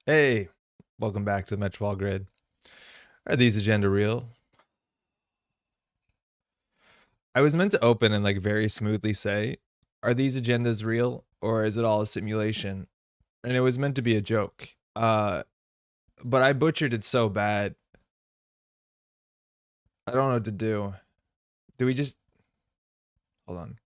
Hey, welcome back to the Metropole Grid. Are these agenda real? I was meant to open and like very smoothly say, are these agendas real or is it all a simulation? And it was meant to be a joke. But I butchered it so bad. I don't know what to do. Do we just hold on?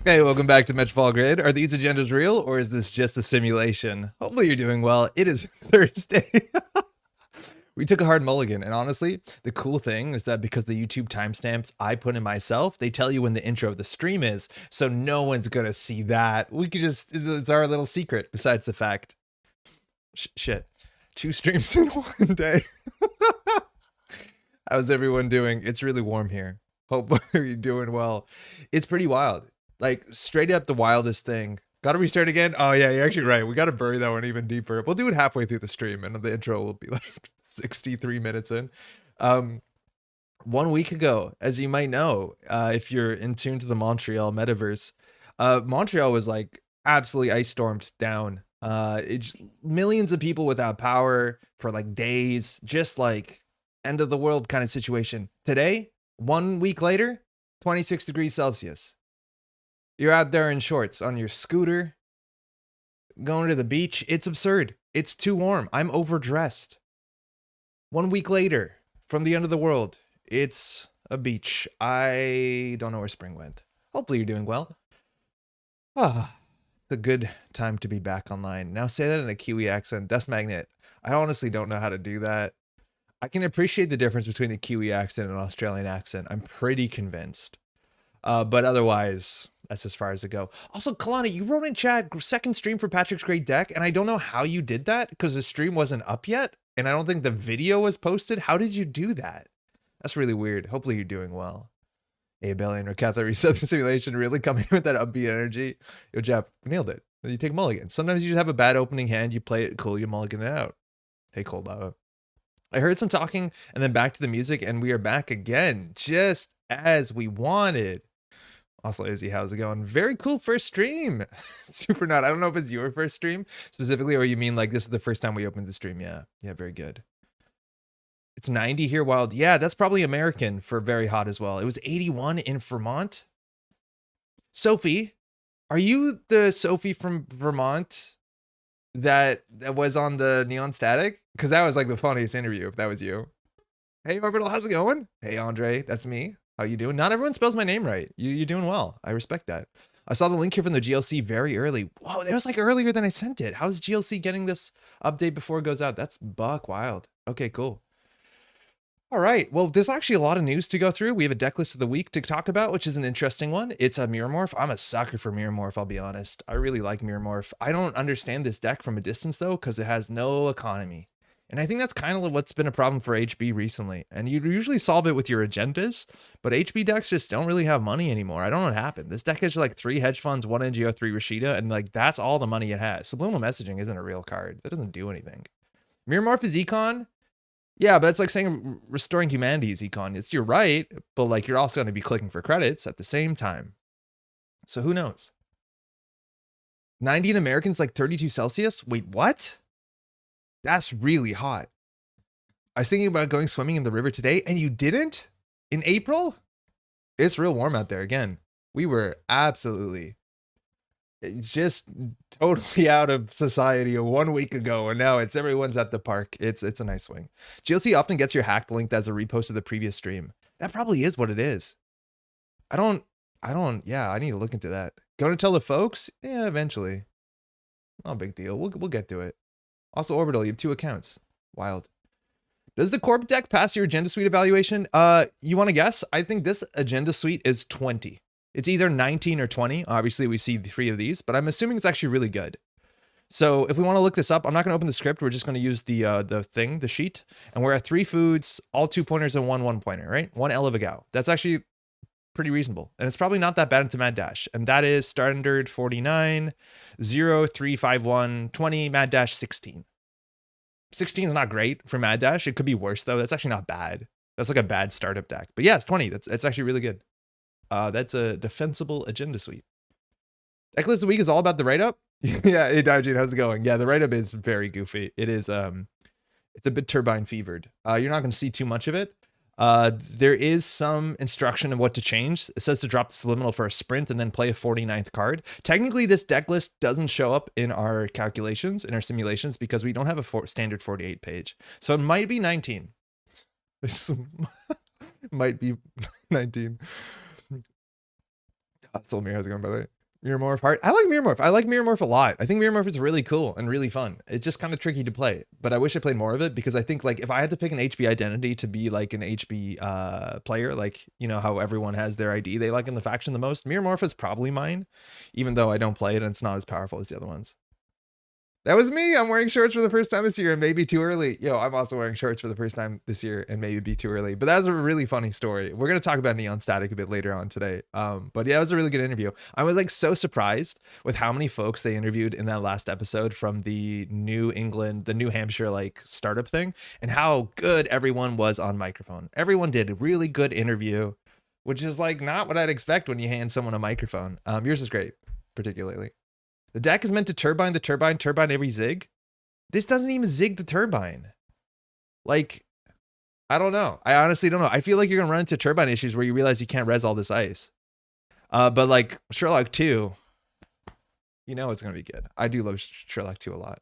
Hey, welcome back to Metropole Grid. Are these agendas real or is this just a simulation? Hopefully you're doing well. It is Thursday. We took a hard mulligan, and honestly, the cool thing is that because the YouTube timestamps I put in myself, they tell you when the intro of the stream is, so no one's gonna see that. We could just, it's our little secret, besides the fact, shit, 2 streams in 1 day. How's everyone doing? It's really warm here. Hope you're doing well. It's pretty wild. Like, straight up the wildest thing. Gotta restart again? Oh yeah, you're actually right. We gotta bury that one even deeper. We'll do it halfway through the stream, and the intro will be like 63 minutes in. 1 week ago, as you might know, if you're in tune to the Montreal metaverse, Montreal was like absolutely ice stormed down. It's millions of people without power for like days, just like end of the world kind of situation. Today, 1 week later, 26 degrees Celsius. You're out there in shorts on your scooter, going to the beach. It's absurd. It's too warm. I'm overdressed. 1 week later, from the end of the world, it's a beach. I don't know where spring went. Hopefully you're doing well. Ah, it's a good time to be back online. Now say that in a Kiwi accent. Dust magnet. I honestly don't know how to do that. I can appreciate the difference between a Kiwi accent and an Australian accent. I'm pretty convinced. But otherwise, that's as far as it go. Also, Kalani, you wrote in chat, second stream for Patrick's Great Deck, and I don't know how you did that because the stream wasn't up yet, and I don't think the video was posted. How did you do that? That's really weird. Hopefully you're doing well. Hey, Bellion or Catholic Reset the Simulation really coming with that upbeat energy. Yo, Jeff, nailed it. You take mulligan. Sometimes you just have a bad opening hand, you play it cool, you mulligan it out. Hey, Cold Lava. I heard some talking and then back to the music, and we are back again, just as we wanted. Also, Izzy, how's it going? Very cool first stream. Super not. I don't know if it's your first stream specifically, or you mean like this is the first time we opened the stream. Yeah, very good. It's 90 here, wild. Yeah, that's probably American for very hot as well. It was 81 in Vermont. Sophie, are you the Sophie from Vermont that was on the Neon Static? Because that was like the funniest interview if that was you. Hey, Orbital, how's it going? Hey, Andre, that's me. How you doing? Not everyone spells my name right. You're doing well. I respect that. I saw the link here from the GLC very early. Whoa, that was like earlier than I sent it. How's GLC getting this update before it goes out? That's buck wild. Okay, cool. All right, well, there's actually a lot of news to go through. We have a deck list of the week to talk about, which is an interesting one. It's a MirrorMorph. I'm a sucker for MirrorMorph, I'll be honest. I really like MirrorMorph. I don't understand this deck from a distance, though, because it has no economy. And I think that's kind of what's been a problem for HB recently. And you usually solve it with your agendas, but HB decks just don't really have money anymore. I don't know what happened. This deck has like 3 hedge funds, 1 NGO, 3 Rashida, and like that's all the money it has. Subliminal messaging isn't a real card. That doesn't do anything. MirrorMorph is econ. Yeah, but it's like saying restoring humanity is econ. You're right, but like you're also going to be clicking for credits at the same time. So who knows? 90 in Americans like 32 Celsius? Wait, what? That's really hot. I was thinking about going swimming in the river today, and you didn't? In April? It's real warm out there again. We were absolutely just totally out of society 1 week ago, and now it's everyone's at the park. It's a nice swing. GLC often gets your hacked link as a repost of the previous stream. That probably is what it is. Yeah, I need to look into that. Going to tell the folks? Yeah, eventually. Not a big deal. We'll get to it. Also, Orbital, you have 2 accounts. Wild. Does the Corp deck pass your agenda suite evaluation? You want to guess? I think this agenda suite is 20. It's either 19 or 20. Obviously, we see 3 of these, but I'm assuming it's actually really good. So if we want to look this up, I'm not going to open the script. We're just going to use the sheet. And we're at 3 foods, all 2 pointers and 1 pointer, right? 1 L of a gal. That's actually pretty reasonable. And it's probably not that bad into Mad Dash. And that is standard 49, 0, 3, 5, 1, 20, Mad Dash 16. 16 is not great for Mad Dash. It could be worse though. That's actually not bad. That's like a bad startup deck. But yeah, it's 20. It's actually really good. That's a defensible agenda suite. Decklist of the week is all about the write-up. Yeah, hey Dajin, how's it going? Yeah, the write-up is very goofy. It is it's a bit turbine fevered. You're not going to see too much of it. There is some instruction of what to change. It says to drop the subliminal for a sprint and then play a 49th card. Technically, this deck list doesn't show up in our calculations, in our simulations, because we don't have a standard 48 page. So it might be 19. Might be 19. Solmir, how's it going, by the way? MirrorMorph heart. I like MirrorMorph. I like MirrorMorph a lot. I think MirrorMorph is really cool and really fun. It's just kind of tricky to play, but I wish I played more of it because I think like if I had to pick an HB identity to be like an HB player, like, you know, how everyone has their ID they like in the faction the most, MirrorMorph is probably mine, even though I don't play it and it's not as powerful as the other ones. That was me. I'm wearing shorts for the first time this year and maybe too early. Yo, I'm also wearing shorts for the first time this year and maybe be too early. But that was a really funny story. We're going to talk about Neon Static a bit later on today. But yeah, it was a really good interview. I was like so surprised with how many folks they interviewed in that last episode from the New Hampshire like startup thing and how good everyone was on microphone. Everyone did a really good interview, which is like not what I'd expect when you hand someone a microphone. Yours is great, particularly. The deck is meant to turbine the turbine every zig. This doesn't even zig the turbine. Like, I don't know. I honestly don't know. I feel like you're going to run into turbine issues where you realize you can't res all this ice. But like Sherlock 2, you know it's going to be good. I do love Sherlock 2 a lot.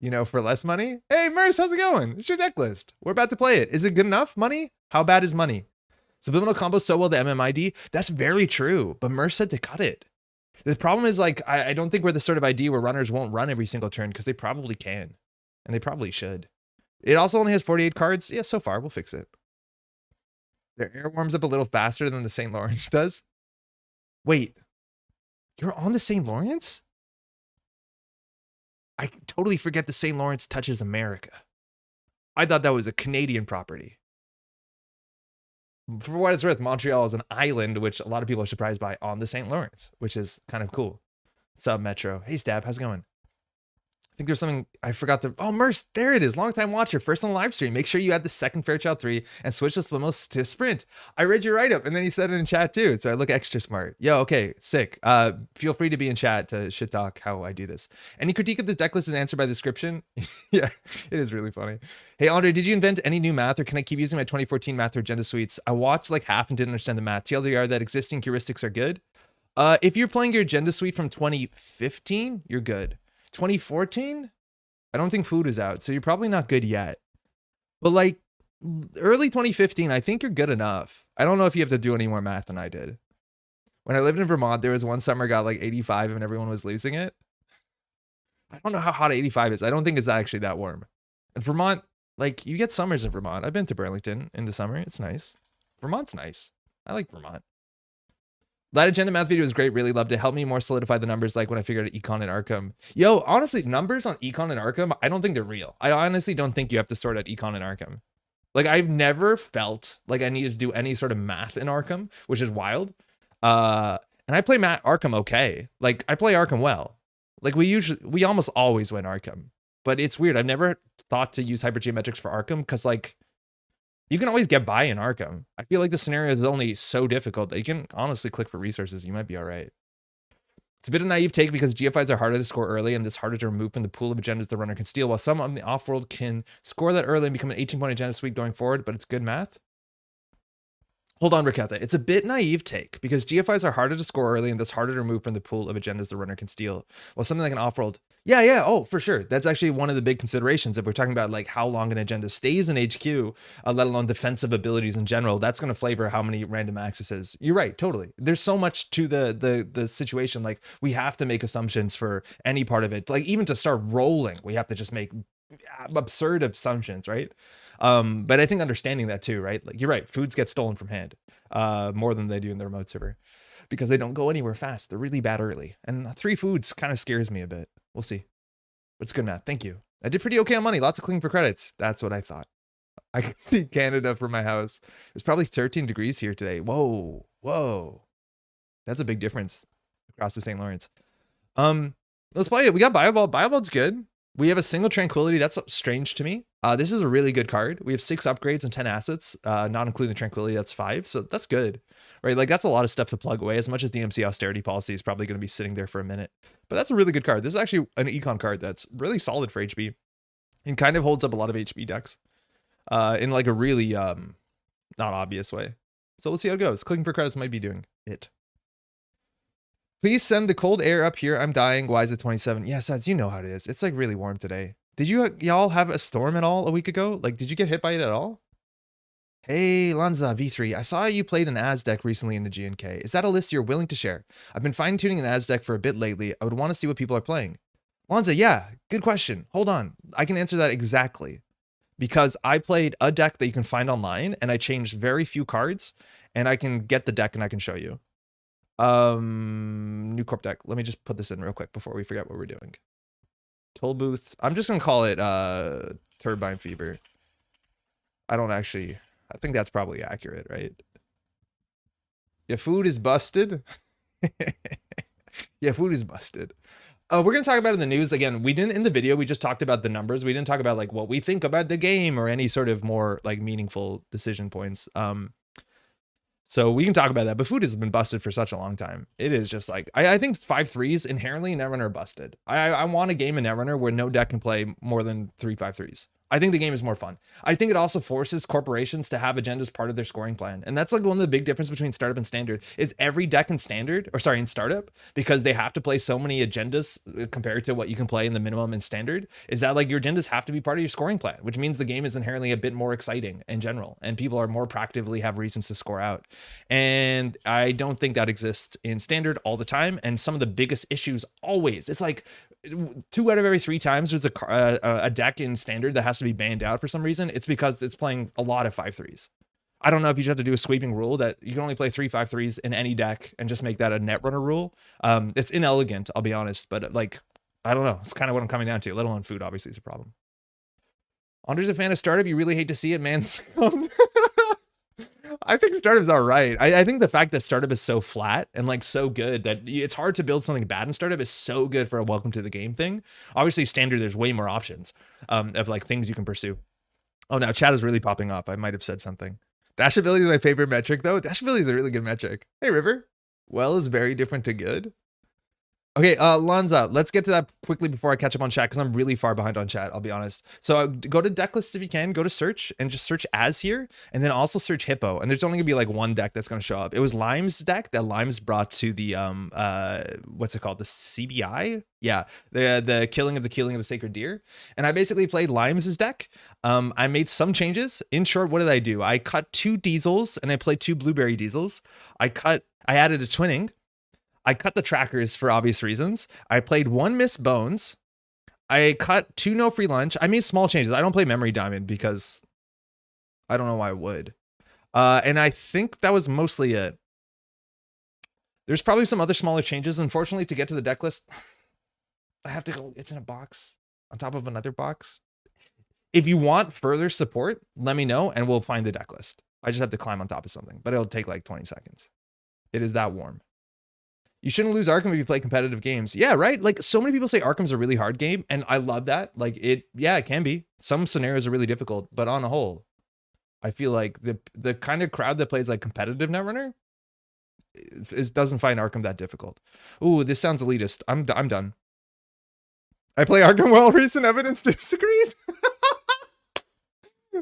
You know, for less money. Hey, Murse, how's it going? It's your deck list. We're about to play it. Is it good enough? Money? How bad is money? Subliminal combos so well the MMID. That's very true. But Murse said to cut it. The problem is, like, I don't think we're the sort of ID where runners won't run every single turn because they probably can. And they probably should. It also only has 48 cards. Yeah, so far, we'll fix it. Their air warms up a little faster than the St. Lawrence does. Wait, you're on the St. Lawrence? I totally forget the St. Lawrence touches America. I thought that was a Canadian property. For what it's worth, Montreal is an island, which a lot of people are surprised by, on the St. Lawrence, which is kind of cool. Sub Metro. Hey, Stab, how's it going? I think there's something I forgot to. Oh, Murse, there it is. Longtime watcher, first on the live stream. Make sure you add the second Fairchild 3 and switch the Slimos to Sprint. I read your write up and then you said it in chat too. So I look extra smart. Yo, okay, sick. Feel free to be in chat to shit talk how I do this. Any critique of this deck list is answered by the description. Yeah, it is really funny. Hey, Andre, did you invent any new math or can I keep using my 2014 math or agenda suites? I watched like half and didn't understand the math. TLDR that existing heuristics are good. If you're playing your agenda suite from 2015, you're good. 2014? I don't think food is out, so you're probably not good yet. But like early 2015, I think you're good enough. I don't know if you have to do any more math than I did. When I lived in Vermont, there was one summer I got like 85 and everyone was losing it. I don't know how hot 85 is. I don't think it's actually that warm. And Vermont, like you get summers in Vermont. I've been to Burlington in the summer. It's nice. Vermont's nice. I like Vermont. That agenda math video was great. Really loved it. Helped me more solidify the numbers like when I figured out Econ and Arkham. Yo, honestly, numbers on Econ and Arkham, I don't think they're real. I honestly don't think you have to sort out Econ and Arkham. Like I've never felt like I needed to do any sort of math in Arkham, which is wild. And I play Arkham okay. Like I play Arkham well. Like we almost always win Arkham. But it's weird. I've never thought to use hypergeometrics for Arkham because like you can always get by in Arkham. I feel like the scenario is only so difficult that you can honestly click for resources. You might be all right. It's a bit of a naive take because GFIs are harder to score early and this harder to remove from the pool of agendas the runner can steal, while some on the off-world can score that early and become an 18-point agenda suite going forward, but it's good math. Hold on, Raketha. It's a bit naive take because GFIs are harder to score early and thus harder to remove from the pool of agendas the runner can steal, while something like an off-world. Yeah. Oh, for sure. That's actually one of the big considerations if we're talking about like how long an agenda stays in HQ, let alone defensive abilities in general. That's going to flavor how many random accesses. You're right. Totally. There's so much to the situation. Like we have to make assumptions for any part of it. Like even to start rolling, we have to just make absurd assumptions, right? But I think understanding that too, right? Like you're right, foods get stolen from hand more than they do in the remote server because they don't go anywhere fast. They're really bad early. And 3 foods kind of scares me a bit. We'll see. But it's good math. Thank you. I did pretty okay on money. Lots of clicking for credits. That's what I thought. I can see Canada from my house. It's probably 13 degrees here today. Whoa. Whoa. That's a big difference across the St. Lawrence. Let's play it. We got Biovault. Biovault's good. We have a single Tranquility. That's strange to me. This is a really good card. We have 6 upgrades and 10 assets, not including the Tranquility. That's 5. So that's good, right? Like that's a lot of stuff to plug away, as much as the MC austerity policy is probably going to be sitting there for a minute. But that's a really good card. This is actually an econ card that's really solid for HB and kind of holds up a lot of HB decks in like a really not obvious way. So we'll see how it goes. Clicking for credits might be doing it. Please send the cold air up here. I'm dying. Why is it 27? Yeah, Sads, you know how it is. It's like really warm today. Did y'all have a storm at all a week ago? Like, did you get hit by it at all? Hey, Lanza, V3. I saw you played an Az deck recently in the GNK. Is that a list you're willing to share? I've been fine-tuning an Az deck for a bit lately. I would want to see what people are playing. Lanza, yeah, good question. Hold on. I can answer that exactly. Because I played a deck that you can find online, and I changed very few cards, and I can get the deck and I can show you. New corp deck. Let me just put this in real quick before we forget what we're doing. Toll booth. I'm just gonna call it Turbine Fever. I think that's probably accurate, right? Your food is busted. Yeah, food is busted. We're gonna talk about it in the news again. We didn't in the video. We just talked about the numbers. We didn't talk about like what we think about the game or any sort of more like meaningful decision points. So we can talk about that, but food has been busted for such a long time. It is just like, I think 5/3s inherently Netrunner are busted. I want a game in Netrunner where no deck can play more than 3 5/3s. I think the game is more fun. I think it also forces corporations to have agendas part of their scoring plan. And that's like one of the big difference between startup and standard is every deck in standard, or sorry, in startup, because they have to play so many agendas compared to what you can play in the minimum and standard, is that like your agendas have to be part of your scoring plan, which means the game is inherently a bit more exciting in general. And people are more proactively have reasons to score out. And I don't think that exists in standard all the time. And some of the biggest issues always, it's like 2 out of every 3 times there's a deck in standard that has to be banned out for some reason. It's because it's playing a lot of 5/3s. I don't know if you just have to do a sweeping rule that you can only play 3 5/3s in any deck and just make that a Netrunner rule. It's inelegant, I'll be honest, but like, I don't know. It's kind of what I'm coming down to. Let alone food, obviously, is a problem. Andre's a fan of startup. You really hate to see it, man. I think startup's all right. I think the fact that startup is so flat and like so good that it's hard to build something bad in startup is so good for a welcome to the game thing. Obviously standard, there's way more options of like things you can pursue. Oh, now chat is really popping off. I might have said something. Dashability is my favorite metric though. Dashability is a really good metric. Hey, River. Well is very different to good. Okay, Lanza, let's get to that quickly before I catch up on chat because I'm really far behind on chat, I'll be honest. So go to deck list if you can, go to search and just search as here, and then also search Hippo. And there's only gonna be like one deck that's gonna show up. It was Lime's deck that Lime's brought to the what's it called? The CBI? Yeah, the killing of the sacred deer. And I basically played Lime's deck. I made some changes. In short, what did I do? I cut 2 diesels and I played 2 blueberry diesels. I added a twinning. I cut the trackers for obvious reasons. I played 1 Miss Bones. I cut 2 No Free Lunch. I made small changes. I don't play Memory Diamond because I don't know why I would. And I think that was mostly it. There's probably some other smaller changes. Unfortunately, to get to the deck list, I have to go. It's in a box on top of another box. If you want further support, let me know and we'll find the deck list. I just have to climb on top of something, but it'll take like 20 seconds. It is that warm. You shouldn't lose Arkham if you play competitive games. Yeah, right? Like so many people say Arkham's a really hard game, and I love that. Like it can be. Some scenarios are really difficult, but on a whole, I feel like the kind of crowd that plays like competitive Netrunner doesn't find Arkham that difficult. Ooh, this sounds elitist. I'm done. I play Arkham well, recent evidence disagrees.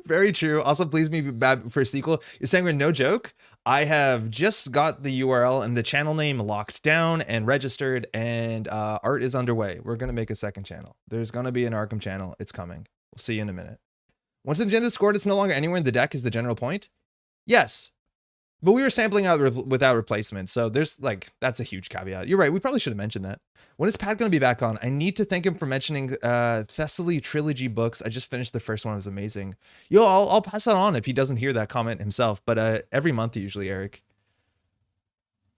Very true. Also, please be bad for a sequel. You're saying we're no joke. I have just got the URL and the channel name locked down and registered, and art is underway. We're going to make a second channel. There's going to be an Arkham channel. It's coming. We'll see you in a minute. Once the agenda is scored, it's no longer anywhere in the deck is the general point. Yes. But we were sampling out without replacement, so there's like, that's a huge caveat. You're right, we probably should have mentioned that. When is Pat going to be back on? I need to thank him for mentioning Thessaly Trilogy books. I just finished the first one, it was amazing. Yo, I'll pass that on if he doesn't hear that comment himself, but every month usually, Eric.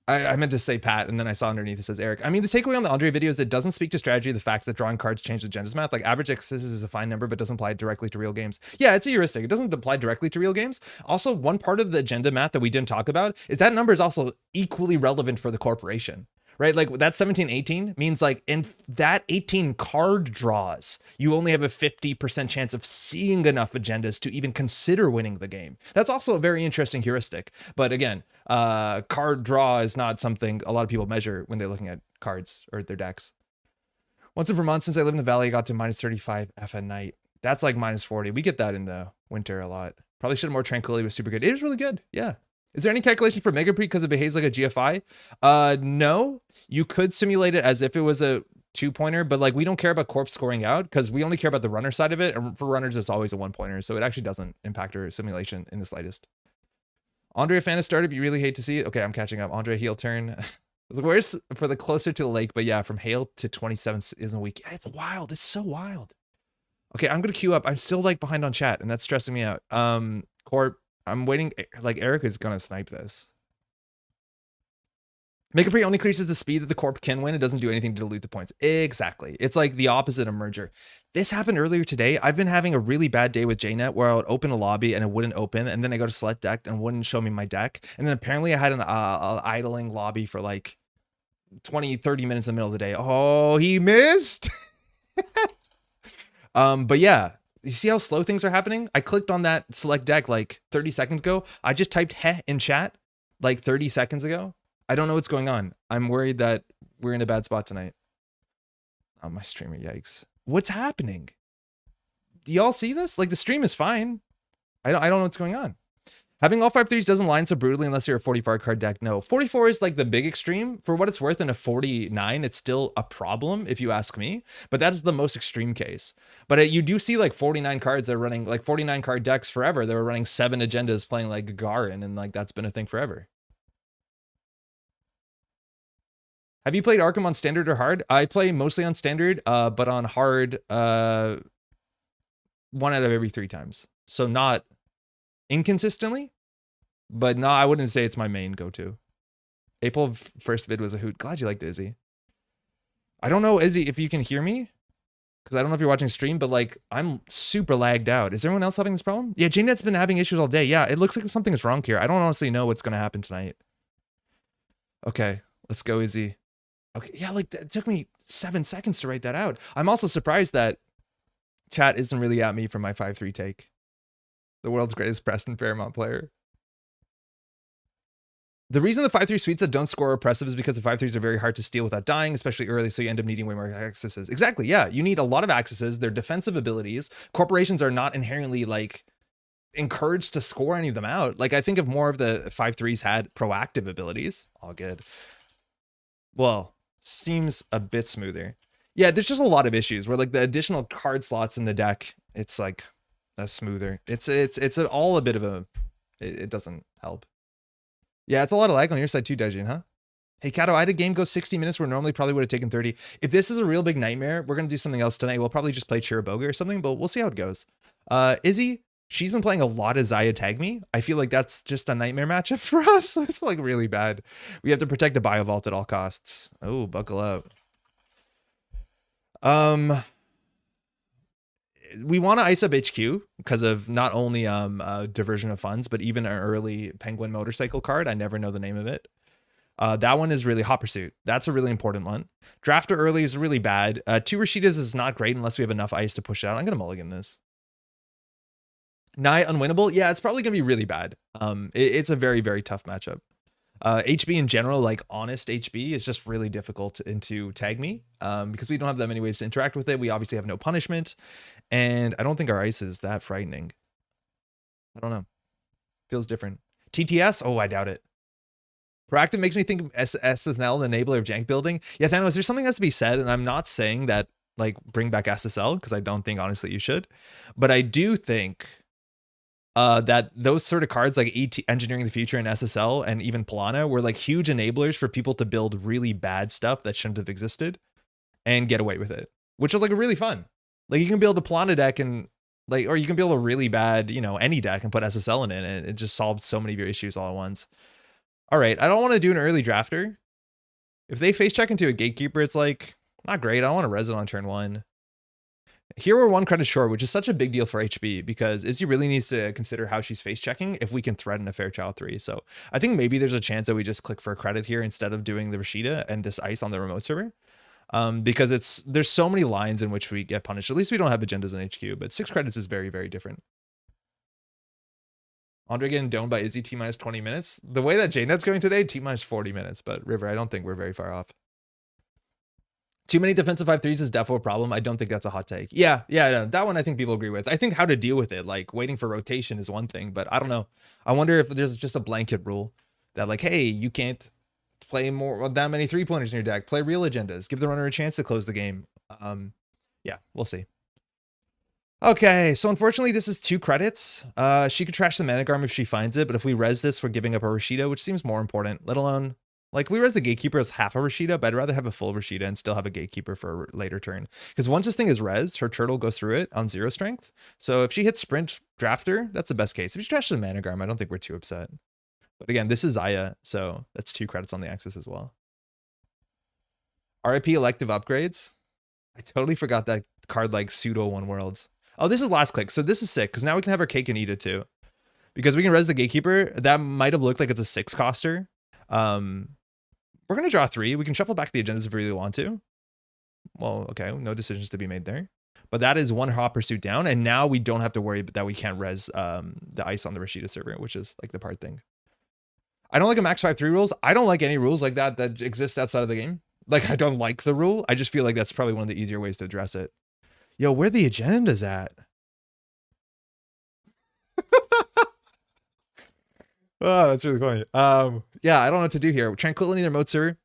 I meant to say Pat, and then I saw underneath it says Eric. I mean, the takeaway on the Andre video is it doesn't speak to strategy, the fact that drawing cards change the agendas math. Like, average excesses is a fine number, but doesn't apply directly to real games. Yeah, it's a heuristic. It doesn't apply directly to real games. Also, one part of the agenda math that we didn't talk about is that number is also equally relevant for the corporation. Right? Like that 17-18 means like in that 18 card draws, you only have a 50% chance of seeing enough agendas to even consider winning the game. That's also a very interesting heuristic. But again, card draw is not something a lot of people measure when they're looking at cards or their decks. Once in Vermont, since I live in the valley, I got to minus 35 F at night. That's like minus 40. We get that in the winter a lot. Probably should have more tranquility, was super good. It was really good. Yeah. Is there any calculation for Mega Pre because it behaves like a GFI? No, you could simulate it as if it was a 2-pointer, but like we don't care about corp scoring out because we only care about the runner side of it. And for runners, it's always a 1-pointer. So it actually doesn't impact our simulation in the slightest. Andre, a fan of startup, you really hate to see it. Okay, I'm catching up. Andre, heel turn. Where's for the closer to the lake, but yeah, from hail to 27 isn't a week. Yeah, it's wild. It's so wild. Okay, I'm going to queue up. I'm still like behind on chat and that's stressing me out. Corp. I'm waiting, like Eric is gonna snipe this. Mega Pre only increases the speed that the corp can win. It doesn't do anything to dilute the points. Exactly. It's like the opposite of merger. This happened earlier today. I've been having a really bad day with jnet where I would open a lobby and it wouldn't open. And then I go to select deck and it wouldn't show me my deck. And then apparently I had an idling lobby for like 20, 30 minutes in the middle of the day. Oh, he missed. But yeah. You see how slow things are happening? I clicked on that select deck like 30 seconds ago. I just typed heh in chat like 30 seconds ago. I don't know what's going on. I'm worried that we're in a bad spot tonight. Oh, my streamer, yikes. What's happening? Do y'all see this? Like the stream is fine. I don't know what's going on. Having all 5 threes doesn't line so brutally unless you're a 44 card deck. No, 44 is like the big extreme. For what it's worth in a 49, it's still a problem if you ask me, but that is the most extreme case. But you do see like 49 cards that are running like 49 card decks forever. They were running 7 agendas playing like Gagarin and like that's been a thing forever. Have you played Arkham on standard or hard? I play mostly on standard, but on hard 1 out of every 3 times. So not inconsistently, but no, I wouldn't say it's my main go-to. April first vid was a hoot. Glad you liked Izzy. I don't know, Izzy, if you can hear me, because I don't know if you're watching stream, but like I'm super lagged out. Is everyone else having this problem? Yeah, jnet's been having issues all day. Yeah, it looks like something is wrong here. I don't honestly know what's going to happen tonight. Okay, let's go, Izzy. Okay, yeah, like it took me 7 seconds to write that out. I'm also surprised that chat isn't really at me for my 5-3 take. The world's greatest Preston Fairmont player. The reason the 5-3 suites that don't score oppressive is because the 5-3s are very hard to steal without dying, especially early, so you end up needing way more accesses. Exactly, yeah. You need a lot of accesses. They're defensive abilities. Corporations are not inherently, like, encouraged to score any of them out. Like, I think if more of the 5-3s had proactive abilities, all good. Well, seems a bit smoother. Yeah, there's just a lot of issues where, like, the additional card slots in the deck, it's, like, that's smoother. It's all a bit of a, it doesn't help. Yeah, it's a lot of lag on your side too, Dejin, huh? Hey, Kato, I had a game go 60 minutes where normally probably would have taken 30. If this is a real big nightmare, we're going to do something else tonight. We'll probably just play Chiraboga or something, but we'll see how it goes. Izzy, she's been playing a lot of Zaya Tag Me. I feel like that's just a nightmare matchup for us. It's like really bad. We have to protect the Biovault at all costs. Oh, buckle up. We want to ice up HQ because of not only diversion of funds, but even an early Penguin motorcycle card. I never know the name of it. That one is really Hot Pursuit. That's a really important one. Drafter early is really bad. 2 Rashidas is not great unless we have enough ice to push it out. I'm going to mulligan this. Nigh unwinnable. Yeah, it's probably going to be really bad. It's a very, very tough matchup. HB in general, like honest HB, is just really difficult into Tag Me because we don't have that many ways to interact with it. We obviously have no punishment, and I don't think our ice is that frightening. I don't know. Feels different. TTS? Oh, I doubt it. Proactive makes me think SSL, the enabler of jank building. Yeah, Thanos, there's something that has to be said, and I'm not saying that like bring back SSL because I don't think honestly you should, but I do think that those sort of cards like Engineering the Future and SSL and even Pilana were like huge enablers for people to build really bad stuff that shouldn't have existed and get away with it, which was like really fun. Like you can build a Pilana deck and like, or you can build a really bad, you know, any deck and put SSL in it, and it just solves so many of your issues all at once. All right, I don't want to do an early drafter. If they face check into a gatekeeper, it's like not great. I don't want to res it on turn 1. Here we're 1 credit short, which is such a big deal for HB because Izzy really needs to consider how she's face checking if we can threaten a Fairchild 3. So I think maybe there's a chance that we just click for a credit here instead of doing the Rashida and this ice on the remote server. Because there's so many lines in which we get punished. At least we don't have agendas in HQ, but 6 credits is very, very different. Andre getting domed by Izzy T minus 20 minutes. The way that JNet's going today, T minus 40 minutes, but River, I don't think we're very far off. Too many defensive 5-3s is definitely a problem. I don't think that's a hot take. Yeah, that one I think people agree with. I think how to deal with it, like waiting for rotation is one thing, but I don't know. I wonder if there's just a blanket rule that like, hey, you can't play more that many 3-pointers in your deck. Play real agendas. Give the runner a chance to close the game. Yeah, we'll see. Okay, so unfortunately this is 2 credits. She could trash the Managarm if she finds it, but if we res this, we're giving up a Rashida, which seems more important, let alone... Like, we res the Gatekeeper as half a Rashida, but I'd rather have a full Rashida and still have a Gatekeeper for a later turn. Because once this thing is res, her turtle goes through it on 0 strength. So if she hits Sprint Drafter, that's the best case. If she trashes the Managarm, I don't think we're too upset. But again, this is Zaya, so that's 2 credits on the axis as well. RIP Elective Upgrades. I totally forgot that card like pseudo One Worlds. Oh, this is last click, so this is sick, because now we can have our cake and eat it too. Because we can res the Gatekeeper, that might have looked like it's a 6 coster. We're going to draw 3. We can shuffle back the agendas if we really want to. Well, okay, no decisions to be made there. But that is 1 hot pursuit down, and now we don't have to worry that we can't res the ice on the Rashida server, which is like the part thing. I don't like a max 5-3 rules. I don't like any rules like that exist outside of the game. Like, I don't like the rule. I just feel like that's probably one of the easier ways to address it. Yo, where the agendas at? Oh, that's really funny. Yeah, I don't know what to do here. Tranquility in the remote server.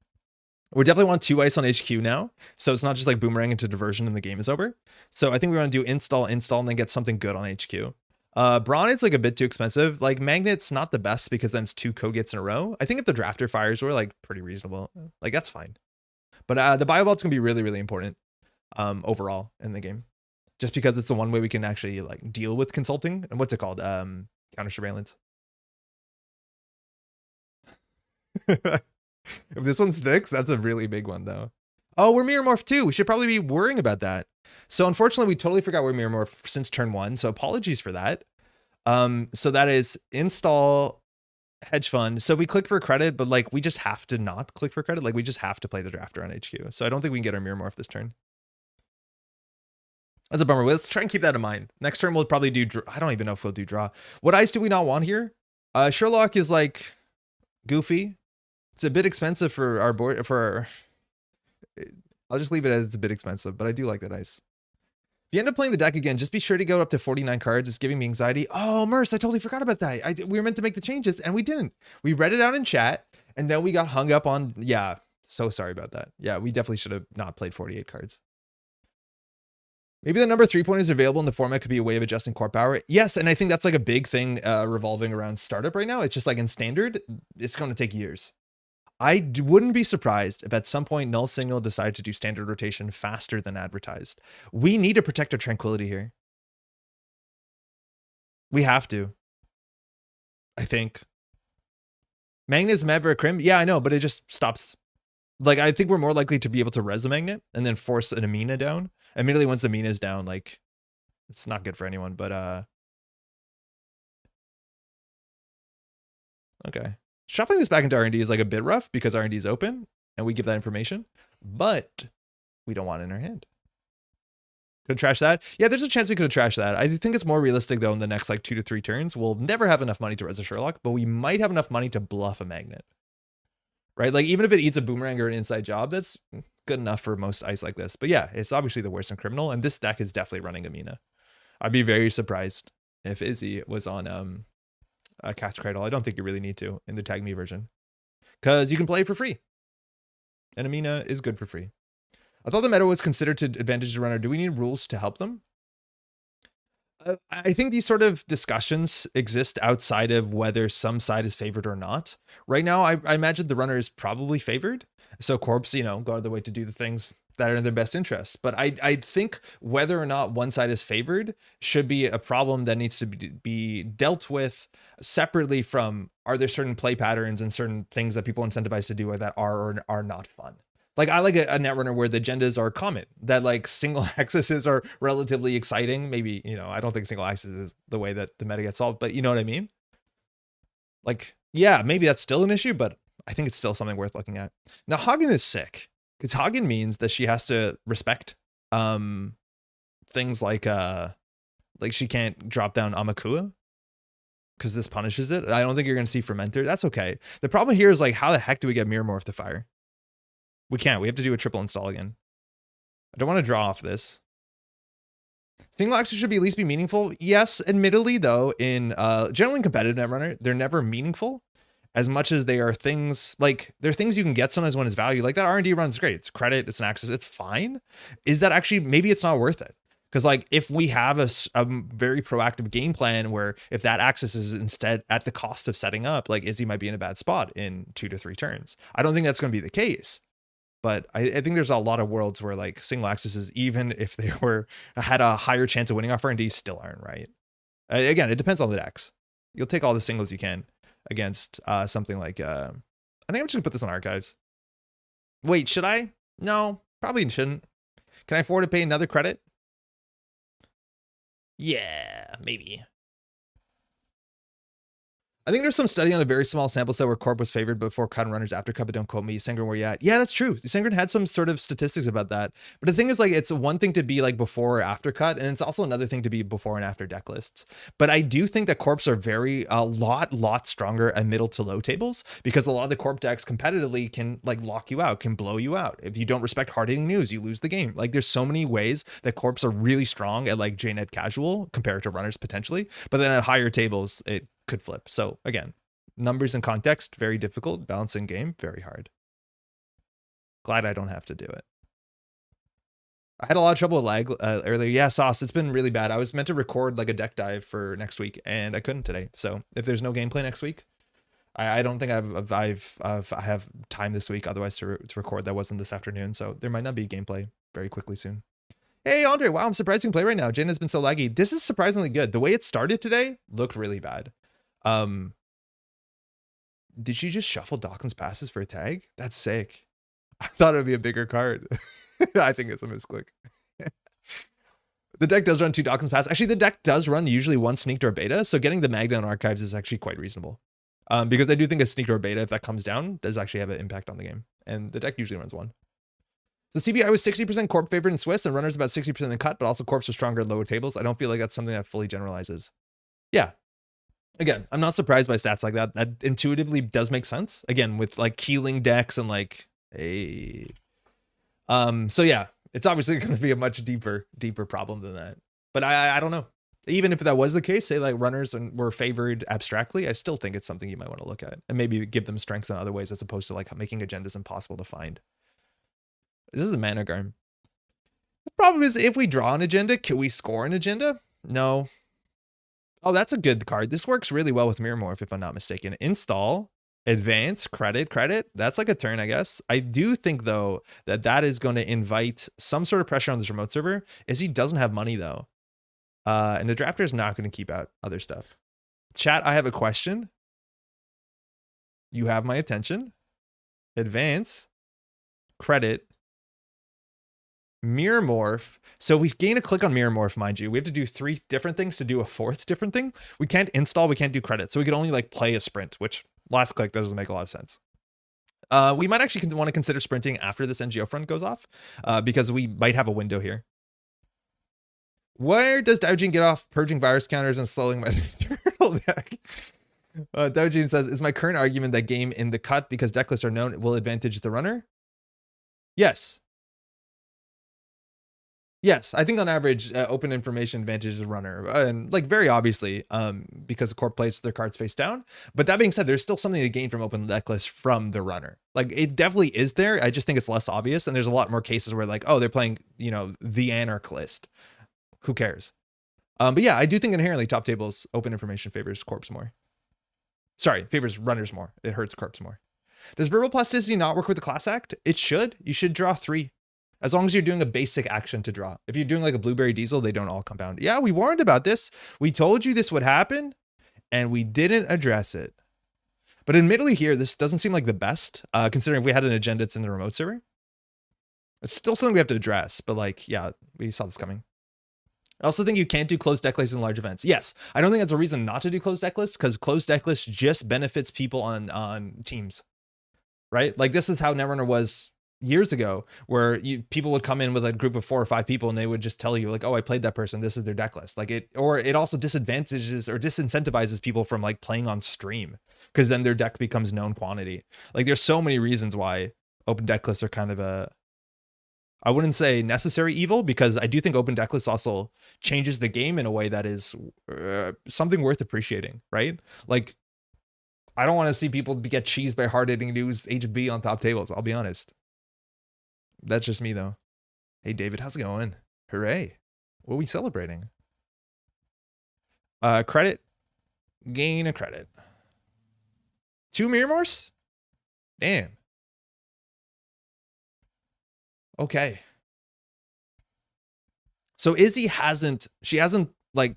We definitely want 2 ice on HQ now. So it's not just like boomerang into diversion and the game is over. So I think we want to do install, and then get something good on HQ. Brawn is like a bit too expensive. Like Magnet's not the best because then it's 2 Kogits in a row. I think if the drafter fires were like pretty reasonable, like that's fine. But the Biobolt's gonna be really, really important overall in the game. Just because it's the one way we can actually like deal with consulting. And what's it called? Counter surveillance. If this one sticks, that's a really big one though. Oh, we're MirrorMorph too. We should probably be worrying about that. So unfortunately, we totally forgot we're MirrorMorph since turn 1. So apologies for that. So that is install hedge fund. So we click for credit, but like we just have to not click for credit. Like we just have to play the drafter on HQ. So I don't think we can get our MirrorMorph this turn. That's a bummer. Let's try and keep that in mind. Next turn we'll probably do. I don't even know if we'll do draw. What ice do we not want here? Sherlock is like goofy. It's a bit expensive for our board. I'll just leave it as it's a bit expensive, but I do like that ice. If you end up playing the deck again, just be sure to go up to 49 cards. It's giving me anxiety. Oh, Murse, I totally forgot about that. We were meant to make the changes and we didn't. We read it out in chat and then we got hung up on. Yeah, so sorry about that. Yeah, we definitely should have not played 48 cards. Maybe the number of 3-pointers available in the format could be a way of adjusting core power. Yes, and I think that's like a big thing revolving around startup right now. It's just like in standard, it's going to take years. I wouldn't be surprised if at some point Null Signal decided to do standard rotation faster than advertised. We need to protect our tranquility here. We have to. I think. Magnet's mad for a crim? Yeah, I know, but it just stops. Like, I think we're more likely to be able to res a Magnet and then force an Amina down. Immediately once the Amina is down, like, it's not good for anyone, but okay. Shuffling this back into R&D is like a bit rough because R&D is open and we give that information, but we don't want it in our hand. Could trash that? Yeah, there's a chance we could trash that. I think it's more realistic though in the next like 2 to 3 turns. We'll never have enough money to res a Sherlock, but we might have enough money to bluff a Magnet. Right? Like even if it eats a boomerang or an inside job, that's good enough for most ice like this. But yeah, it's obviously the worst in Criminal, and this deck is definitely running Amina. I'd be very surprised if Izzy was on Cat's Cradle. I don't think you really need to in the Tag Me version because you can play it for free. And Amina is good for free. I thought the meta was considered to advantage the runner. Do we need rules to help them? I think these sort of discussions exist outside of whether some side is favored or not. Right now, I imagine the runner is probably favored. So corps, go out of the way to do the things that are in their best interests. But I think whether or not one side is favored should be a problem that needs to be dealt with separately from, are there certain play patterns and certain things that people incentivize to do that are or are not fun. Like I like a Netrunner where the agendas are common, that like single accesses are relatively exciting. Maybe, I don't think single access is the way that the meta gets solved, but you know what I mean? Like, yeah, maybe that's still an issue, but I think it's still something worth looking at. Now, Hagen is sick because Hagen means that she has to respect things like she can't drop down Amakua because this punishes it. I don't think you're going to see Fermenter. That's okay. The problem here is like, how the heck do we get MirrorMorph to fire? We can't. We have to do a triple install again. I don't want to draw off this. Single access should at least be meaningful. Yes, admittedly, though, in generally in competitive Netrunner, they're never meaningful as much as they are things like they're things you can get sometimes when it's value. Like that R&D run is great. It's credit. It's an access. It's fine. Is that actually maybe it's not worth it? Because like if we have a very proactive game plan where if that access is instead at the cost of setting up, like Izzy might be in a bad spot in 2 to 3 turns. I don't think that's going to be the case. But I think there's a lot of worlds where like single accesses, even if they had a higher chance of winning off R&D, still aren't right. Again, it depends on the decks. You'll take all the singles you can against something like, I think I'm just gonna put this on archives. Wait, should I? No, probably shouldn't. Can I afford to pay another credit? Yeah, maybe. I think there's some study on a very small sample set where Corp was favored before cut and runners after cut, but don't quote me. Synchro, where you at? Yeah, that's true. Synchro had some sort of statistics about that. But the thing is, like, it's one thing to be like before or after cut, and it's also another thing to be before and after deck lists. But I do think that Corps are a lot stronger at middle to low tables because a lot of the Corp decks competitively can like lock you out, can blow you out. If you don't respect hard-hitting news, you lose the game. Like, there's so many ways that Corps are really strong at like jnet casual compared to runners potentially, but then at higher tables, it could flip. So again, numbers and context, very difficult. Balancing game, very hard. Glad I don't have to do it. I had a lot of trouble with lag earlier. Yeah, Sauce, it's been really bad. I was meant to record like a deck dive for next week and I couldn't today. So if there's no gameplay next week, I don't think I have time this week otherwise to record. That wasn't this afternoon. So there might not be gameplay very quickly soon. Hey, Andre, wow, I'm surprised you can play right now. Jen has been so laggy. This is surprisingly good. The way it started today looked really bad. Did she just shuffle Dawkins passes for a tag? That's sick. I thought it would be a bigger card. I think it's a misclick. The deck does run 2 Dawkins passes. Actually, the deck does run usually 1 sneak door beta. So getting the Magna on archives is actually quite reasonable. Because I do think a sneak door beta, if that comes down, does actually have an impact on the game. And the deck usually runs 1. So CBI was 60% Corp favored in Swiss and runners about 60% in the cut, but also Corps are stronger at lower tables. I don't feel like that's something that fully generalizes. Yeah. Again, I'm not surprised by stats like that. That intuitively does make sense. Again, with like keeling decks and like a, so yeah, it's obviously going to be a much deeper problem than that. But I don't know. Even if that was the case, say like runners were favored abstractly, I still think it's something you might want to look at and maybe give them strengths in other ways as opposed to like making agendas impossible to find. This is a mana garm. The problem is if we draw an agenda, can we score an agenda? No. Oh, that's a good card. This works really well with MirrorMorph, if I'm not mistaken. Install, advance, credit. That's like a turn, I guess. I do think, though, that is going to invite some sort of pressure on this remote server, as he doesn't have money, though. And the drafter is not going to keep out other stuff. Chat, I have a question. You have my attention. Advance, credit, MirrorMorph. So we gain a click on MirrorMorph, mind you. We have to do 3 different things to do a 4th different thing. We can't install, we can't do credit. So we can only like play a sprint, which last click doesn't make a lot of sense. We might actually want to consider sprinting after this NGO front goes off because we might have a window here. Where does Daojin get off purging virus counters and slowing my turtle deck? Daojin says, is my current argument that game in the cut because deck lists are known will advantage the runner? Yes. Yes, I think on average, open information advantages the runner, and like very obviously, because the Corp plays their cards face down. But that being said, there's still something to gain from open deck list from the runner. Like it definitely is there. I just think it's less obvious, and there's a lot more cases where like, oh, they're playing, the Anarch list. Who cares? But yeah, I do think inherently top tables open information favors corpse more. Sorry, favors runners more. It hurts corpse more. Does verbal plasticity not work with the class act? It should. You should draw 3. As long as you're doing a basic action to draw. If you're doing like a blueberry diesel, they don't all compound. Yeah, we warned about this. We told you this would happen, and we didn't address it. But admittedly here, this doesn't seem like the best, considering if we had an agenda that's in the remote server. It's still something we have to address, but like, yeah, we saw this coming. I also think you can't do closed deck lists in large events. Yes, I don't think that's a reason not to do closed deck lists, because closed deck lists just benefits people on teams, right? Like this is how Netrunner was years ago, where people would come in with a group of 4 or 5 people and they would just tell you like, oh, I played that person, this is their deck list. Like it also disadvantages or disincentivizes people from like playing on stream, because then their deck becomes known quantity. Like there's so many reasons why open deck lists are kind of a, I wouldn't say necessary evil, because I do think open deck lists also changes the game in a way that is something worth appreciating, right? Like I don't want to see people get cheesed by hard-hitting news HB on top tables, I'll be honest. That's just me though. Hey David, how's it going? Hooray. What are we celebrating? Credit. Gain a credit. 2 MirrorMorphs? Damn. Okay. So Izzy hasn't like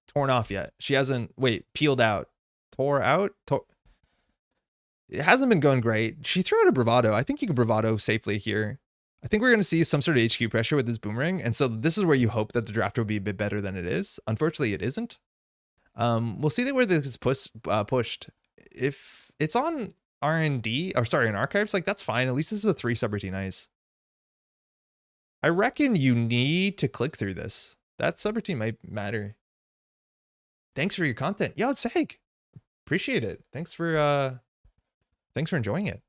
torn off yet. She hasn't, peeled out. Tore out? It hasn't been going great. She threw out a bravado. I think you can bravado safely here. I think we're going to see some sort of HQ pressure with this boomerang. And so this is where you hope that the drafter will be a bit better than it is. Unfortunately, it isn't. We'll see where this is pushed. If it's on R&D, or sorry, in archives, like that's fine. At least this is a 3 subroutine ice. I reckon you need to click through this. That subroutine might matter. Thanks for your content. Yo, it's Seg. Appreciate it. Thanks for enjoying it.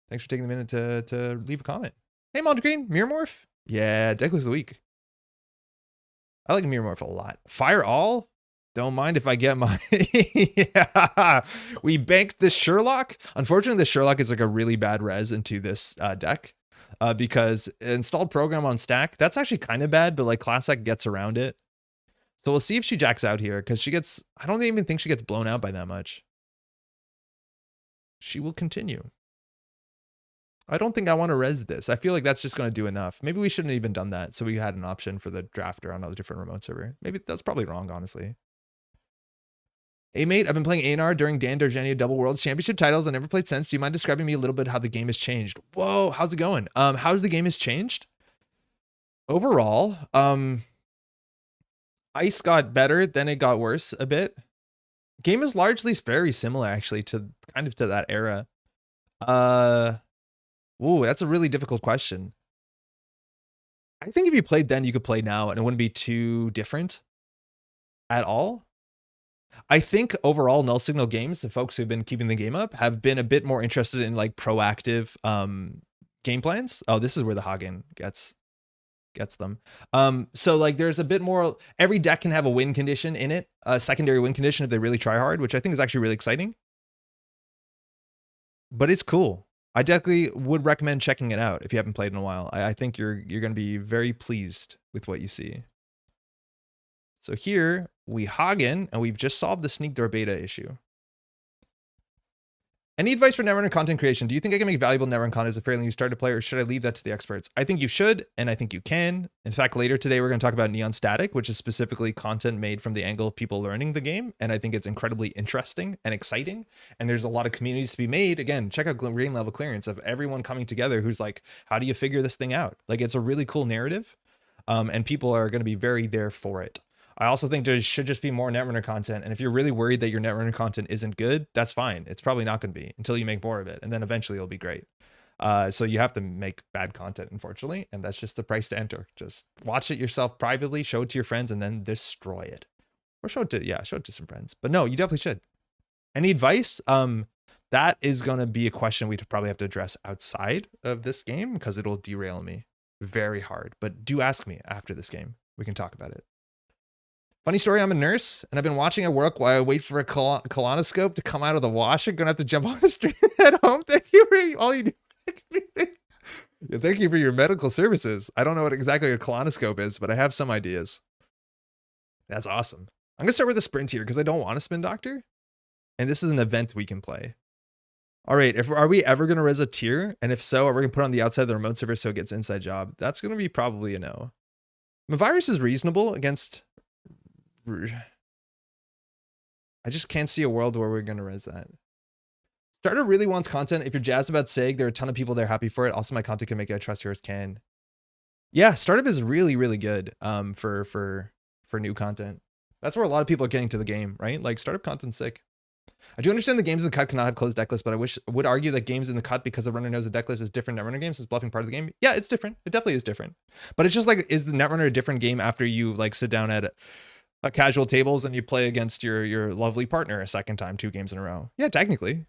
Thanks for taking a minute to leave a comment. Hey, Montegreen, MirrorMorph? Yeah, DECKLISTS of the week. I like MirrorMorph a lot. Fire all? Don't mind if I get my... Yeah. We banked the Sherlock. Unfortunately, the Sherlock is like a really bad res into this deck. Because installed program on stack, that's actually kind of bad, but like Classic gets around it. So we'll see if she jacks out here, because she gets... I don't even think she gets blown out by that much. She will continue. I don't think I want to res this. I feel like that's just going to do enough. Maybe we shouldn't have even done that. So we had an option for the drafter on a different remote server. Maybe that's probably wrong, honestly. Hey mate, I've been playing A&R during Dan Dargenio Double Worlds Championship titles. I never played since. Do you mind describing me a little bit how the game has changed? Whoa, how's it going? How's the game has changed? Overall, ice got better, then it got worse a bit. Game is largely very similar actually to kind of to that era. Ooh, that's a really difficult question. I think if you played then, you could play now and it wouldn't be too different at all. I think overall Null Signal Games, the folks who've been keeping the game up, have been a bit more interested in like proactive game plans. Oh, this is where the Hagen gets them. So like there's a bit more, every deck can have a win condition in it, a secondary win condition if they really try hard, which I think is actually really exciting. But it's cool. I definitely would recommend checking it out if you haven't played in a while. I think you're going to be very pleased with what you see. So here we Hagen, and we've just solved the sneak door beta issue. Any advice for Netrunner content creation? Do you think I can make valuable Netrunner content as a fairly new starter player, or should I leave that to the experts? I think you should, and I think you can. In fact, later today, we're going to talk about Neon Static, which is specifically content made from the angle of people learning the game. And I think it's incredibly interesting and exciting. And there's a lot of communities to be made. Again, check out Green Level Clearance of everyone coming together who's like, how do you figure this thing out? Like, it's a really cool narrative. And people are going to be very there for it. I also think there should just be more Netrunner content. And if you're really worried that your Netrunner content isn't good, that's fine. It's probably not going to be until you make more of it. And then eventually it'll be great. So you have to make bad content, unfortunately. And that's just the price to enter. Just watch it yourself privately, show it to your friends, and then destroy it. Or show it to some friends. But no, you definitely should. Any advice? That is going to be a question we'd probably have to address outside of this game, because it'll derail me very hard. But do ask me after this game. We can talk about it. Funny story, I'm a nurse, and I've been watching at work while I wait for a colonoscope to come out of the washer. Gonna have to jump on the stream at home. Thank you for all you do. Yeah, thank you for your medical services. I don't know what exactly a colonoscope is, but I have some ideas. That's awesome. I'm gonna start with a sprint here because I don't want to spin doctor. And this is an event we can play. All right, are we ever gonna res a tier? And if so, are we gonna put it on the outside of the remote server so it gets inside job? That's gonna be probably a no. The virus is reasonable against. I just can't see a world where we're gonna res that. Starter really wants content. If you're jazzed about SEG, there are a ton of people there happy for it. Also, my content can make it. I trust yours can. Yeah, startup is really, really good for new content. That's where a lot of people are getting to the game, right? Like startup content's sick. I do understand the games in the cut cannot have closed deck lists, but I would argue that games in the cut, because the runner knows the deck list is different Netrunner games, is bluffing part of the game. Yeah, it's different. It definitely is different. But it's just like, is the Netrunner a different game after you like sit down at a casual tables and you play against your lovely partner a second time, 2 games in a row? Yeah, technically.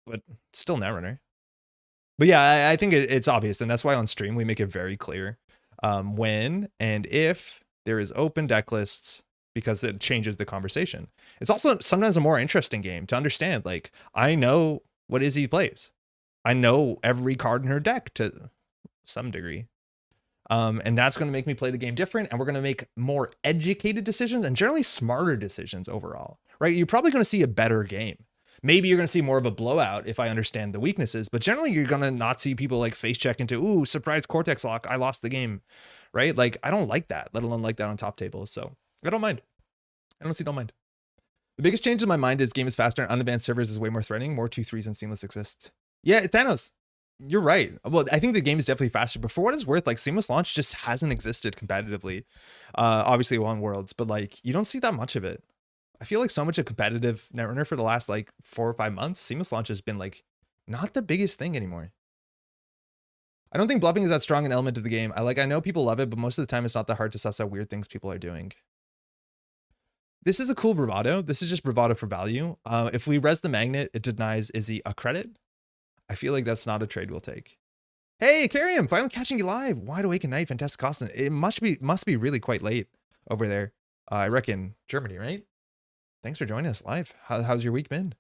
But still Netrunner. But yeah, I think it's obvious, and that's why on stream we make it very clear when and if there is open deck lists, because it changes the conversation. It's also sometimes a more interesting game to understand. Like, I know what Izzy plays. I know every card in her deck to some degree. And that's going to make me play the game different, and we're going to make more educated decisions and generally smarter decisions overall, right? You're probably going to see a better game. Maybe you're going to see more of a blowout if I understand the weaknesses, but generally you're going to not see people like face check into, ooh, surprise Cortex lock, I lost the game, right? Like, I don't like that, let alone like that on top tables. So I don't mind. I don't mind. The biggest change in my mind is game is faster and unadvanced servers is way more threatening. More 2-3s and seamless exist. Yeah, Thanos, you're right. Well, I think the game is definitely faster, but for what it's worth, like seamless launch just hasn't existed competitively. Obviously on Worlds, but like you don't see that much of it. I feel like so much of competitive Netrunner for the last like 4 or 5 months, seamless launch has been like not the biggest thing anymore. I don't think bluffing is that strong an element of the game. I know people love it, but most of the time it's not that hard to suss out weird things people are doing. This is a cool bravado. This is just bravado for value. If we res the magnet, it denies Izzy a credit. I feel like that's not a trade we'll take. Hey, Carrium, finally catching you live. Wide awake at night, fantastic Austin. It must be really quite late over there. I reckon Germany, right? Thanks for joining us live. How's your week been?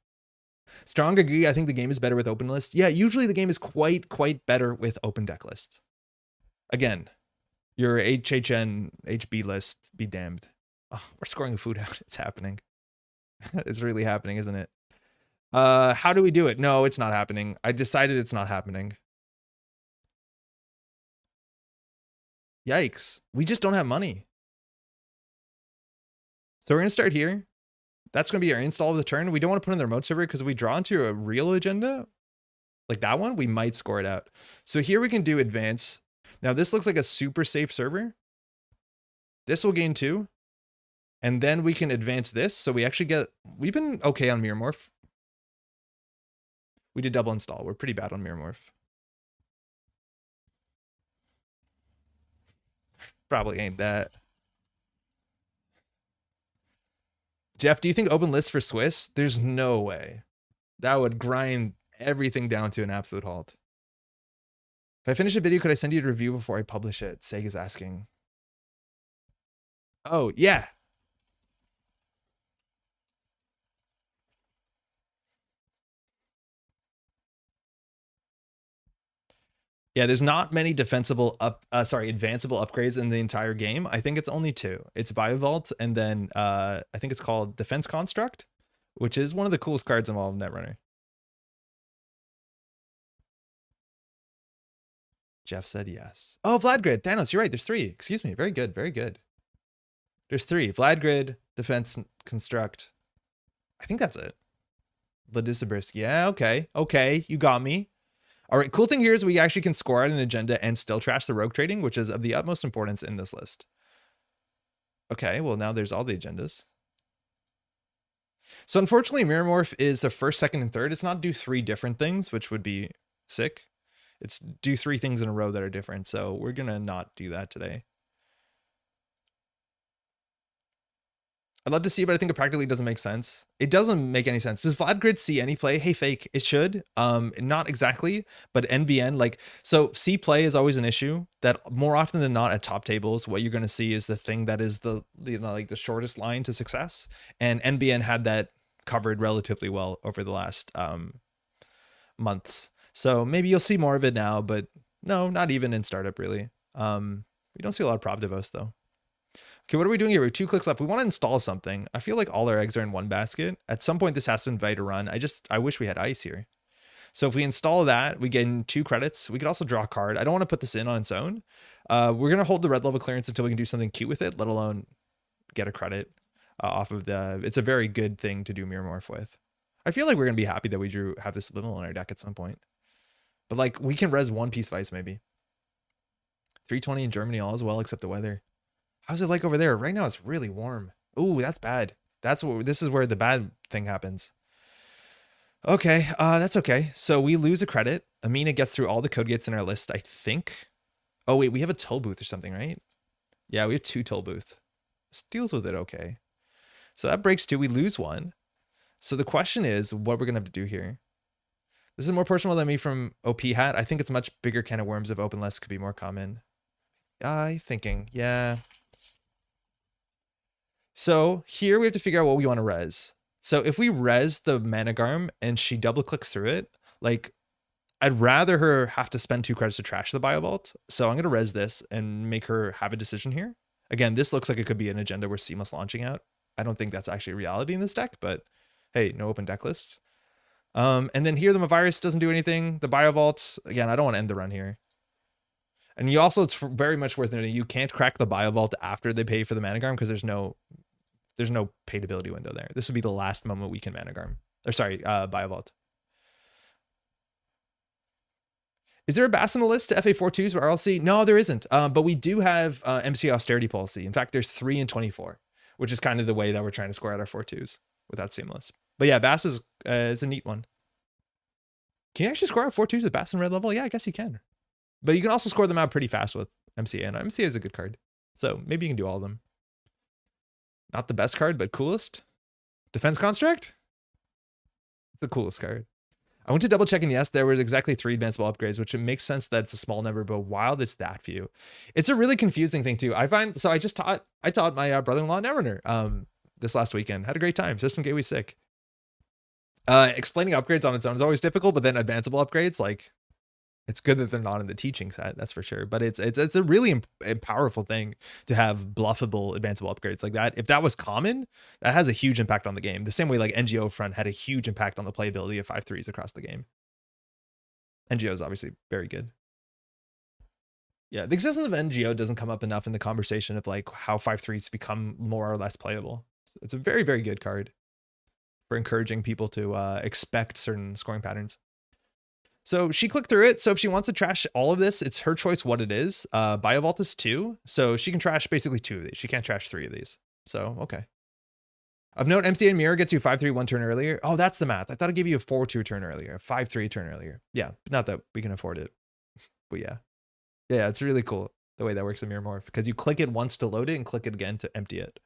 Strong agree. I think the game is better with open lists. Yeah, usually the game is quite better with open deck lists. Again, your HHN, HB list, be damned. Oh, we're scoring food out. It's happening. It's really happening, isn't it? How do we do it? No, it's not happening. I decided it's not happening. Yikes. We just don't have money. So we're going to start here. That's going to be our install of the turn. We don't want to put in the remote server because if we draw into a real agenda, like that one, we might score it out. So here we can do advance. Now this looks like a super safe server. This will gain 2. And then we can advance this. So we actually get, we've been okay on MirrorMorph. We did double install. We're pretty bad on MirrorMorph. Probably ain't that. Jeff, do you think open lists for Swiss? There's no way. That would grind everything down to an absolute halt. If I finish a video, could I send you a review before I publish it? Sega's asking. Oh, yeah. Yeah, there's not many advanceable upgrades in the entire game. I think it's only 2. It's Biovault, and then I think it's called Defense Construct, which is one of the coolest cards in all of Netrunner. Jeff said yes. Oh, Vladgrid, Thanos, you're right. There's 3. Excuse me. Very good. Very good. There's 3. Vladgrid, Defense Construct. I think that's it. Vladisibirsk. Yeah, okay. Okay, you got me. All right, cool thing here is we actually can score out an agenda and still trash the rogue trading, which is of the utmost importance in this list. Okay, well, now there's all the agendas. So unfortunately, MirrorMorph is the first, second, and third. It's not do 3 different things, which would be sick. It's do 3 things in a row that are different. So we're going to not do that today. I'd love to see, but I think it practically doesn't make sense. It doesn't make any sense. Does Vladgrid see any play? Hey, fake. It should. Not exactly, but NBN, like, so see play is always an issue that more often than not at top tables, what you're going to see is the thing that is the, you know, like the shortest line to success. And NBN had that covered relatively well over the last months. So maybe you'll see more of it now, but No, not even in startup, really. We don't see a lot of prop devos, though. Okay, what are we doing here? We have 2 clicks left. We want to install something. I feel like all our eggs are in one basket. At some point, this has to invite a run. I wish we had ice here. So if we install that, we get 2 credits. We could also draw a card. I don't want to put this in on its own. We're going to hold the red level clearance until we can do something cute with it, let alone get a credit off of the... It's a very good thing to do MirrorMorph with. I feel like we're going to be happy that we have this subliminal in our deck at some point. But like, we can res 1 piece of ice maybe. 320 in Germany, all is well except the weather. How's it like over there? Right now it's really warm. Ooh, that's bad. This is where the bad thing happens. Okay, that's okay. So we lose a credit. Amina gets through all the code gates in our list, I think. Oh wait, we have a toll booth or something, right? Yeah, we have 2 toll booth. This deals with it okay. So that breaks 2, we lose 1. So the question is what we're gonna have to do here. This is more personal than me from OP hat. I think it's a much bigger can of worms if open lists could be more common. Thinking, yeah. So here we have to figure out what we want to res. So if we res the Managarm and she double clicks through it, like I'd rather her have to spend 2 credits to trash the Biovault. So I'm going to res this and make her have a decision here. Again, this looks like it could be an agenda we're seamless launching out. I don't think that's actually reality in this deck, but hey, no open deck lists. And then here the Mavirus doesn't do anything. The Biovault, again, I don't want to end the run here. And you also, it's very much worth noting, you can't crack the Biovault after they pay for the Managarm because there's no paid ability window there. This would be the last moment we can Managarm. Or sorry, Biovault. Is there a Bass in the list to FA42s for RLC? No, there isn't. But we do have MC austerity policy. In fact, there's 3 and 24, which is kind of the way that we're trying to score out our 4-2s without seamless. But yeah, Bass is a neat one. Can you actually score out 4-2s with Bass in red level? Yeah, I guess you can. But you can also score them out pretty fast with MCA. And MCA is a good card. So maybe you can do all of them. Not the best card, but coolest. Defense Construct? It's the coolest card. I went to double check and yes, there was exactly 3 advanceable upgrades, which it makes sense that it's a small number, but wild, it's that few. It's a really confusing thing too. I find, so I taught my brother-in-law Netrunner this last weekend. Had a great time. System gateway sick. Explaining upgrades on its own is always difficult, but then advanceable upgrades, like, it's good that they're not in the teaching set, that's for sure. But it's a really powerful thing to have bluffable advanceable upgrades like that. If that was common, that has a huge impact on the game. The same way like NGO front had a huge impact on the playability of 5-3s across the game. NGO is obviously very good. Yeah, the existence of NGO doesn't come up enough in the conversation of like how 5-3s become more or less playable. It's a very, very good card for encouraging people to expect certain scoring patterns. So she clicked through it. So if she wants to trash all of this, it's her choice what it is. Biovault is 2. So she can trash basically 2 of these. She can't trash 3 of these. So, okay. Of note, MCA and Mirror gets you 5-3 1 turn earlier. Oh, that's the math. I thought I'd give you a 4-2 turn earlier, a 5-3 turn earlier. Yeah, not that we can afford it. But yeah. Yeah, it's really cool the way that works in MirrorMorph because you click it once to load it and click it again to empty it.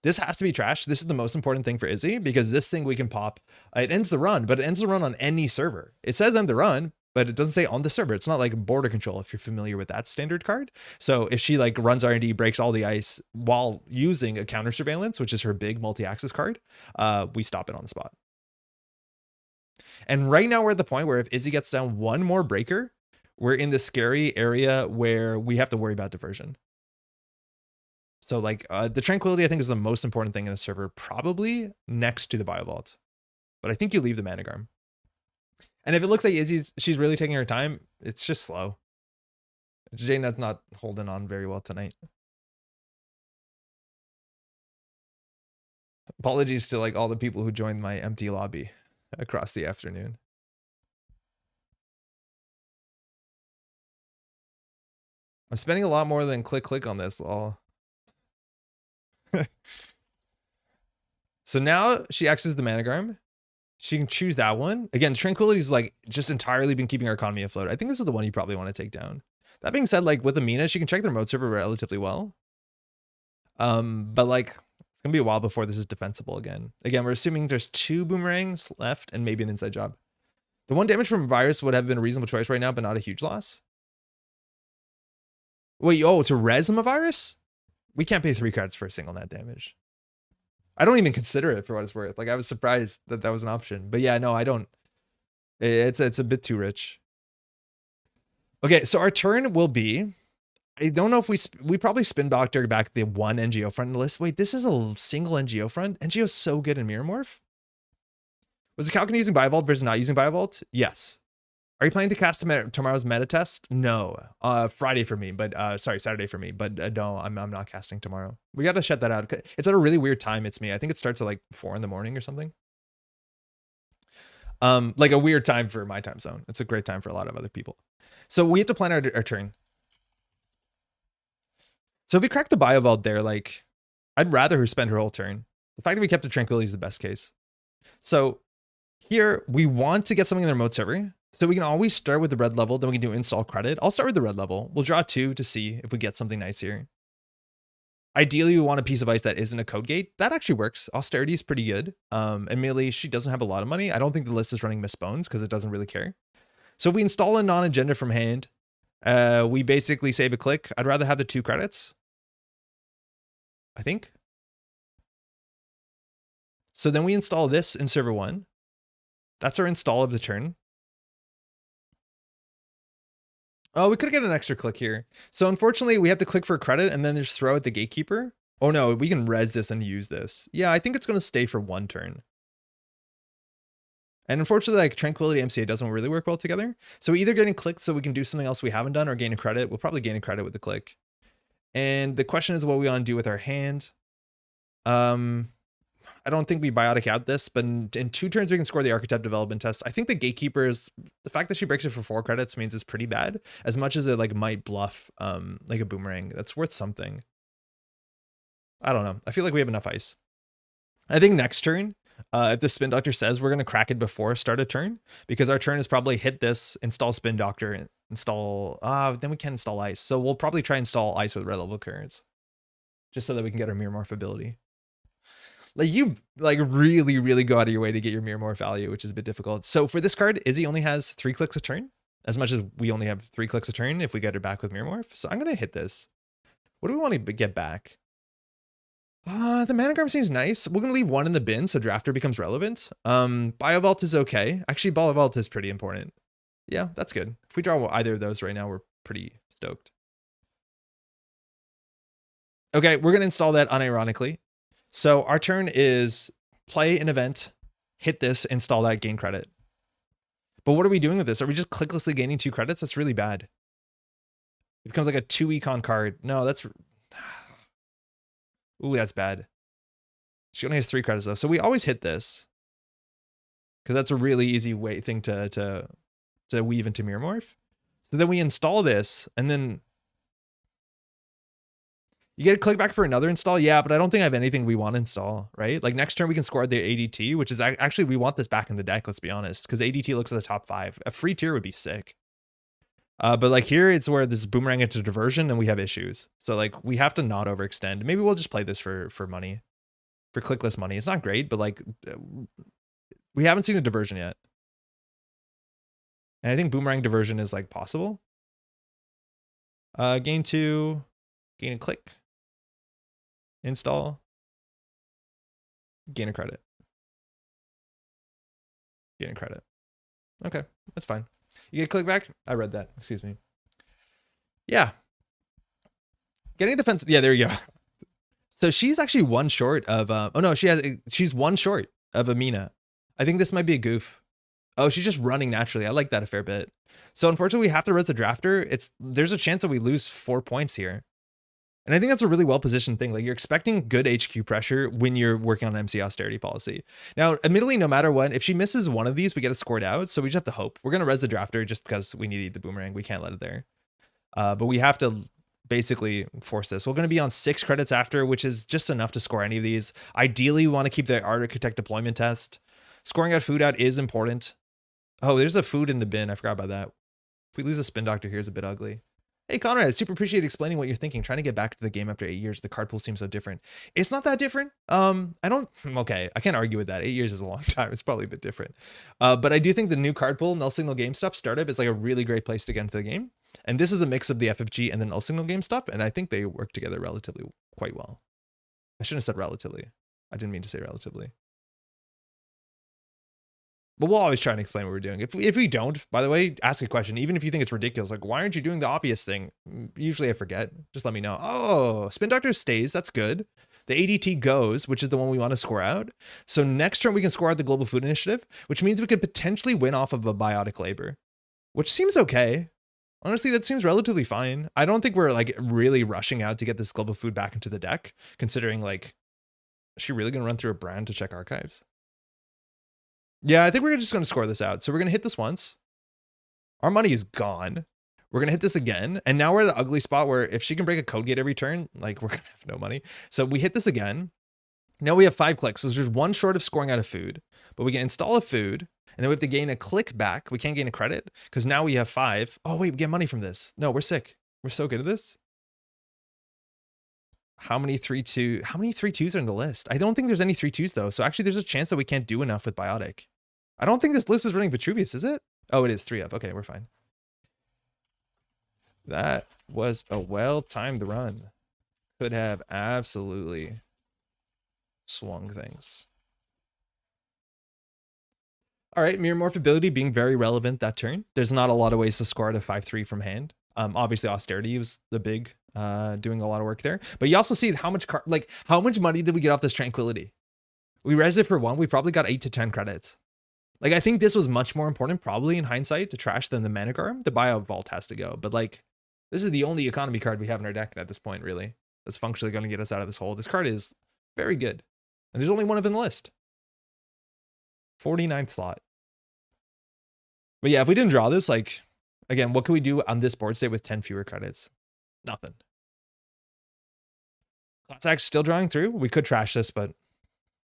This has to be trashed. This is the most important thing for Izzy because this thing we can pop. It ends the run, but it ends the run on any server. It says end the run, but it doesn't say on the server. It's not like border control if you're familiar with that standard card. So if she like runs R&D, breaks all the ice while using a counter surveillance, which is her big multi-axis card, we stop it on the spot. And right now we're at the point where if Izzy gets down 1 more breaker, we're in the scary area where we have to worry about diversion. So like the tranquility, I think, is the most important thing in the server, probably next to the Biovault. But I think you leave the Managarm. And if it looks like she's really taking her time, it's just slow. jnet's not holding on very well tonight. Apologies to like all the people who joined my empty lobby across the afternoon. I'm spending a lot more than click on this, lol. So now she accesses the Managarm. She can choose that one. Again, Tranquility's like just entirely been keeping our economy afloat. I think this is the one you probably want to take down. That being said, like with Amina, she can check the remote server relatively well. But like it's gonna be a while before this is defensible again. Again, we're assuming there's 2 boomerangs left and maybe an inside job. The 1 damage from virus would have been a reasonable choice right now, but not a huge loss. Wait, oh, to res him a virus? We can't pay 3 cards for a single net damage. I don't even consider it for what it's worth. Like I was surprised that that was an option, but yeah, no, I don't. It's a bit too rich. Okay, so our turn will be, I don't know if we probably spin doctor back the one NGO front in the list. Wait, this is a single NGO front? NGO's so good in MirrorMorph. Was the Calcan using Biovault versus not using Biovault? Yes. Are you planning to cast tomorrow's meta test? No. Friday for me, but sorry, Saturday for me. But no, I'm not casting tomorrow. We got to shut that out. It's at a really weird time. It's me. I think it starts at like 4 in the morning or something. Like a weird time for my time zone. It's a great time for a lot of other people. So we have to plan our turn. So if we crack the Biovault there, like I'd rather her spend her whole turn. The fact that we kept the Tranquility is the best case. So here we want to get something in the remote server. So we can always start with the red level, then we can do install credit. I'll start with the red level. We'll draw 2 to see if we get something nice here. Ideally, we want a piece of ice that isn't a code gate. That actually works. Austerity is pretty good. Admittedly, she doesn't have a lot of money. I don't think the list is running Miss Bones because it doesn't really care. So if we install a non-agenda from hand, we basically save a click. I'd rather have the 2 credits, I think. So then we install this in server 1. That's our install of the turn. Oh, we could get an extra click here. So unfortunately, we have to click for a credit and then just throw at the gatekeeper. Oh no, we can res this and use this. Yeah, I think it's going to stay for 1 turn. And unfortunately, like Tranquility MCA doesn't really work well together. So either getting clicked so we can do something else we haven't done or gain a credit. We'll probably gain a credit with the click. And the question is what we want to do with our hand. I don't think we biotic out this, but in 2 turns we can score the archetype development test. I think the gatekeeper is, the fact that she breaks it for 4 credits means it's pretty bad, as much as it like might bluff like a boomerang. That's worth something. I don't know. I feel like we have enough ice. I think next turn, if the spin doctor says we're going to crack it before start a turn, because our turn is probably hit this, install spin doctor, install, then we can install ice. So we'll probably try install ice with red level currents, just so that we can get our MirrorMorph ability. Like you like really go out of your way to get your MirrorMorph value, which is a bit difficult. So for this card, Izzy only has 3 clicks a turn, as much as we only have 3 clicks a turn if we get her back with MirrorMorph. So I'm going to hit this. What do we want to get back? The Managram seems nice. We're going to leave 1 in the bin so Drafter becomes relevant. Biovault is okay. Actually, Biovault is pretty important. Yeah, that's good. If we draw either of those right now, we're pretty stoked. Okay, we're going to install that unironically. So our turn is play an event, hit this, install that, gain credit. But what are we doing with this? Are we just clicklessly gaining 2 credits? That's really bad. It becomes like a 2 econ card. No, that's... Ooh, that's bad. She only has 3 credits though. So we always hit this, because that's a really easy thing to weave into MirrorMorph. So then we install this, and then you get a click back for another install. Yeah, but I don't think I have anything we want to install, right? Like next turn we can score the ADT, which is actually, we want this back in the deck, let's be honest, because ADT looks at the top 5. A free tier would be sick. But like here, it's where this boomerang into diversion and we have issues. So like we have to not overextend. Maybe we'll just play this for money, for clickless money. It's not great, but like we haven't seen a diversion yet. And I think boomerang diversion is like possible. Gain 2, gain a click, install, gain a credit, gain a credit. Okay, that's fine. You get a click back? I read that. Excuse me. Yeah. Getting defense. Yeah, there you go. So she's actually 1 short of, oh no, she's 1 short of Amina. I think this might be a goof. Oh, she's just running naturally. I like that a fair bit. So unfortunately, we have to res the drafter. There's a chance that we lose 4 points here. And I think that's a really well-positioned thing. Like you're expecting good HQ pressure when you're working on MC austerity policy. Now, admittedly, no matter what, if she misses one of these, we get it scored out. So we just have to hope. We're going to res the drafter just because we need the boomerang. We can't let it there. But we have to basically force this. We're going to be on 6 credits after, which is just enough to score any of these. Ideally, we want to keep the architect deployment test. Scoring out food out is important. Oh, there's a food in the bin. I forgot about that. If we lose a spin doctor here, it's a bit ugly. Hey, Conrad, I super appreciate explaining what you're thinking. Trying to get back to the game after 8 years. The card pool seems so different. It's not that different. Okay, I can't argue with that. 8 years is a long time. It's probably a bit different. But I do think the new card pool, Null Signal Game Stuff startup is like a really great place to get into the game. And this is a mix of the FFG and the Null Signal Game stuff. And I think they work together relatively quite well. I shouldn't have said relatively. I didn't mean to say relatively. But we'll always try and explain what we're doing. If we don't, by the way, ask a question. Even if you think it's ridiculous, like, why aren't you doing the obvious thing? Usually I forget. Just let me know. Oh, Spin Doctor stays. That's good. The ADT goes, which is the one we want to score out. So next turn we can score out the Global Food Initiative, which means we could potentially win off of a Biotic Labor, which seems okay. Honestly, that seems relatively fine. I don't think we're like really rushing out to get this Global Food back into the deck, considering like, is she really going to run through a brand to check archives? Yeah, I think we're just going to score this out. So we're going to hit this once. Our money is gone. We're going to hit this again. And now we're at an ugly spot where if she can break a code gate every turn, like we're going to have no money. So we hit this again. Now we have 5 clicks. So there's one short of scoring out a food, but we can install a food and then we have to gain a click back. We can't gain a credit because now we have 5. Oh, wait, we get money from this. No, we're sick. We're so good at this. How many 3-2s are in the list? I don't think there's any 3-2s though. So actually there's a chance that we can't do enough with Biotic. I don't think this list is running Vitruvius, is it? Oh, it is 3 of. Okay, we're fine. That was a well-timed run. Could have absolutely swung things. All right, MirrorMorph ability being very relevant that turn. There's not a lot of ways to score at a 5-3 from hand. Obviously Austerity was the big doing a lot of work there. But you also see how much how much money did we get off this Tranquility? We resed it for 1. We probably got 8 to 10 credits. Like, I think this was much more important, probably in hindsight, to trash than the Mana Garm. The Bio Vault has to go. But, like, this is the only economy card we have in our deck at this point, really. That's functionally going to get us out of this hole. This card is very good. And there's only one of it in the list. 49th slot. But yeah, if we didn't draw this, like, again, what can we do on this board state with 10 fewer credits? Nothing. Class Act still drawing through. We could trash this, but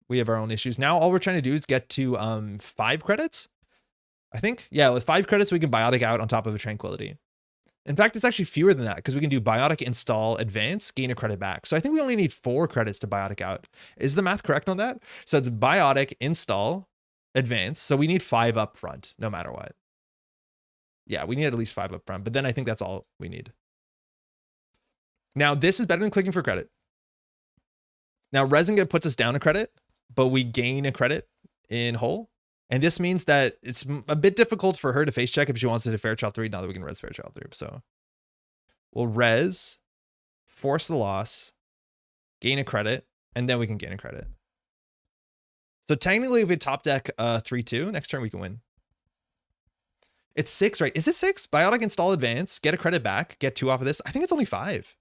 we have our own issues. Now all we're trying to do is get to 5 credits, I think. Yeah, with 5 credits, we can Biotic out on top of a Tranquility. In fact, it's actually fewer than that because we can do Biotic, install, advance, gain a credit back. So I think we only need 4 credits to Biotic out. Is the math correct on that? So it's Biotic, install, advance. So we need 5 up front, no matter what. Yeah, we need at least 5 up front, but then I think that's all we need. Now, this is better than clicking for credit. Now, Resingate puts us down a credit, but we gain a credit in whole. And this means that it's a bit difficult for her to face check if she wants to do Fairchild 3, now that we can res Fairchild 3. So we'll res, force the loss, gain a credit, and then we can gain a credit. So technically, if we top deck 3-2, next turn we can win. It's 6, right? Is it 6? Biotic, install, advance, get a credit back, get 2 off of this. I think it's only 5.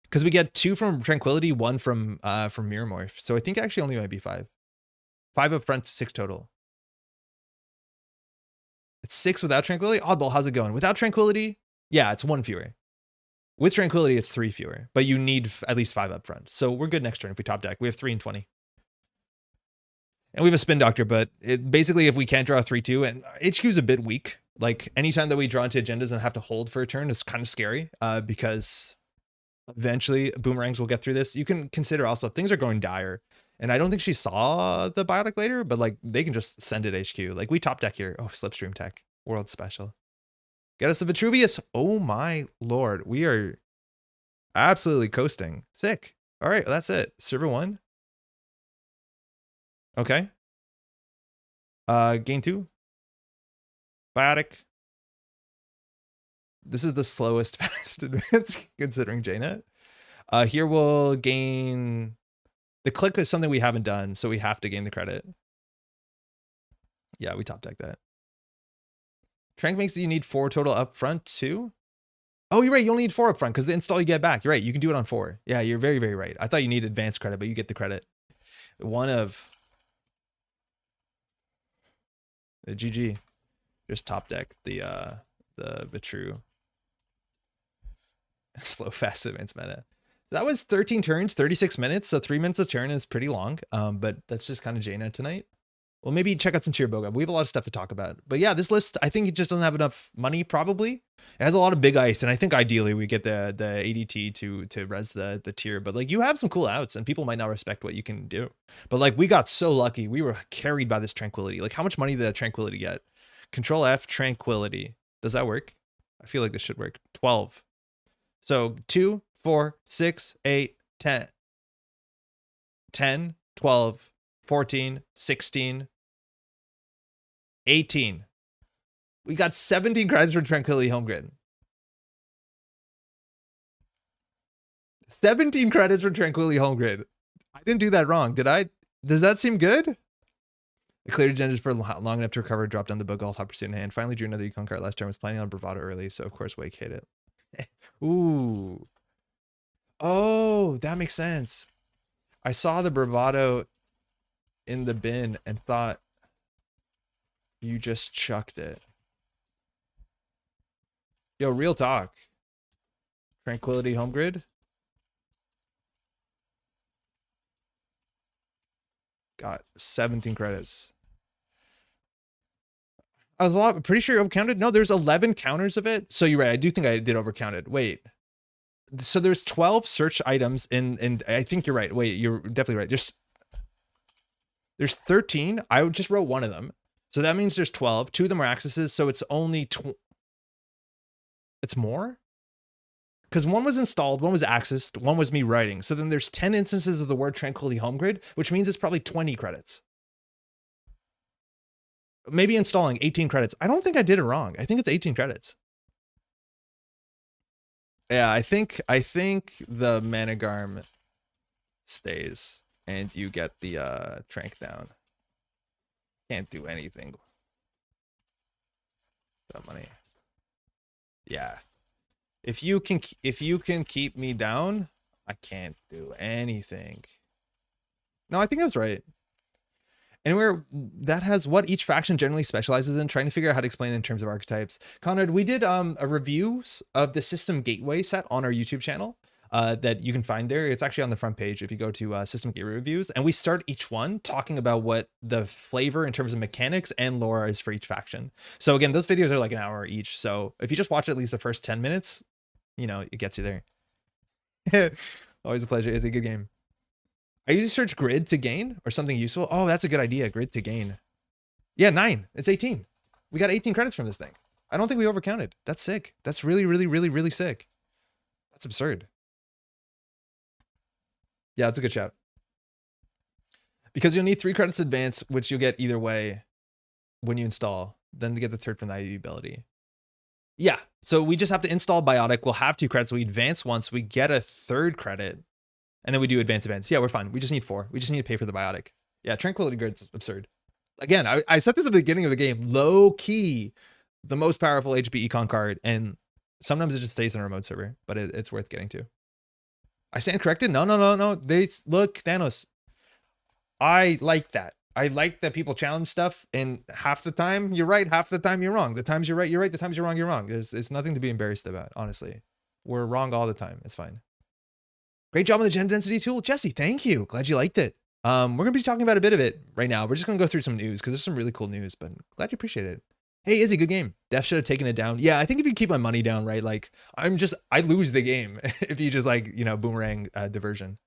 Because we get 2 from Tranquility, 1 from MirrorMorph. So I think it actually only might be 5. 5 up front, 6 total. It's 6 without Tranquility. Oddball, how's it going? Without Tranquility, yeah, it's 1 fewer. With Tranquility, it's 3 fewer. But you need at least 5 up front. So we're good next turn if we top deck. We have 3 and 20. And we have a Spin Doctor, but basically if we can't draw a 3-2, and HQ is a bit weak. Like anytime that we draw into agendas and have to hold for a turn, it's kind of scary because eventually boomerangs will get through this. You can consider also things are going dire. And I don't think she saw the Biotic later, but like they can just send it HQ. Like we top deck here. Oh, Slipstream Tech. World special. Get us a Vitruvius. Oh my lord. We are absolutely coasting. Sick. All right, that's it. Server 1. Okay. Gain 2. Biotic. This is the slowest fast advance considering jnet. Here we'll gain. The click is something we haven't done, so we have to gain the credit. Yeah, we top deck that. Trank makes it you need 4 total up front too. Oh, you're right. You only need 4 up front because the install you get back. You're right. You can do it on 4. Yeah, you're very, very right. I thought you needed advanced credit, but you get the credit. One of the GG. Just top deck the Vitru. Slow fast advance meta. That was 13 turns, 36 minutes. So 3 minutes a turn is pretty long. But that's just kind of jnet tonight. Well, maybe check out some Cheer Boga. We have a lot of stuff to talk about. But yeah, this list, I think it just doesn't have enough money, probably. It has a lot of big ice, and I think ideally we get the ADT to res the tier. But like you have some cool outs, and people might not respect what you can do. But like we got so lucky. We were carried by this Tranquility. Like how much money did that Tranquility get? Control F, Tranquility. Does that work? I feel like this should work. 12. So 2, 4, 6, 8, 10. 10, 12, 14, 16. 18. We got 17 credits for Tranquility Home Grid. 17 credits for Tranquility Home Grid. I didn't do that wrong, did I? Does that seem good? I cleared agendas for long enough to recover, dropped down the book, all top pursuit in hand. Finally drew another Yukon card last turn. Was planning on Bravado early, so of course Wake hit it. Ooh. Oh, that makes sense. I saw the Bravado in the bin and thought you just chucked it. Yo, real talk. Tranquility Home Grid. Got 17 credits. I was pretty sure you overcounted. No, there's 11 counters of it. So you're right. I do think I did overcount it. Wait. So there's 12 search items and I think you're right. Wait, you're definitely right. There's 13. I just wrote one of them. So that means there's 12. 2 of them are accesses. So it's only it's more? Because one was installed, one was accessed, one was me writing. So then there's 10 instances of the word Tranquility Home Grid, which means it's probably 20 credits. Maybe installing 18 credits. I don't think I did it wrong. I think it's 18 credits. Yeah, I think the Managarm stays and you get the Trank down. Can't do anything. That money. Yeah. If you can keep me down, I can't do anything. No, I think I was right. Anywhere that has what each faction generally specializes in, trying to figure out how to explain it in terms of archetypes. Conrad, we did a review of the System Gateway set on our YouTube channel that you can find there. It's actually on the front page if you go to System Gateway Reviews. And we start each one talking about what the flavor in terms of mechanics and lore is for each faction. So again, those videos are like an hour each. So if you just watch at least the first 10 minutes, you know, it gets you there. Always a pleasure. It's a good game. I usually search grid to gain or something useful. Oh, that's a good idea. Grid to gain. Yeah, 9. It's 18. We got 18 credits from this thing. I don't think we overcounted. That's sick. That's really, really, really, really sick. That's absurd. Yeah, that's a good shout. Because you'll need 3 credits advance, which you'll get either way when you install. Then to get the third from the IE ability. Yeah, so we just have to install Biotic. We'll have 2 credits. We advance once. We get a 3rd credit. And then we do advance events. Yeah, we're fine. We just need 4. We just need to pay for the Biotic. Yeah, Tranquility Grid's absurd. Again, I said this at the beginning of the game. Low key, the most powerful HP Econ card. And sometimes it just stays on a remote server. But it's worth getting to. I stand corrected? No. Look, Thanos. I like that. I like that people challenge stuff. And half the time, you're right. Half the time, you're wrong. The times you're right, you're right. The times you're wrong, you're wrong. It's nothing to be embarrassed about, honestly. We're wrong all the time. It's fine. Great job on the gen density tool. Jesse, thank you. Glad you liked it. We're going to be talking about a bit of it right now. We're just going to go through some news because there's some really cool news, but glad you appreciate it. Hey, Izzy, good game. Def should have taken it down. Yeah, I think if you keep my money down, right, like I lose the game if you just like, you know, boomerang diversion.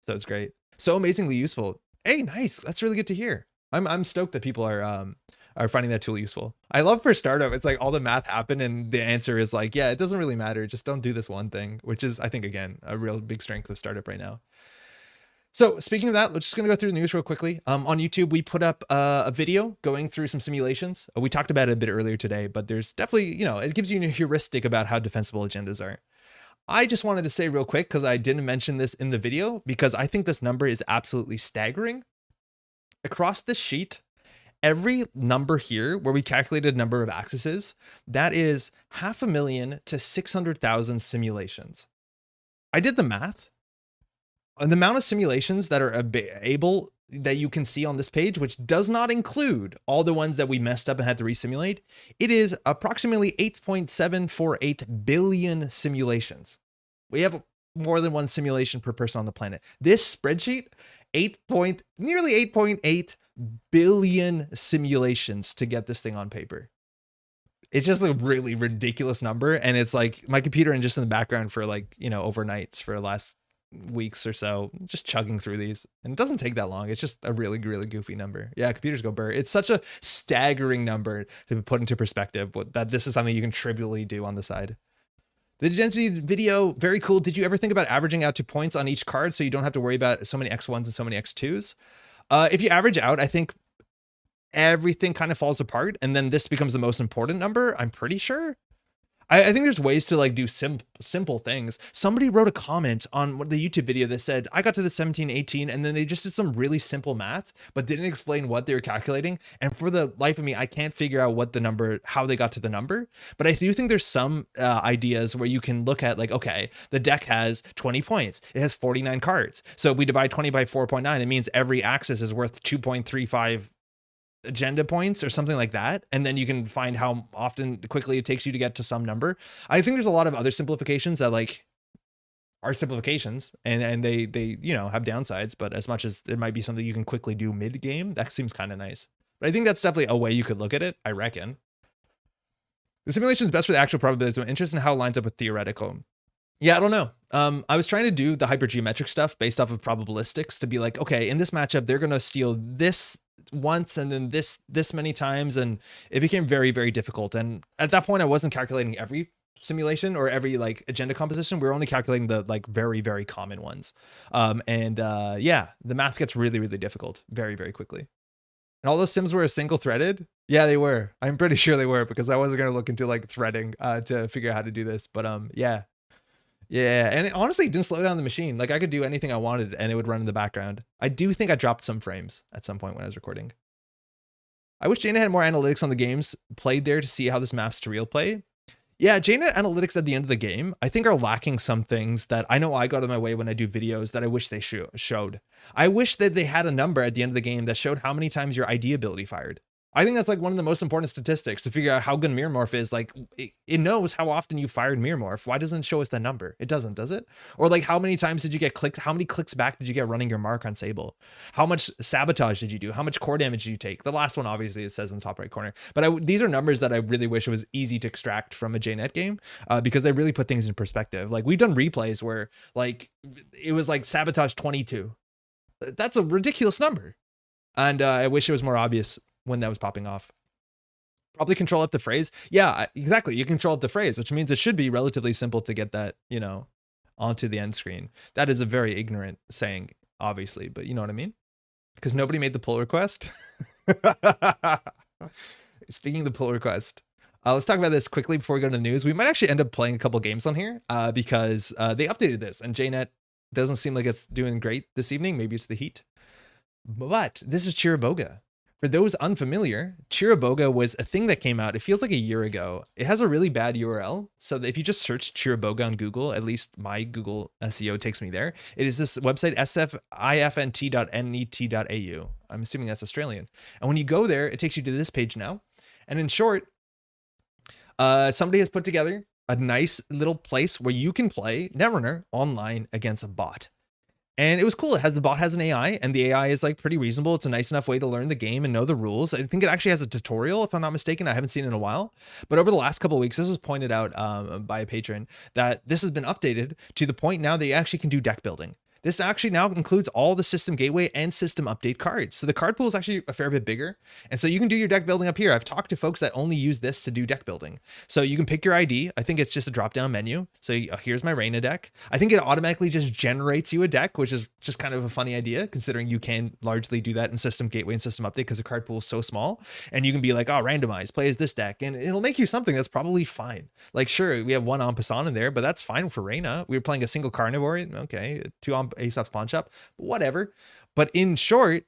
So it's great. So amazingly useful. Hey, nice. That's really good to hear. I'm stoked that people are finding that tool useful. I love for startup, it's like all the math happened and the answer is like, yeah, it doesn't really matter. Just don't do this one thing, which is, I think, again, a real big strength of startup right now. So speaking of that, we're just going to go through the news real quickly. On YouTube, we put up a video going through some simulations. We talked about it a bit earlier today, but there's definitely, you know, it gives you a heuristic about how defensible agendas are. I just wanted to say real quick, because I didn't mention this in the video, because I think this number is absolutely staggering. Across this sheet, every number here where we calculated number of accesses, that is 500,000 to 600,000 simulations. I did the math. And the amount of simulations that are able that you can see on this page, which does not include all the ones that we messed up and had to resimulate, it is approximately 8.748 billion simulations. We have more than one simulation per person on the planet. This spreadsheet, nearly 8.8 billion simulations to get this thing on paper. It's just a really ridiculous number. And it's like my computer and just in the background for like, you know, overnights for the last weeks or so, just chugging through these. And it doesn't take that long. It's just a really, really goofy number. Yeah, computers go burr. It's such a staggering number to put into perspective that this is something you can trivially do on the side. The density video, very cool. Did you ever think about averaging out to points on each card so you don't have to worry about so many X1s and so many X2s? If you average out, I think everything kind of falls apart. And then this becomes the most important number, I'm pretty sure. I think there's ways to like do simple things. Somebody wrote a comment on the YouTube video that said, I got to the 17, 18, and then they just did some really simple math, but didn't explain what they were calculating. And for the life of me, I can't figure out what the number, how they got to the number. But I do think there's some ideas where you can look at like, okay, the deck has 20 points. It has 49 cards. So if we divide 20 by 4.9, it means every axis is worth 2.35 agenda points or something like that, and then you can find how often quickly it takes you to get to some number. I think there's a lot of other simplifications that like are simplifications and they you know have downsides, but as much as it might be something you can quickly do mid game, that seems kind of nice. But I think that's definitely a way you could look at it, I reckon. The simulation is best for the actual probabilities. I'm interested in how it lines up with theoretical. Yeah, I don't know. I was trying to do the hypergeometric stuff based off of probabilistics to be like, okay, in this matchup, they're going to steal this once and then this many times. And it became very, very difficult. And at that point, I wasn't calculating every simulation or every like agenda composition. We were only calculating the like very, very common ones. Yeah, the math gets really, really difficult very, very quickly. And all those sims were single threaded. Yeah, they were. I'm pretty sure they were because I wasn't going to look into like threading to figure out how to do this. But yeah. Yeah, and it honestly didn't slow down the machine. Like I could do anything I wanted and it would run in the background. I do think I dropped some frames at some point when I was recording. I wish jnet had more analytics on the games played there to see how this maps to real play. Yeah, jnet analytics at the end of the game, I think are lacking some things that I know I go out of my way when I do videos that I wish they showed. I wish that they had a number at the end of the game that showed how many times your ID ability fired. I think that's like one of the most important statistics to figure out how good MirrorMorph is. Like it knows how often you fired MirrorMorph. Why doesn't it show us that number? It doesn't, does it? Or like how many times did you get clicked? How many clicks back did you get running your mark on Sable? How much sabotage did you do? How much core damage did you take? The last one, obviously, it says in the top right corner. But these are numbers that I really wish it was easy to extract from a jnet game because they really put things in perspective. Like we've done replays where like it was like sabotage 22. That's a ridiculous number. And I wish it was more obvious when that was popping off. Probably control up the phrase. Yeah, exactly. You control up the phrase, which means it should be relatively simple to get that, you know, onto the end screen. That is a very ignorant saying, obviously, but you know what I mean? Because nobody made the pull request. Speaking of the pull request, let's talk about this quickly before we go to the news. We might actually end up playing a couple games on here because they updated this and jnet doesn't seem like it's doing great this evening. Maybe it's the heat. But this is Chiriboga. For those unfamiliar, Chiriboga was a thing that came out, it feels like a year ago. It has a really bad URL. So if you just search Chiriboga on Google, at least my Google SEO takes me there. It is this website, sfifnt.net.au. I'm assuming that's Australian. And when you go there, it takes you to this page now. And in short, somebody has put together a nice little place where you can play Netrunner online against a bot. And it was cool. The bot has an AI and the AI is like pretty reasonable. It's a nice enough way to learn the game and know the rules. I think it actually has a tutorial, if I'm not mistaken. I haven't seen it in a while, but over the last couple of weeks, this was pointed out by a patron that this has been updated to the point now that you actually can do deck building. This actually now includes all the system gateway and system update cards. So the card pool is actually a fair bit bigger. And so you can do your deck building up here. I've talked to folks that only use this to do deck building. So you can pick your ID. I think it's just a drop down menu. So here's my Reina deck. I think it automatically just generates you a deck, which is just kind of a funny idea considering you can largely do that in system gateway and system update because the card pool is so small. And you can be like, oh, randomize, play as this deck. And it'll make you something that's probably fine. Like, sure, we have one en passant in there, but that's fine for Reina. We were playing a single carnivore. Okay, 2 Aesop's Pawn Shop, whatever. But in short,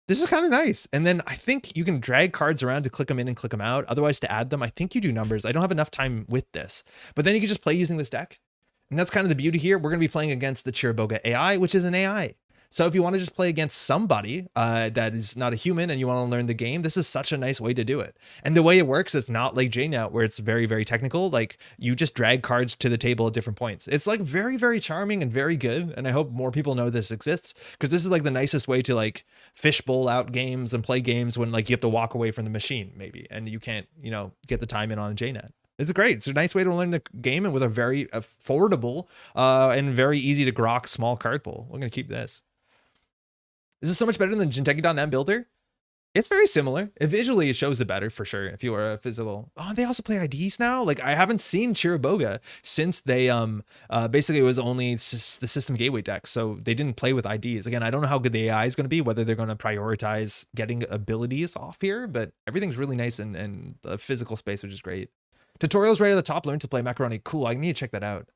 this is kind of nice. And then I think you can drag cards around to click them in and click them out. Otherwise, to add them, I think you do numbers. I don't have enough time with this, but then you can just play using this deck. And that's kind of the beauty here. We're going to be playing against the Chiriboga AI, which is an AI. So if you want to just play against somebody that is not a human and you want to learn the game, this is such a nice way to do it. And the way it works, it's not like jnet where it's very, very technical. Like you just drag cards to the table at different points. It's like very, very charming and very good. And I hope more people know this exists because this is like the nicest way to like fishbowl out games and play games when like you have to walk away from the machine maybe, and you can't, you know, get the time in on a jnet. It's great. It's a nice way to learn the game and with a very affordable and very easy to grok small card pool. We're going to keep this. This is so much better than Jinteki.net builder. It's very similar. Visually, it shows it better for sure. If you are a physical, oh, they also play IDs now. Like I haven't seen Chiriboga since they basically it was only the system gateway deck, so they didn't play with IDs. Again, I don't know how good the AI is going to be, whether they're going to prioritize getting abilities off here, but everything's really nice and the physical space, which is great. Tutorials right at the top. Learn to play macaroni. Cool. I need to check that out.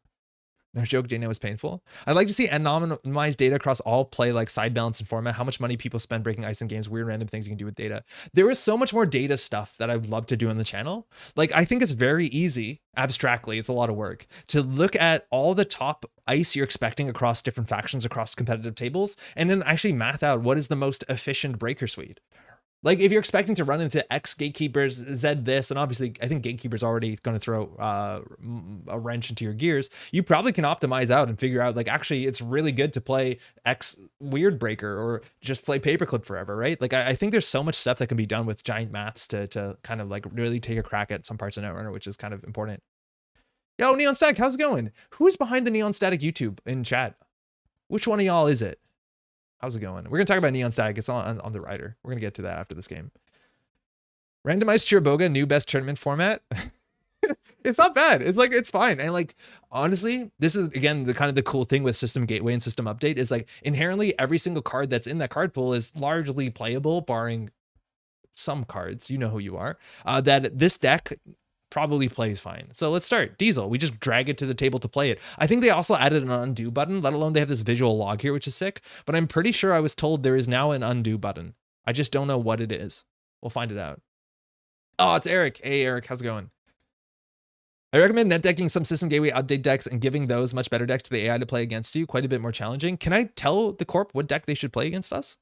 No joke, jnet was painful. I'd like to see anonymized data across all play, like side balance and format, how much money people spend breaking ice in games, weird random things you can do with data. There is so much more data stuff that I would love to do on the channel. Like, I think it's very easy, abstractly, it's a lot of work, to look at all the top ice you're expecting across different factions, across competitive tables, and then actually math out what is the most efficient breaker suite. Like if you're expecting to run into X gatekeepers, Z this, and obviously I think gatekeepers already going to throw a wrench into your gears, you probably can optimize out and figure out like, actually it's really good to play X weird breaker or just play paperclip forever, right? Like I think there's so much stuff that can be done with giant maths to kind of like really take a crack at some parts of Netrunner, which is kind of important. Yo, Neon Static, how's it going? Who's behind the Neon Static YouTube in chat? Which one of y'all is it? How's it going? We're going to talk about Neon Static. It's on the rider. We're going to get to that after this game. Randomized Chiriboga, new best tournament format. It's not bad. It's like, it's fine. And like, honestly, this is, again, the kind of the cool thing with system gateway and system update is like inherently every single card that's in that card pool is largely playable, barring some cards. You know who you are. That this deck probably plays fine. So let's start. Diesel, we just drag it to the table to play it. I think they also added an undo button, let alone they have this visual log here, which is sick, but I'm pretty sure I was told there is now an undo button. I just don't know what it is. We'll find it out. Oh, it's Eric. Hey, Eric, how's it going? I recommend net decking some system gateway update decks and giving those much better decks to the AI to play against you. Quite a bit more challenging. Can I tell the corp what deck they should play against us?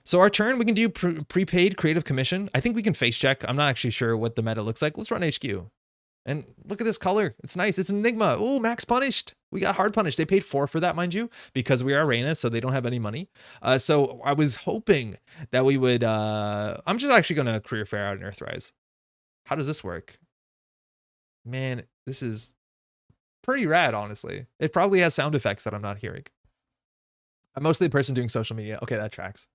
So our turn, we can do prepaid creative commission. I think we can face check. I'm not actually sure what the meta looks like. Let's run HQ. And look at this color. It's nice. It's an Enigma. Oh, max punished. We got hard punished. They paid 4 for that, mind you, because we are Reina, so they don't have any money. So I was hoping that we would... I'm just actually going to career fair out in Earthrise. How does this work? Man, this is pretty rad, honestly. It probably has sound effects that I'm not hearing. I'm mostly a person doing social media. Okay, that tracks.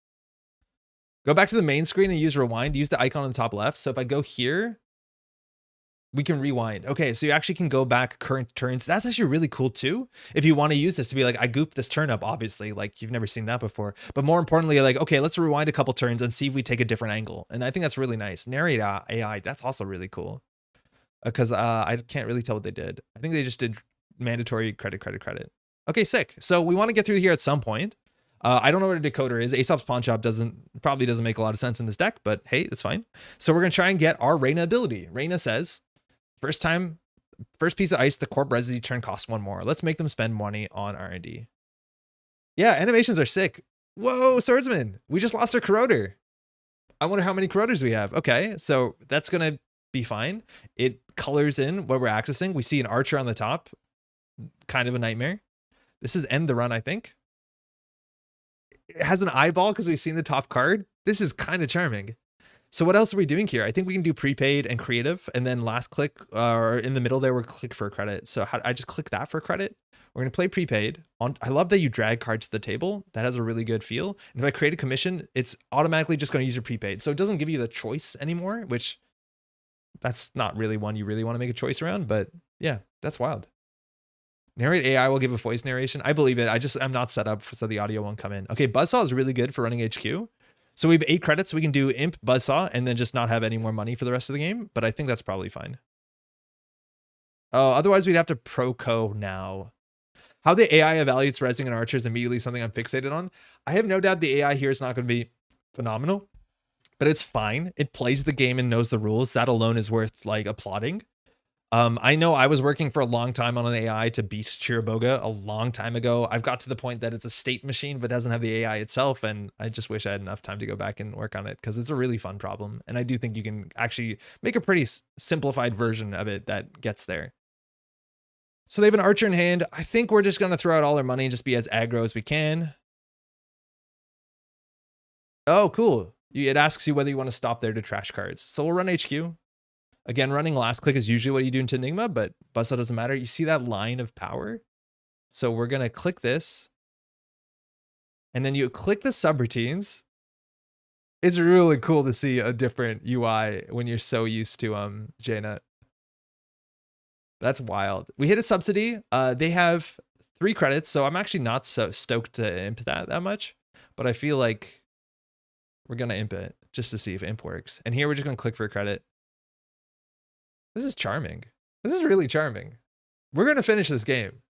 Go back to the main screen and use rewind. Use the icon on the top left. So if I go here, we can rewind. Okay, so you actually can go back current turns. That's actually really cool too. If you want to use this to be like, I goofed this turn up, obviously, like you've never seen that before. But more importantly, like, okay, let's rewind a couple turns and see if we take a different angle. And I think that's really nice. Narrate AI, that's also really cool. Because I can't really tell what they did. I think they just did mandatory credit. Okay, sick. So we want to get through here at some point. I don't know what a decoder is. Aesop's Pawn Shop probably doesn't make a lot of sense in this deck, but hey, it's fine. So we're going to try and get our Reina ability. Reina says, first piece of ice, the corp residency turn costs 1 more. Let's make them spend money on R&D. Yeah, animations are sick. Whoa, swordsman. We just lost our corroder. I wonder how many corroders we have. Okay, so that's going to be fine. It colors in what we're accessing. We see an archer on the top. Kind of a nightmare. This is end the run, I think. It has an eyeball because we've seen the top card. This is kind of charming. So what else are we doing here? I think we can do prepaid and creative, and then last click or in the middle there, we're click for a credit. So I just click that for credit. We're going to play prepaid. I love that you drag cards to the table. That has a really good feel. And if I create a commission, it's automatically just going to use your prepaid. So it doesn't give you the choice anymore, which that's not really one you really want to make a choice around. But yeah, that's wild. Narrate AI will give a voice narration. I believe it. I'm not set up so the audio won't come in. Okay, Buzzsaw is really good for running HQ. So we have 8 credits. We can do Imp, Buzzsaw, and then just not have any more money for the rest of the game. But I think that's probably fine. Oh, otherwise we'd have to Proco now. How the AI evaluates Resing and Archer is immediately something I'm fixated on. I have no doubt the AI here is not going to be phenomenal, but it's fine. It plays the game and knows the rules. That alone is worth like applauding. I know I was working for a long time on an AI to beat Chiriboga a long time ago. I've got to the point that it's a state machine, but doesn't have the AI itself. And I just wish I had enough time to go back and work on it because it's a really fun problem. And I do think you can actually make a pretty simplified version of it that gets there. So they have an archer in hand. I think we're just going to throw out all our money and just be as aggro as we can. Oh, cool. It asks you whether you want to stop there to trash cards. So we'll run HQ. Again, running last click is usually what you do into Enigma, but Buzzsaw doesn't matter. You see that line of power? So we're going to click this. And then you click the subroutines. It's really cool to see a different UI when you're so used to jnet. That's wild. We hit a subsidy. They have 3 credits, so I'm actually not so stoked to imp that much, but I feel like we're gonna imp it just to see if imp works. And here we're just gonna click for a credit. This is charming. This is really charming. We're gonna finish this game.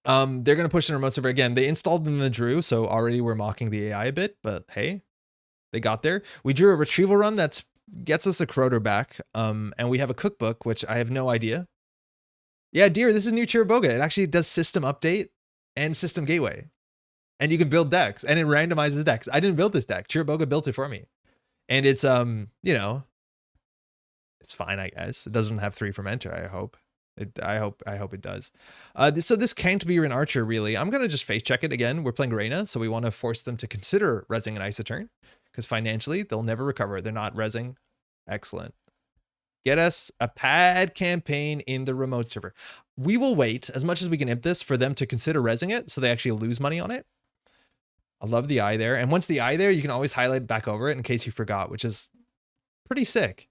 They're gonna push in remote server again. They installed in the Drew, so already we're mocking the AI a bit, but hey, they got there. We drew a retrieval run that's gets us a Croter back. And we have a cookbook, which I have no idea. Yeah, dear, this is new Chiriboga. It actually does system update and system gateway. And you can build decks, and it randomizes decks. I didn't build this deck. Chiriboga built it for me. And it's you know, it's fine, I guess. It doesn't have 3 fermenter, I hope. I hope it does. So this can't be an archer, really. I'm gonna just face check it again. We're playing Reina, so we want to force them to consider rezzing an isoturn, because financially they'll never recover. They're not rezzing. Excellent. Get us a pad campaign in the remote server. We will wait as much as we can imp this for them to consider rezzing it, so they actually lose money on it. I love the eye there, and once the eye there, you can always highlight back over it in case you forgot, which is pretty sick.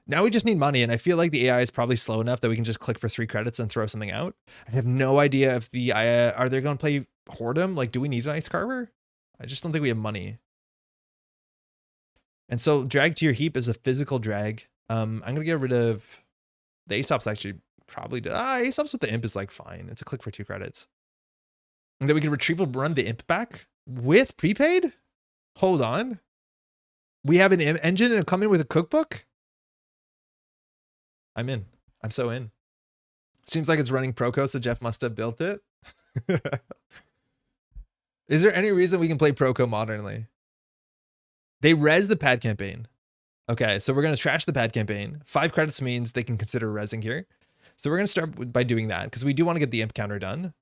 Now we just need money, and I feel like the AI is probably slow enough that we can just click for 3 credits and throw something out. I have no idea if the are they going to play Whoredom? Like, do we need an Ice Carver? I just don't think we have money. And so drag to your heap is a physical drag. I'm going to get rid of the Aesop's actually probably Aesop's with the imp is like fine. It's a click for 2 credits. And then we can retrieval run the imp back with prepaid? Hold on. We have an engine and come in with a cookbook? I'm in. I'm so in. Seems like it's running Proco, so Jeff must have built it. Is there any reason we can play Proco modernly? They res the pad campaign. Okay, so we're going to trash the pad campaign. 5 credits means they can consider rezzing here. So we're going to start by doing that, because we do want to get the imp counter done.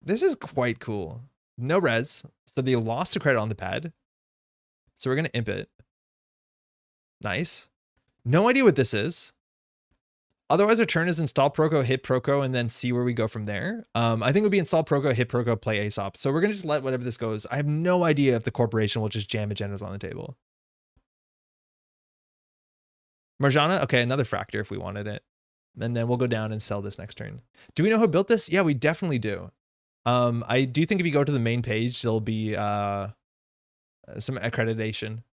This is quite cool. No res, so they lost a credit on the pad. So we're going to imp it. Nice. No idea what this is. Otherwise, our turn is install Proco, hit Proco, and then see where we go from there. I think it would be install Proco, hit Proco, play Aesop. So we're going to just let whatever this goes. I have no idea if the corporation will just jam agendas on the table. Marjana? Okay, another fractor if we wanted it. And then we'll go down and sell this next turn. Do we know who built this? Yeah, we definitely do. I do think if you go to the main page, there'll be some accreditation.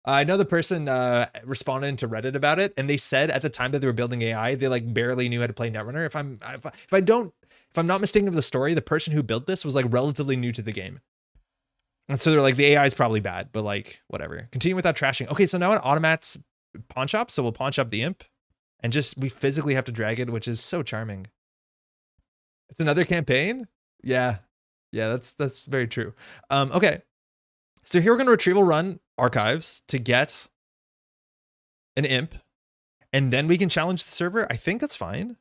I know the person responded to Reddit about it, and they said at the time that they were building AI, they like barely knew how to play Netrunner. If I'm not mistaken of the story, the person who built this was like relatively new to the game. And so they're like, the AI is probably bad, but like, whatever. Continue without trashing. Okay, so now it automats pawn shop, so we'll pawn shop the imp, and just, we physically have to drag it, which is so charming. It's another campaign? Yeah, that's very true. Okay, so here we're going to retrieval run archives to get an imp, and then we can challenge the server. I think that's fine.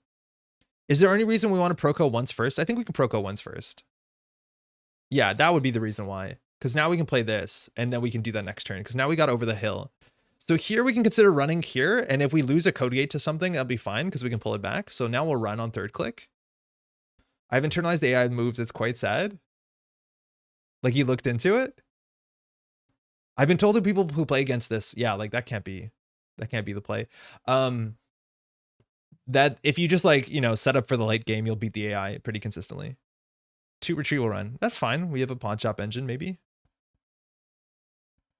Is there any reason we want to Proco once first? I think we can Proco once first. Yeah, that would be the reason why. Because now we can play this, and then we can do that next turn, because now we got over the hill. So here we can consider running here, and if we lose a code gate to something, that'll be fine, because we can pull it back. So now we'll run on 3rd click. I've internalized the AI moves. It's quite sad. Like, you looked into it? I've been told to people who play against this, yeah, like that can't be the play. That if you just like, you know, set up for the late game, you'll beat the AI pretty consistently. 2 retrieval run. That's fine. We have a pawn shop engine, maybe.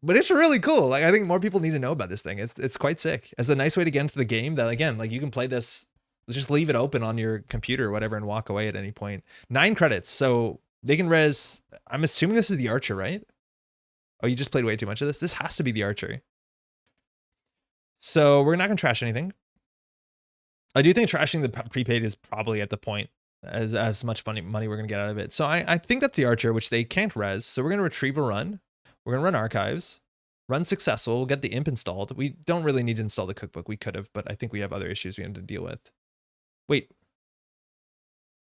But it's really cool. Like, I think more people need to know about this thing. It's quite sick. It's a nice way to get into the game that, again, like you can play this, just leave it open on your computer or whatever and walk away at any point. 9 credits. So they can res, I'm assuming this is the archer, right? Oh, you just played way too much of this? This has to be the archer. So we're not going to trash anything. I do think trashing the prepaid is probably at the point as much money we're going to get out of it. So I think that's the archer, which they can't res. So we're going to retrieve a run. We're going to run archives. Run successful. We'll get the imp installed. We don't really need to install the cookbook. We could have, but I think we have other issues we have to deal with. Wait.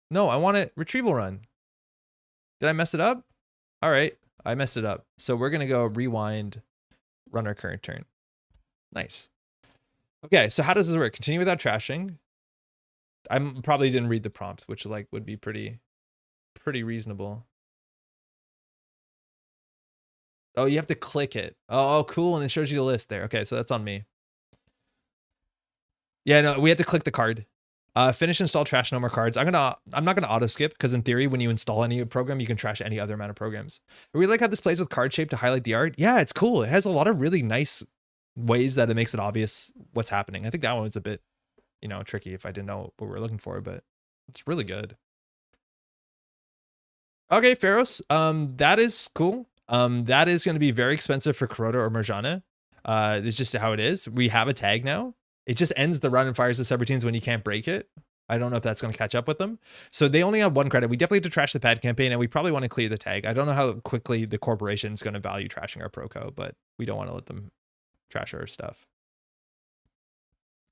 No, I want it retrieval run. Did I mess it up? All right. I messed it up. So we're going to go rewind, run our current turn. Nice. Okay, so how does this work? Continue without trashing. I probably didn't read the prompt, which like would be pretty reasonable. Oh, you have to click it. Oh, cool. And it shows you the list there. Okay, so that's on me. Yeah, no, we had to click the card. Finish install trash no more cards. I'm not gonna auto skip because in theory, when you install any program, you can trash any other amount of programs. I really like how this plays with card shape to highlight the art. Yeah, it's cool. It has a lot of really nice ways that it makes it obvious what's happening. I think that one was a bit, tricky if I didn't know what we were looking for, but it's really good. Okay, Pharos. That is cool. That is going to be very expensive for Kuroda or Marjana. It's just how it is. We have a tag now. It just ends the run and fires the subroutines when you can't break it. I don't know if that's going to catch up with them. So they only have 1 credit. We definitely have to trash the pad campaign, and we probably want to clear the tag. I don't know how quickly the corporation is going to value trashing our Proco, but we don't want to let them trash our stuff.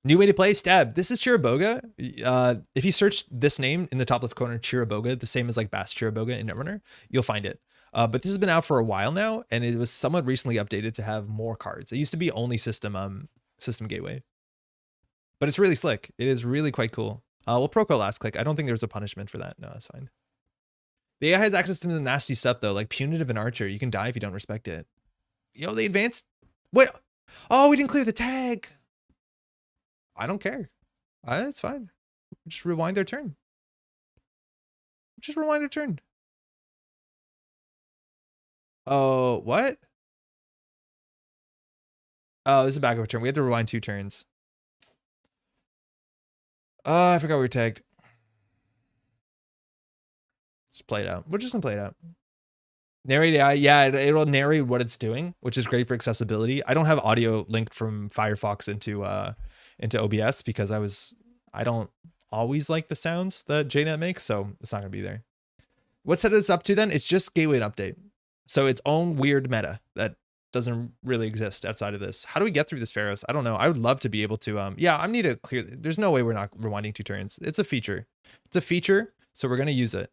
New way to play, Stab. This is Chiraboga. If you search this name in the top left corner, Chiraboga, the same as like Bass Chiraboga in Netrunner, you'll find it. But this has been out for a while now, and it was somewhat recently updated to have more cards. It used to be only system gateway. But it's really slick. It is really quite cool. We'll Proco last click. I don't think there was a punishment for that. No, that's fine. The AI has access to some nasty stuff, though, like Punitive and Archer. You can die if you don't respect it. Yo, they advanced. Wait. Oh, we didn't clear the tag. I don't care. It's fine. Just rewind their turn. Just rewind their turn. Oh, what? Oh, this is a backup turn. We have to rewind 2 turns. Oh, I forgot we were tagged. Just play it out. We're just gonna play it out. Narrate AI, yeah, it'll narrate what it's doing, which is great for accessibility. I don't have audio linked from Firefox into OBS because I don't always like the sounds that jnet makes, so it's not gonna be there. What set this up to then? It's just gateway and update. So its own weird meta that doesn't really exist outside of this. How do we get through this, Pharos? I don't know. I would love to be able to, yeah, I need to clear. There's no way we're not rewinding 2 turns. It's a feature. It's a feature, so we're going to use it.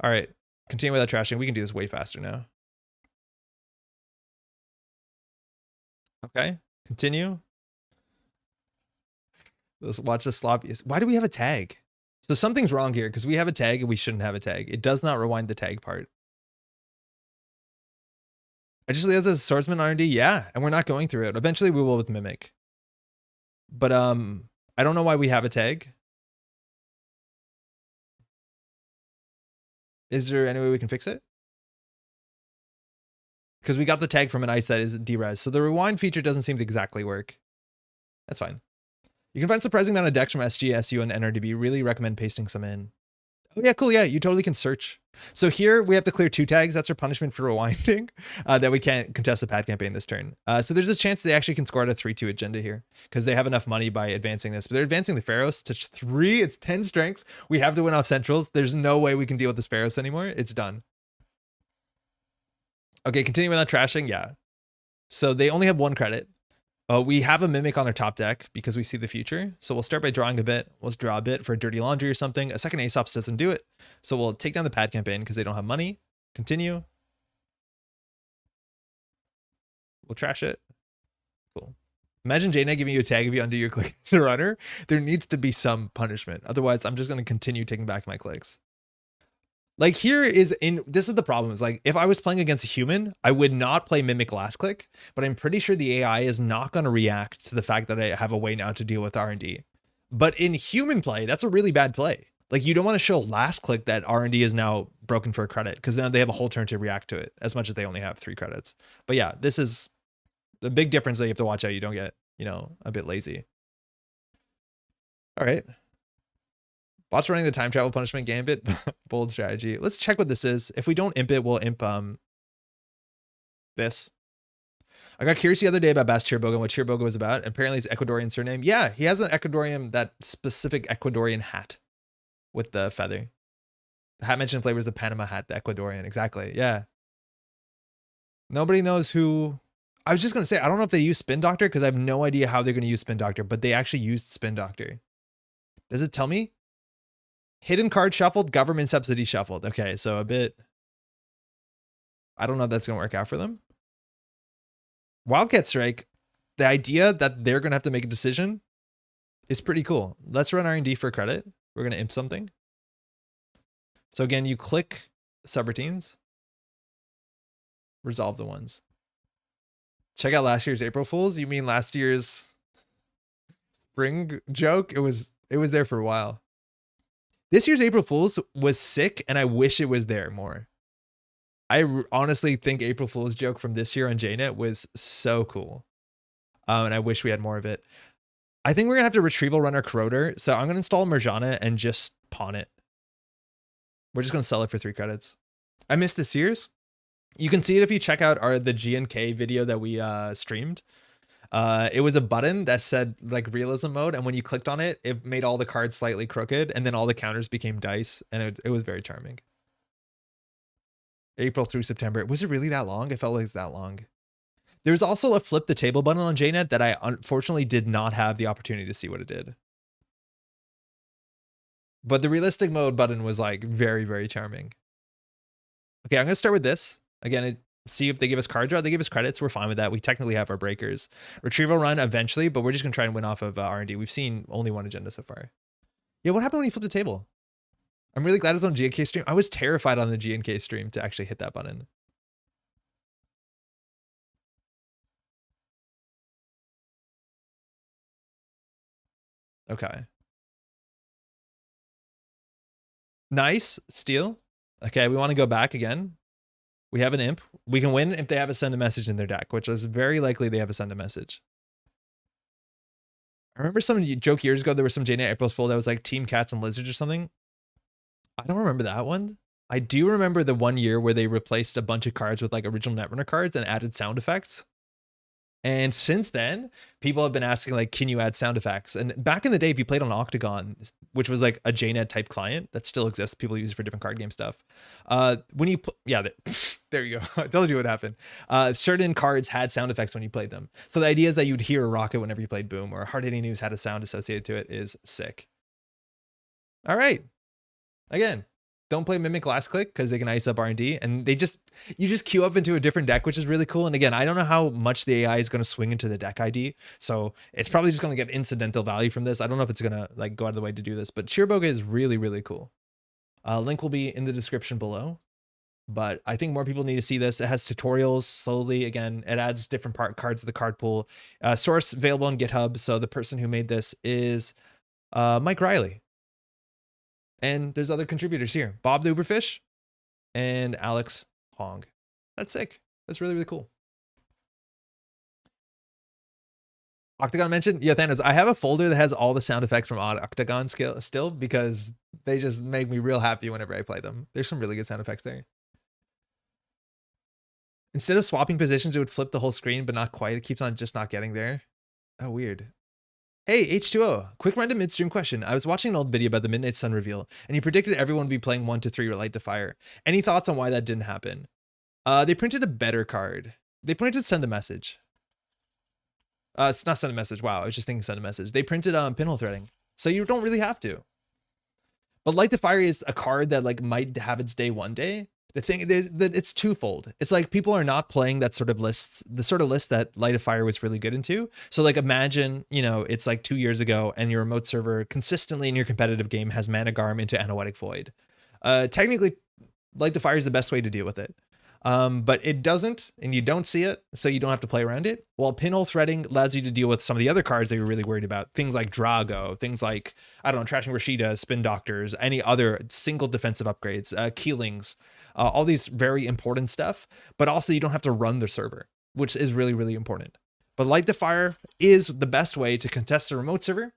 All right, continue without trashing. We can do this way faster now. Okay, continue. Let's watch this sloppy. Why do we have a tag? So something's wrong here because we have a tag and we shouldn't have a tag. It does not rewind the tag part. I just realized as a swordsman R&D, yeah, and we're not going through it. Eventually we will with Mimic. But I don't know why we have a tag. Is there any way we can fix it? Because we got the tag from an ice that is derez. So the rewind feature doesn't seem to exactly work. That's fine. You can find surprising amount of decks from SG, SU, and NRDB. Really recommend pasting some in. Oh yeah, cool. Yeah, you totally can search. So here we have to clear 2 tags. That's our punishment for rewinding, that we can't contest the pad campaign this turn. So there's a chance they actually can score at a 3-2 agenda here because they have enough money by advancing this. But they're advancing the Pharos to 3. It's 10 strength. We have to win off centrals. There's no way we can deal with this Pharos anymore. It's done. Okay, continue without trashing. Yeah. So they only have 1 credit. We have a Mimic on our top deck because we see the future. So we'll start by drawing a bit. Let's draw a bit for Dirty Laundry or something. A second Aesops doesn't do it. So we'll take down the pad campaign because they don't have money. Continue. We'll trash it. Cool. Imagine jnet giving you a tag if you undo your click as a runner. There needs to be some punishment. Otherwise, I'm just going to continue taking back my clicks. Like this is the problem, is like if I was playing against a human, I would not play Mimic last click, but I'm pretty sure the AI is not going to react to the fact that I have a way now to deal with R&D. But in human play, that's a really bad play. Like you don't want to show last click that R&D is now broken for a credit because then they have a whole turn to react to it as much as they only have 3 credits. But yeah, this is the big difference that you have to watch out. You don't get, a bit lazy. All right. Bot's running the time travel punishment gambit. Bold strategy. Let's check what this is. If we don't imp it, we'll imp this. I got curious the other day about Bass Chirboga and what Chirboga was about. Apparently it's Ecuadorian surname. Yeah, he has an Ecuadorian, that specific Ecuadorian hat with the feather. The hat mentioned flavor is the Panama hat, the Ecuadorian. Exactly. Yeah. Nobody knows who. I was just going to say, I don't know if they use Spin Doctor because I have no idea how they're going to use Spin Doctor, but they actually used Spin Doctor. Does it tell me? Hidden card shuffled, government subsidy shuffled. Okay, so a bit. I don't know if that's going to work out for them. Wildcat Strike, the idea that they're going to have to make a decision is pretty cool. Let's run R&D for credit. We're going to imp something. So again, you click subroutines. resolve the ones. Check out last year's April Fools. You mean last year's spring joke? It was there for a while. This year's April Fools was sick, and I wish it was there more. I honestly think April Fool's joke from this year on JNet was so cool. And I wish we had more of it. I think we're gonna have to retrieval run our corroder. So I'm gonna install Merjana and just pawn it. We're just gonna sell it for 3 credits. I missed this year's. You can see it if you check out the GNK video that we streamed. It was a button that said like realism mode, and when you clicked on it, it made all the cards slightly crooked, and then all the counters became dice, and it was very charming. April through September. Was it really that long? It felt like it's that long. There's also a flip the table button on JNet that I unfortunately did not have the opportunity to see what it did. But the realistic mode button was like very, very charming. Okay, I'm gonna start with this. Again, see if they give us card draw. They give us credits. We're fine with that. We technically have our breakers. Retrieval run eventually, but we're just gonna try and win off of R&D. We've seen only one agenda so far. Yeah, what happened when you flipped the table? I'm really glad it's on GNK stream. I was terrified on the GNK stream to actually hit that button. Okay. Nice. Steal. Okay, we want to go back again. We have an imp. We can win if they have a send a message in their deck, which is very likely they have a send a message. I remember some joke years ago, there was some JNet April's Fool that was like Team Cats and Lizards or something. I don't remember that one. I do remember the one year where they replaced a bunch of cards with like original Netrunner cards and added sound effects. And since then, people have been asking like, can you add sound effects? And back in the day, if you played on Octagon, which was like a JNet type client that still exists, people use it for different card game stuff. When you there you go. I told you what happened. Certain cards had sound effects when you played them. So the idea is that you'd hear a rocket whenever you played Boom, or Hard Hitting News had a sound associated to it. Is sick. All right. Again, don't play Mimic Last Click because they can ice up R&D, and you just queue up into a different deck, which is really cool. And again, I don't know how much the AI is going to swing into the deck ID, so it's probably just going to get incidental value from this. I don't know if it's going to like go out of the way to do this, but Cheerboga is really, really cool. Link will be in the description below, but I think more people need to see this. It has tutorials slowly. Again, it adds different cards to the card pool. Source available on GitHub. So the person who made this is Mike Riley. And there's other contributors here. Bob the Uberfish and Alex Hong. That's sick. That's really, really cool. Octagon mentioned, yeah, Thanos, I have a folder that has all the sound effects from Octagon still because they just make me real happy whenever I play them. There's some really good sound effects there. Instead of swapping positions, it would flip the whole screen, but not quite. It keeps on just not getting there. Oh, weird. Hey, H2O, quick random midstream question. I was watching an old video about the Midnight Sun reveal, and he predicted everyone would be playing 1 to 3 Light the Fire. Any thoughts on why that didn't happen? They printed a better card. They printed Send a Message. It's not Send a Message. Wow, I was just thinking Send a Message. They printed Pinhole Threading, so you don't really have to. But Light the Fire is a card that like might have its day one day. The thing is that it's twofold. It's like people are not playing that sort of lists, the sort of list that Light of Fire was really good into. So like imagine, you know, it's like 2 years ago and your remote server consistently in your competitive game has Mana Garm into Anoetic Void. Technically, Light the Fire is the best way to deal with it. But it doesn't, and you don't see it, so you don't have to play around it. While Pinhole Threading allows you to deal with some of the other cards that you're really worried about. Things like Drago, things like, I don't know, Trashing Rashida, Spin Doctors, any other single defensive upgrades, Keelings, all these very important stuff. But also you don't have to run the server, which is really, really important. But Light the Fire is the best way to contest a remote server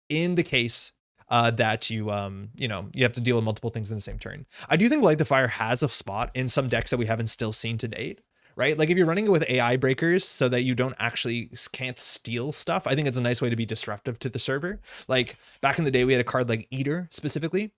in the case that you have to deal with multiple things in the same turn. I do think Light the Fire has a spot in some decks that we haven't still seen to date, right? Like if you're running it with AI breakers so that you can't steal stuff, I think it's a nice way to be disruptive to the server. Like back in the day, we had a card like Eater specifically,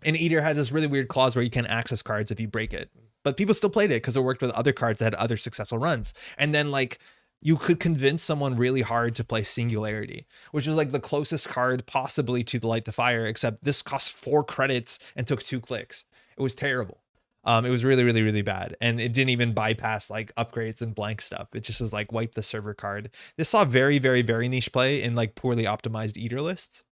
and Eater had this really weird clause where you can't access cards if you break it, but people still played it because it worked with other cards that had other successful runs. And then like you could convince someone really hard to play Singularity, which was like the closest card possibly to the Light the Fire, except this cost 4 credits and took 2 clicks. It was terrible. It was really, really, really bad. And it didn't even bypass like upgrades and blank stuff. It just was like wipe the server card. This saw very, very, very niche play in like poorly optimized Eater lists.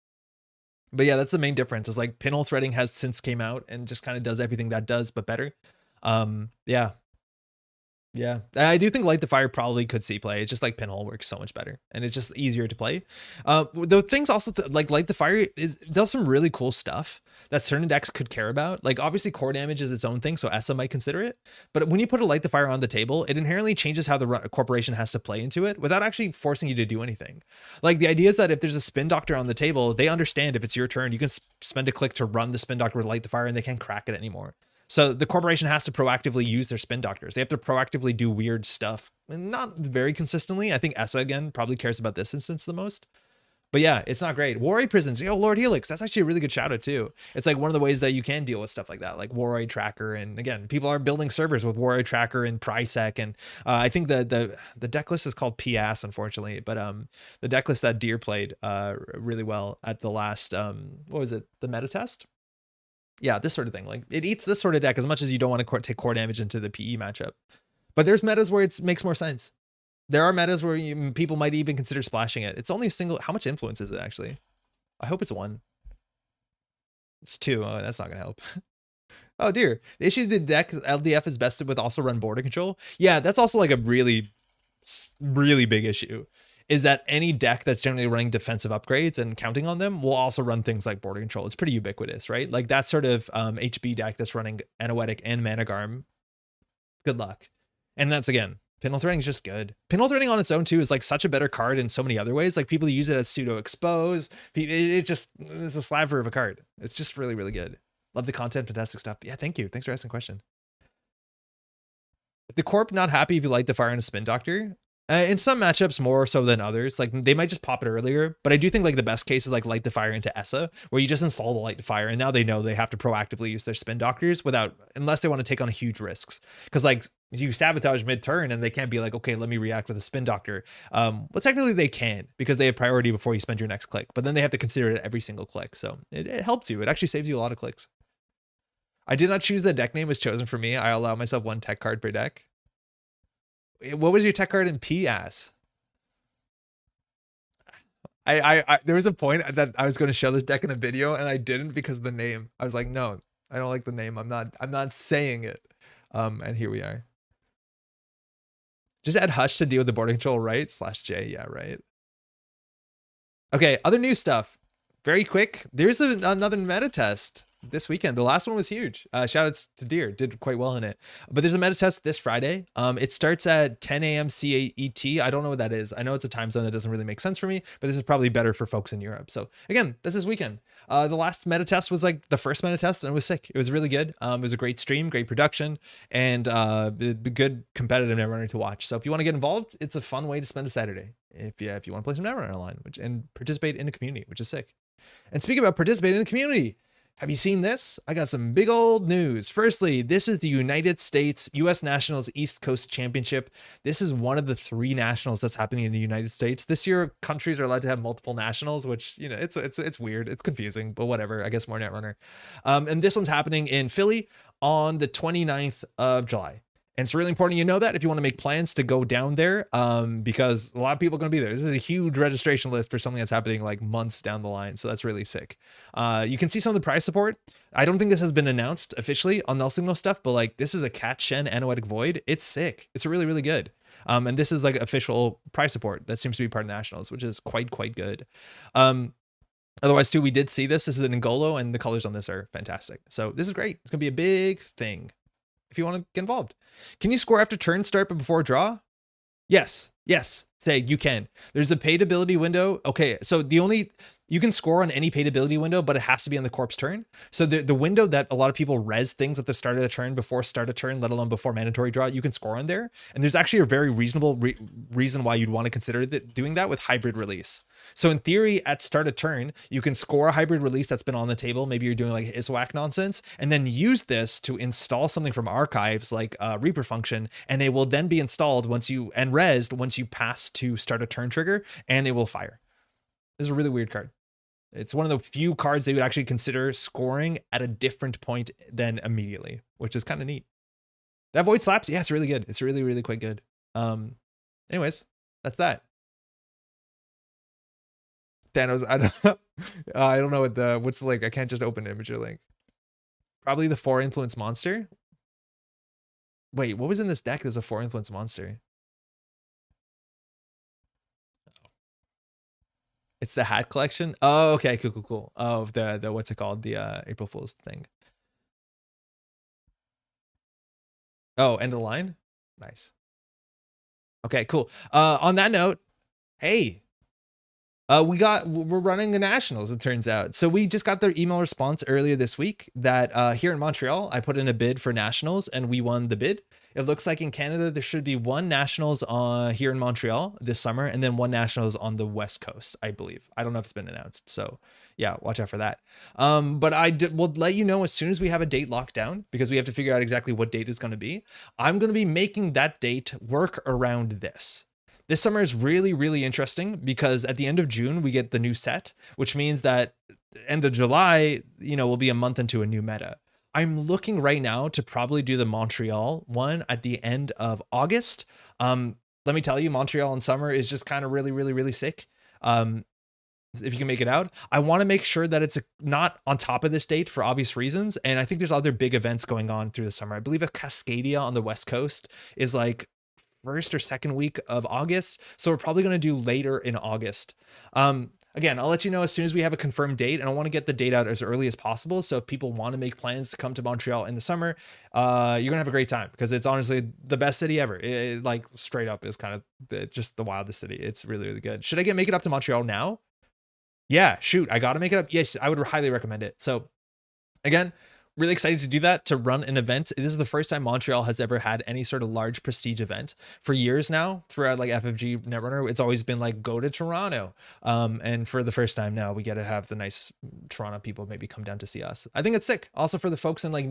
But yeah, that's the main difference is like Pinhole Threading has since came out and just kind of does everything that does, but better. Yeah. Yeah, I do think Light the Fire probably could see play. It's just like Pinhole works so much better, and it's just easier to play. The things also like Light the Fire does some really cool stuff that certain decks could care about. Like obviously core damage is its own thing, so ESA might consider it. But when you put a Light the Fire on the table, it inherently changes how the corporation has to play into it without actually forcing you to do anything. Like the idea is that if there's a Spin Doctor on the table, they understand if it's your turn, you can spend a click to run the Spin Doctor with Light the Fire, and they can't crack it anymore. So the corporation has to proactively use their spin doctors. They have to proactively do weird stuff, and not very consistently. I think ESA again probably cares about this instance the most. But yeah, it's not great. Warroid Prisons, Lord Helix, that's actually a really good shout out too. It's like one of the ways that you can deal with stuff like that, like Warroid Tracker. And again, people are building servers with Warroid Tracker and Prisec. And I think the deck list is called PAS, unfortunately. But the deck list that Deer played really well at the last, what was it, the meta test? Yeah, this sort of thing. Like it eats this sort of deck as much as you don't want to take core damage into the PE matchup. But there's metas where it makes more sense. There are metas where people might even consider splashing it. It's only a single. How much influence is it actually? I hope it's 1. It's 2. Oh, that's not gonna help. Oh dear. The issue the deck LDF is bested with also run border control. Yeah, that's also like a really big issue. Is that any deck that's generally running defensive upgrades and counting on them will also run things like border control. It's pretty ubiquitous, right? Like that sort of HB deck that's running Anoetic and Managarm. Good luck. And that's again, Pinhole Threading is just good. Pinhole Threading on its own too is like such a better card in so many other ways. Like people use it as pseudo expose. It's a slaver of a card. It's just really, really good. Love the content, fantastic stuff. Yeah, thank you. Thanks for asking the question. If the corp not happy if you light the fire in a spin doctor, in some matchups more so than others, like they might just pop it earlier, but I do think like the best case is like Light the Fire into ESA, where you just install the Light the Fire, and now they know they have to proactively use their spin doctors unless they want to take on huge risks. Because like you sabotage mid-turn and they can't be like, okay, let me react with a spin doctor. Well, technically they can because they have priority before you spend your next click, but then they have to consider it every single click. So it helps you. It actually saves you a lot of clicks. I did not choose the deck name was chosen for me. I allow myself 1 tech card per deck. What was your tech card in PAS? There was a point that I was going to show this deck in a video and I didn't because of the name. I was like, no, I don't like the name. I'm not saying it. And here we are. Just add Hush to deal with the border control, right? /J, yeah, right. Okay, other new stuff. Very quick. There's another meta test this weekend. The last one was huge. Shout outs to Deer, did quite well in it. But there's a meta test this Friday. It starts at 10 a.m. CET. I don't know what that is. I know it's a time zone that doesn't really make sense for me, but this is probably better for folks in Europe. So again, this is weekend. The last meta test was like the first meta test and it was sick. It was really good. It was a great stream, great production, and good competitive Netrunner to watch. So if you want to get involved, it's a fun way to spend a Saturday. If you want to play some Netrunner online, and participate in the community, which is sick. And speaking about participating in the community, have you seen this? I got some big old news. Firstly, this is the United States U.S. Nationals East Coast Championship. This is one of the 3 nationals that's happening in the United States. This year, countries are allowed to have multiple nationals, which, it's weird. It's confusing, but whatever. I guess more Netrunner. And this one's happening in Philly on the 29th of July. And it's really important you know that if you want to make plans to go down there, because a lot of people are going to be there. This is a huge registration list for something that's happening like months down the line. So that's really sick. You can see some of the prize support. I don't think this has been announced officially on Null Signal stuff, but like this is a Cat Shen Anoetic Void. It's sick. It's really, really good. And this is like official prize support that seems to be part of Nationals, which is quite good. Otherwise too, we did see this. This is an Ngolo and the colors on this are fantastic. So this is great. It's going to be a big thing. If you want to get involved. Can you score after turn start but before draw? Yes. Say you can. There's a paid ability window. Okay, so you can score on any paid ability window, but it has to be on the corpse turn. So the window that a lot of people res things at the start of the turn before start of turn, let alone before mandatory draw, you can score on there. And there's actually a very reasonable reason why you'd want to consider doing that with hybrid release. So in theory, at start of turn, you can score a hybrid release that's been on the table. Maybe you're doing like ISWAC nonsense, and then use this to install something from archives like Reaper function, and it will then be installed and resed once you pass to start a turn trigger, and it will fire. This is a really weird card. It's one of the few cards they would actually consider scoring at a different point than immediately, which is kind of neat. That Void Slaps, yeah, it's really good. It's really, really quite good. Anyways, that's that. Thanos, I don't know what's the link. I can't just open Imager link. Probably the 4 influence monster. Wait, what was in this deck? There's a 4 influence monster. It's the hat collection. Oh, okay, cool. Oh, the what's it called? The April Fool's thing. Oh, end of the line. Nice. Okay, cool. On that note, hey, we're running the nationals, it turns out. So we just got their email response earlier this week that here in Montreal, I put in a bid for nationals and we won the bid. It looks like in Canada, there should be 1 nationals here in Montreal this summer and then 1 nationals on the West Coast, I believe. I don't know if it's been announced. So yeah, watch out for that. But will let you know as soon as we have a date locked down because we have to figure out exactly what date it's going to be. I'm going to be making that date work around this. This summer is really, really interesting because at the end of June, we get the new set, which means that end of July, will be a month into a new meta. I'm looking right now to probably do the Montreal one at the end of August. Let me tell you, Montreal in summer is just kind of really, really, really sick. If you can make it out, I want to make sure that it's not on top of this date for obvious reasons. And I think there's other big events going on through the summer. I believe a Cascadia on the West Coast is like first or second week of August. So we're probably going to do later in August. Again, I'll let you know as soon as we have a confirmed date, and I want to get the date out as early as possible. So if people want to make plans to come to Montreal in the summer, you're going to have a great time because it's honestly the best city ever. It like straight up is kind of, it's just the wildest city. It's really, really good. Should I make it up to Montreal now? Yeah, shoot, I got to make it up. Yes, I would highly recommend it. So again, really excited to do that, to run an event. This is the first time Montreal has ever had any sort of large prestige event. For years now, throughout like FFG Netrunner, it's always been like, go to Toronto. And for the first time now, we get to have the nice Toronto people maybe come down to see us. I think it's sick. Also for the folks in like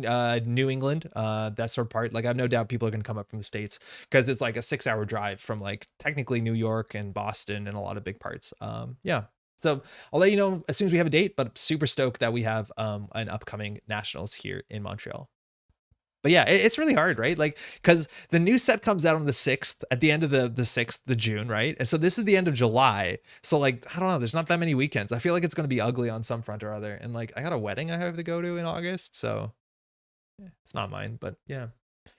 New England, that sort of part, like I have no doubt people are going to come up from the States because it's like a 6-hour drive from like technically New York and Boston and a lot of big parts. Yeah. So I'll let you know as soon as we have a date, but I'm super stoked that we have an upcoming nationals here in Montreal. But yeah, it's really hard, right? Like, because the new set comes out on the 6th, at the end of the 6th, the June, right? And so this is the end of July. So like, I don't know, there's not that many weekends. I feel like it's going to be ugly on some front or other. And like, I got a wedding I have to go to in August. So yeah, it's not mine, but yeah.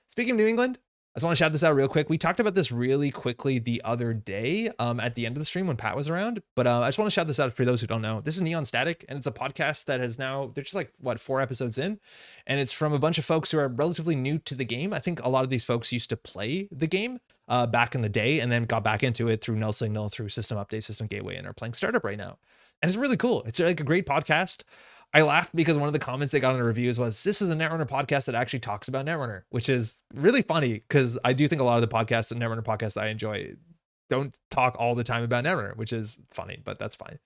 Speaking of New England, I just want to shout this out real quick. We talked about this really quickly the other day at the end of the stream when Pat was around, but I just want to shout this out for those who don't know. This is Neon Static, and it's a podcast that has now, they're just like, 4 episodes in, and it's from a bunch of folks who are relatively new to the game. I think a lot of these folks used to play the game back in the day and then got back into it through Null Signal, through System Update, System Gateway, and are playing Startup right now. And it's really cool. It's like a great podcast. I laughed because one of the comments they got in the reviews was, this is a Netrunner podcast that actually talks about Netrunner, which is really funny because I do think a lot of the podcasts and Netrunner podcasts I enjoy don't talk all the time about Netrunner, which is funny, but that's fine.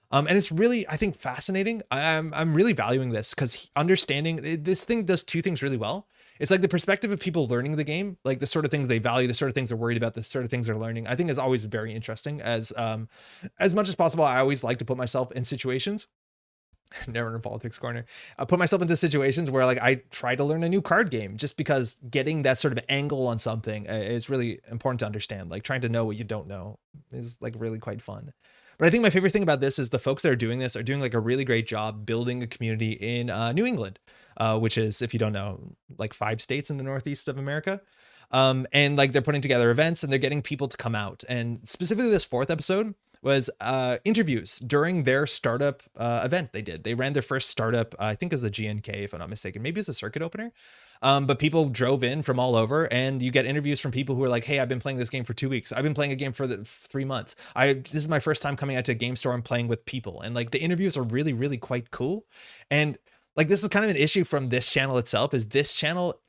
And it's really, I think, fascinating. I'm really valuing this because understanding this thing does 2 things really well. It's like the perspective of people learning the game, like the sort of things they value, the sort of things they're worried about, the sort of things they're learning, I think is always very interesting. As much as possible, I always like to put myself in situations. Netrunner Politics Corner. I put myself into situations where like I try to learn a new card game just because getting that sort of angle on something is really important to understand. Like trying to know what you don't know is like really quite fun. But I think my favorite thing about this is the folks that are doing this are doing like a really great job building a community in New England, which is, if you don't know, like 5 states in the Northeast of America. And like they're putting together events and they're getting people to come out. And specifically this 4th episode was interviews during their startup event they did. They ran their first startup, I think as a GNK, if I'm not mistaken, maybe as a circuit opener. But people drove in from all over and you get interviews from people who are like, hey, I've been playing this game for 2 weeks. I've been playing a game for 3 months. This is my first time coming out to a game store and playing with people. And like the interviews are really, really quite cool. And like, this is kind of an issue from this channel itself, is this channel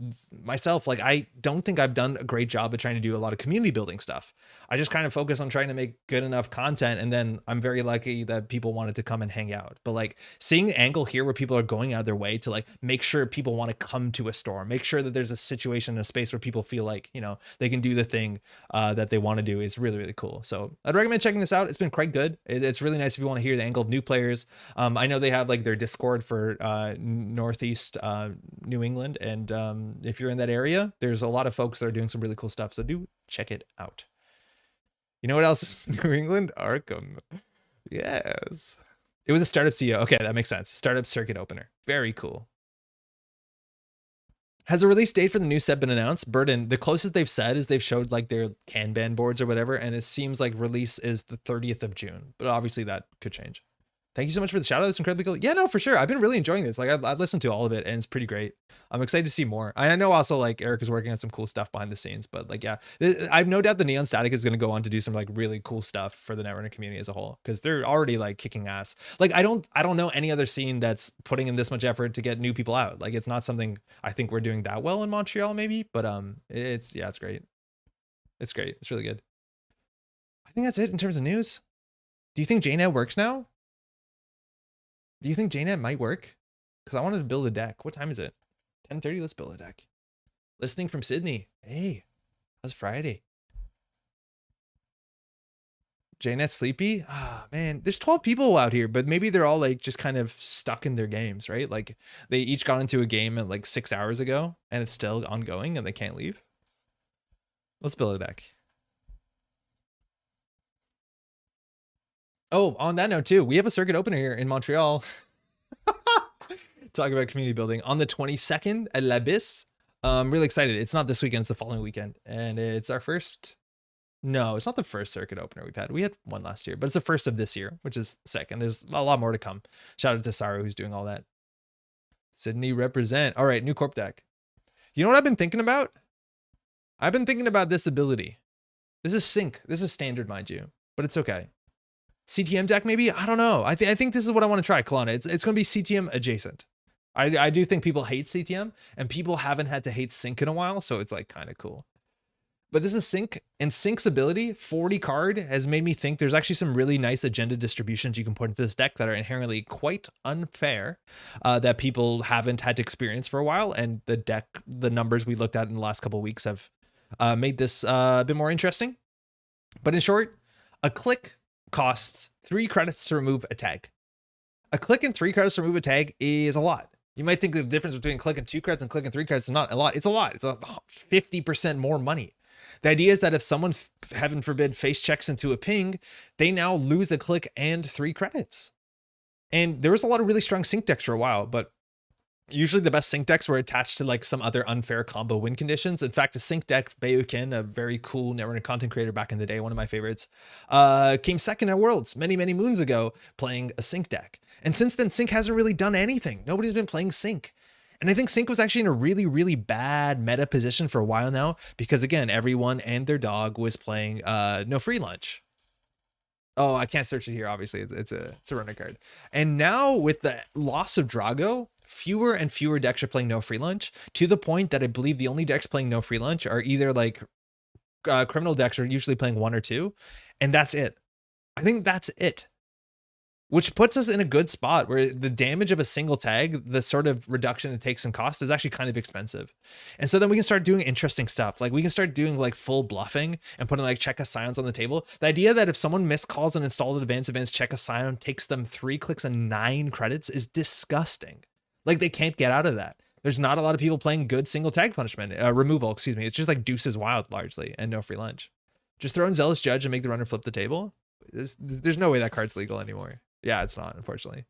myself, like, I don't think I've done a great job of trying to do a lot of community building stuff. I just kind of focus on trying to make good enough content. And then I'm very lucky that people wanted to come and hang out. But like seeing the angle here where people are going out of their way to like make sure people want to come to a store, make sure that there's a situation, a space where people feel like, you know, they can do the thing that they want to do is really, really cool. So I'd recommend checking this out. It's been quite good. It's really nice if you want to hear the angle of new players. I know they have like their Discord for Northeast New England. And if you're in that area, there's a lot of folks that are doing some really cool stuff. So do check it out. You know what else is New England? Arkham. Yes. It was a startup CEO. Okay, that makes sense. Startup circuit opener. Very cool. Has a release date for the new set been announced? Burden, the closest they've said is they've showed like their Kanban boards or whatever, and it seems like release is the 30th of June, but obviously that could change. Thank you so much for the shout out. It's incredibly cool. Yeah, no, for sure. I've been really enjoying this. Like I've listened to all of it and it's pretty great. I'm excited to see more. I know also like Eric is working on some cool stuff behind the scenes, but like, yeah, I've no doubt the Neon Static is going to go on to do some like really cool stuff for the Netrunner community as a whole, because they're already like kicking ass. Like I don't know any other scene that's putting in this much effort to get new people out. Like it's not something I think we're doing that well in Montreal maybe, but it's great. It's great. It's really good. I think that's it in terms of news. Do you think jnet works now? Do you think jnet might work? Because I wanted to build a deck. What time is it? 10:30. Let's build a deck. Listening from Sydney. Hey, how's Friday? jnet sleepy? Ah, man, there's 12 people out here, but maybe they're all like just kind of stuck in their games, right? Like they each got into a game at like 6 hours ago and it's still ongoing and they can't leave. Let's build a deck. Oh, on that note too, we have a circuit opener here in Montreal. Talk about community building on the 22nd at l'Abyss. I'm really excited. It's not this weekend, it's the following weekend. And it's our first, no, it's not the first circuit opener we've had. We had one last year, but it's the first of this year, which is sick. And there's a lot more to come. Shout out to Saru who's doing all that. Sydney represent. All right, new corp deck. You know what I've been thinking about? I've been thinking about this ability. This is sync. This is standard, mind you, but it's okay. CTM deck maybe? I don't know. I think this is what I want to try, Kalana. It's going to be CTM adjacent. I do think people hate CTM and people haven't had to hate sync in a while, so it's like kind of cool. But this is sync, and sync's ability, 40 card, has made me think there's actually some really nice agenda distributions you can put into this deck that are inherently quite unfair, that people haven't had to experience for a while. And the deck, the numbers we looked at in the last couple of weeks have made this a bit more interesting. But in short, a click costs 3 credits to remove a tag. A click and 3 credits to remove a tag is a lot. You might think the difference between click and 2 credits and click and 3 credits is not a lot. It's a lot. It's a 50% more money. The idea is that if someone, heaven forbid, face checks into a ping, they now lose a click and 3 credits. And there was a lot of really strong sync decks for a while, but usually the best sync decks were attached to like some other unfair combo win conditions. In fact, a sync deck, Bayukin, a very cool Netrunner content creator back in the day, one of my favorites, came second at Worlds many moons ago playing a sync deck. And since then, sync hasn't really done anything. Nobody's been playing sync. And I think sync was actually in a really bad meta position for a while now, because again, everyone and their dog was playing no free lunch. Oh, I can't search it here. Obviously, it's a runner card. And now with the loss of Drago, fewer and fewer decks are playing no free lunch, to the point that I believe the only decks playing no free lunch are either like criminal decks are usually playing 1 or 2, and that's it. I think that's it. Which puts us in a good spot where the damage of a single tag, the sort of reduction it takes in cost, is actually kind of expensive. And so then we can start doing interesting stuff. Like we can start doing like full bluffing and putting like check a scions on the table. The idea that if someone miscalls an installed advanced events check a scion takes them 3 clicks and 9 credits is disgusting. Like they can't get out of that. There's not a lot of people playing good single tag punishment, removal, excuse me. It's just like deuces wild largely and no free lunch. Just throw in Zealous Judge and make the runner flip the table. There's no way that card's legal anymore. Yeah, it's not, unfortunately.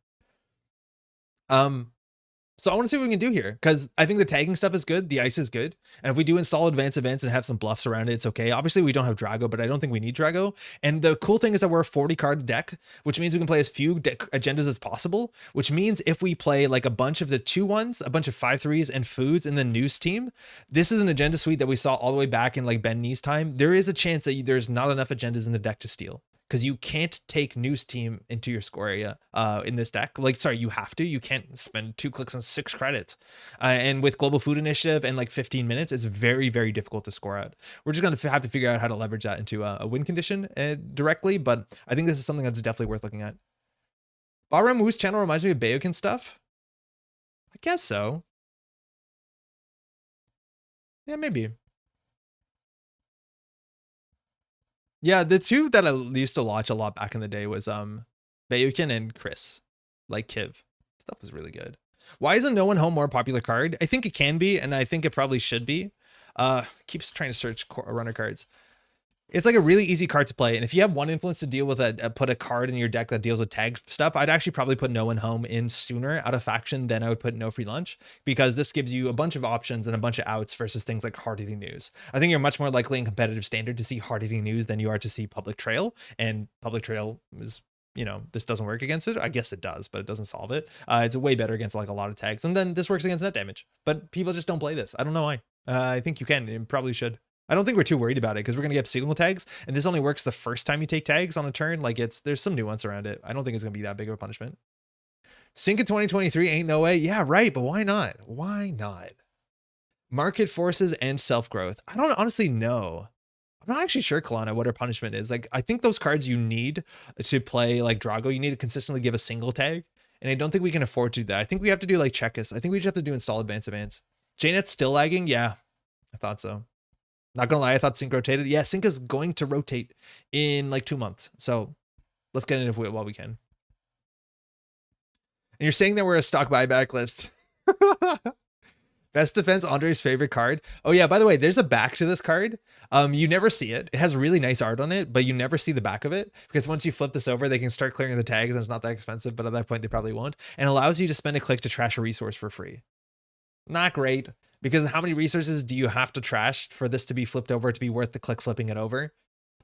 So I want to see what we can do here, because I think the tagging stuff is good. The ice is good. And if we do install advanced events and have some bluffs around it, it's okay. Obviously, we don't have Drago, but I don't think we need Drago. And the cool thing is that we're a 40 card deck, which means we can play as few agendas as possible, which means if we play like a bunch of the 2-1s, a bunch of 5-3s and foods in the Noose team, this is an agenda suite that we saw all the way back in like Ben Nee's time. There is a chance that there's not enough agendas in the deck to steal, because you can't take Noose team into your score area in this deck. Like, sorry, you have to. You can't spend 2 clicks on 6 credits. And with Global Food Initiative and like 15 minutes, it's very difficult to score out. We're just going to have to figure out how to leverage that into a win condition directly, but I think this is something that's definitely worth looking at. Bahram Wu's channel reminds me of Bayokin stuff. I guess so. Yeah, maybe. Yeah, the two that I used to watch a lot back in the day was Bayukin and Chris, like Kiv. Stuff was really good. Why isn't No One Home more popular card? I think it can be, and I think it probably should be. Keeps trying to search runner cards. It's like a really easy card to play. And if you have one influence to deal with put a card in your deck that deals with tag stuff, I'd actually probably put No One Home in sooner out of faction than I would put No Free Lunch, because this gives you a bunch of options and a bunch of outs versus things like Hard Hitting News. I think you're much more likely in competitive standard to see Hard Hitting News than you are to see Public Trail. And Public Trail is, you know, this doesn't work against it. I guess it does, but it doesn't solve it. It's way better against like a lot of tags. And then this works against net damage, but people just don't play this. I don't know why. I think you can, and probably should. I don't think we're too worried about it because we're going to get signal tags, and this only works the first time you take tags on a turn. Like there's some nuance around it. I don't think it's going to be that big of a punishment. Sync in 2023 ain't no way. Yeah, right. But why not? Why not? Market forces and self-growth. I don't honestly know. I'm not actually sure, Kalana, what our punishment is. Like, I think those cards you need to play like Drago, you need to consistently give a single tag. And I don't think we can afford to do that. I think we have to do like Checkus. I think we just have to do install advance. JNet's still lagging. Yeah, I thought so. Not gonna lie, I thought Sync rotated. Yeah, Sync is going to rotate in like 2 months. So let's get in it while we can. And you're saying that we're a stock buyback list. Best defense, Andre's favorite card. Oh yeah, by the way, there's a back to this card. You never see it. It has really nice art on it, but you never see the back of it, because once you flip this over, they can start clearing the tags and it's not that expensive, but at that point they probably won't. And allows you to spend a click to trash a resource for free. Not great. Because how many resources do you have to trash for this to be flipped over to be worth the click flipping it over?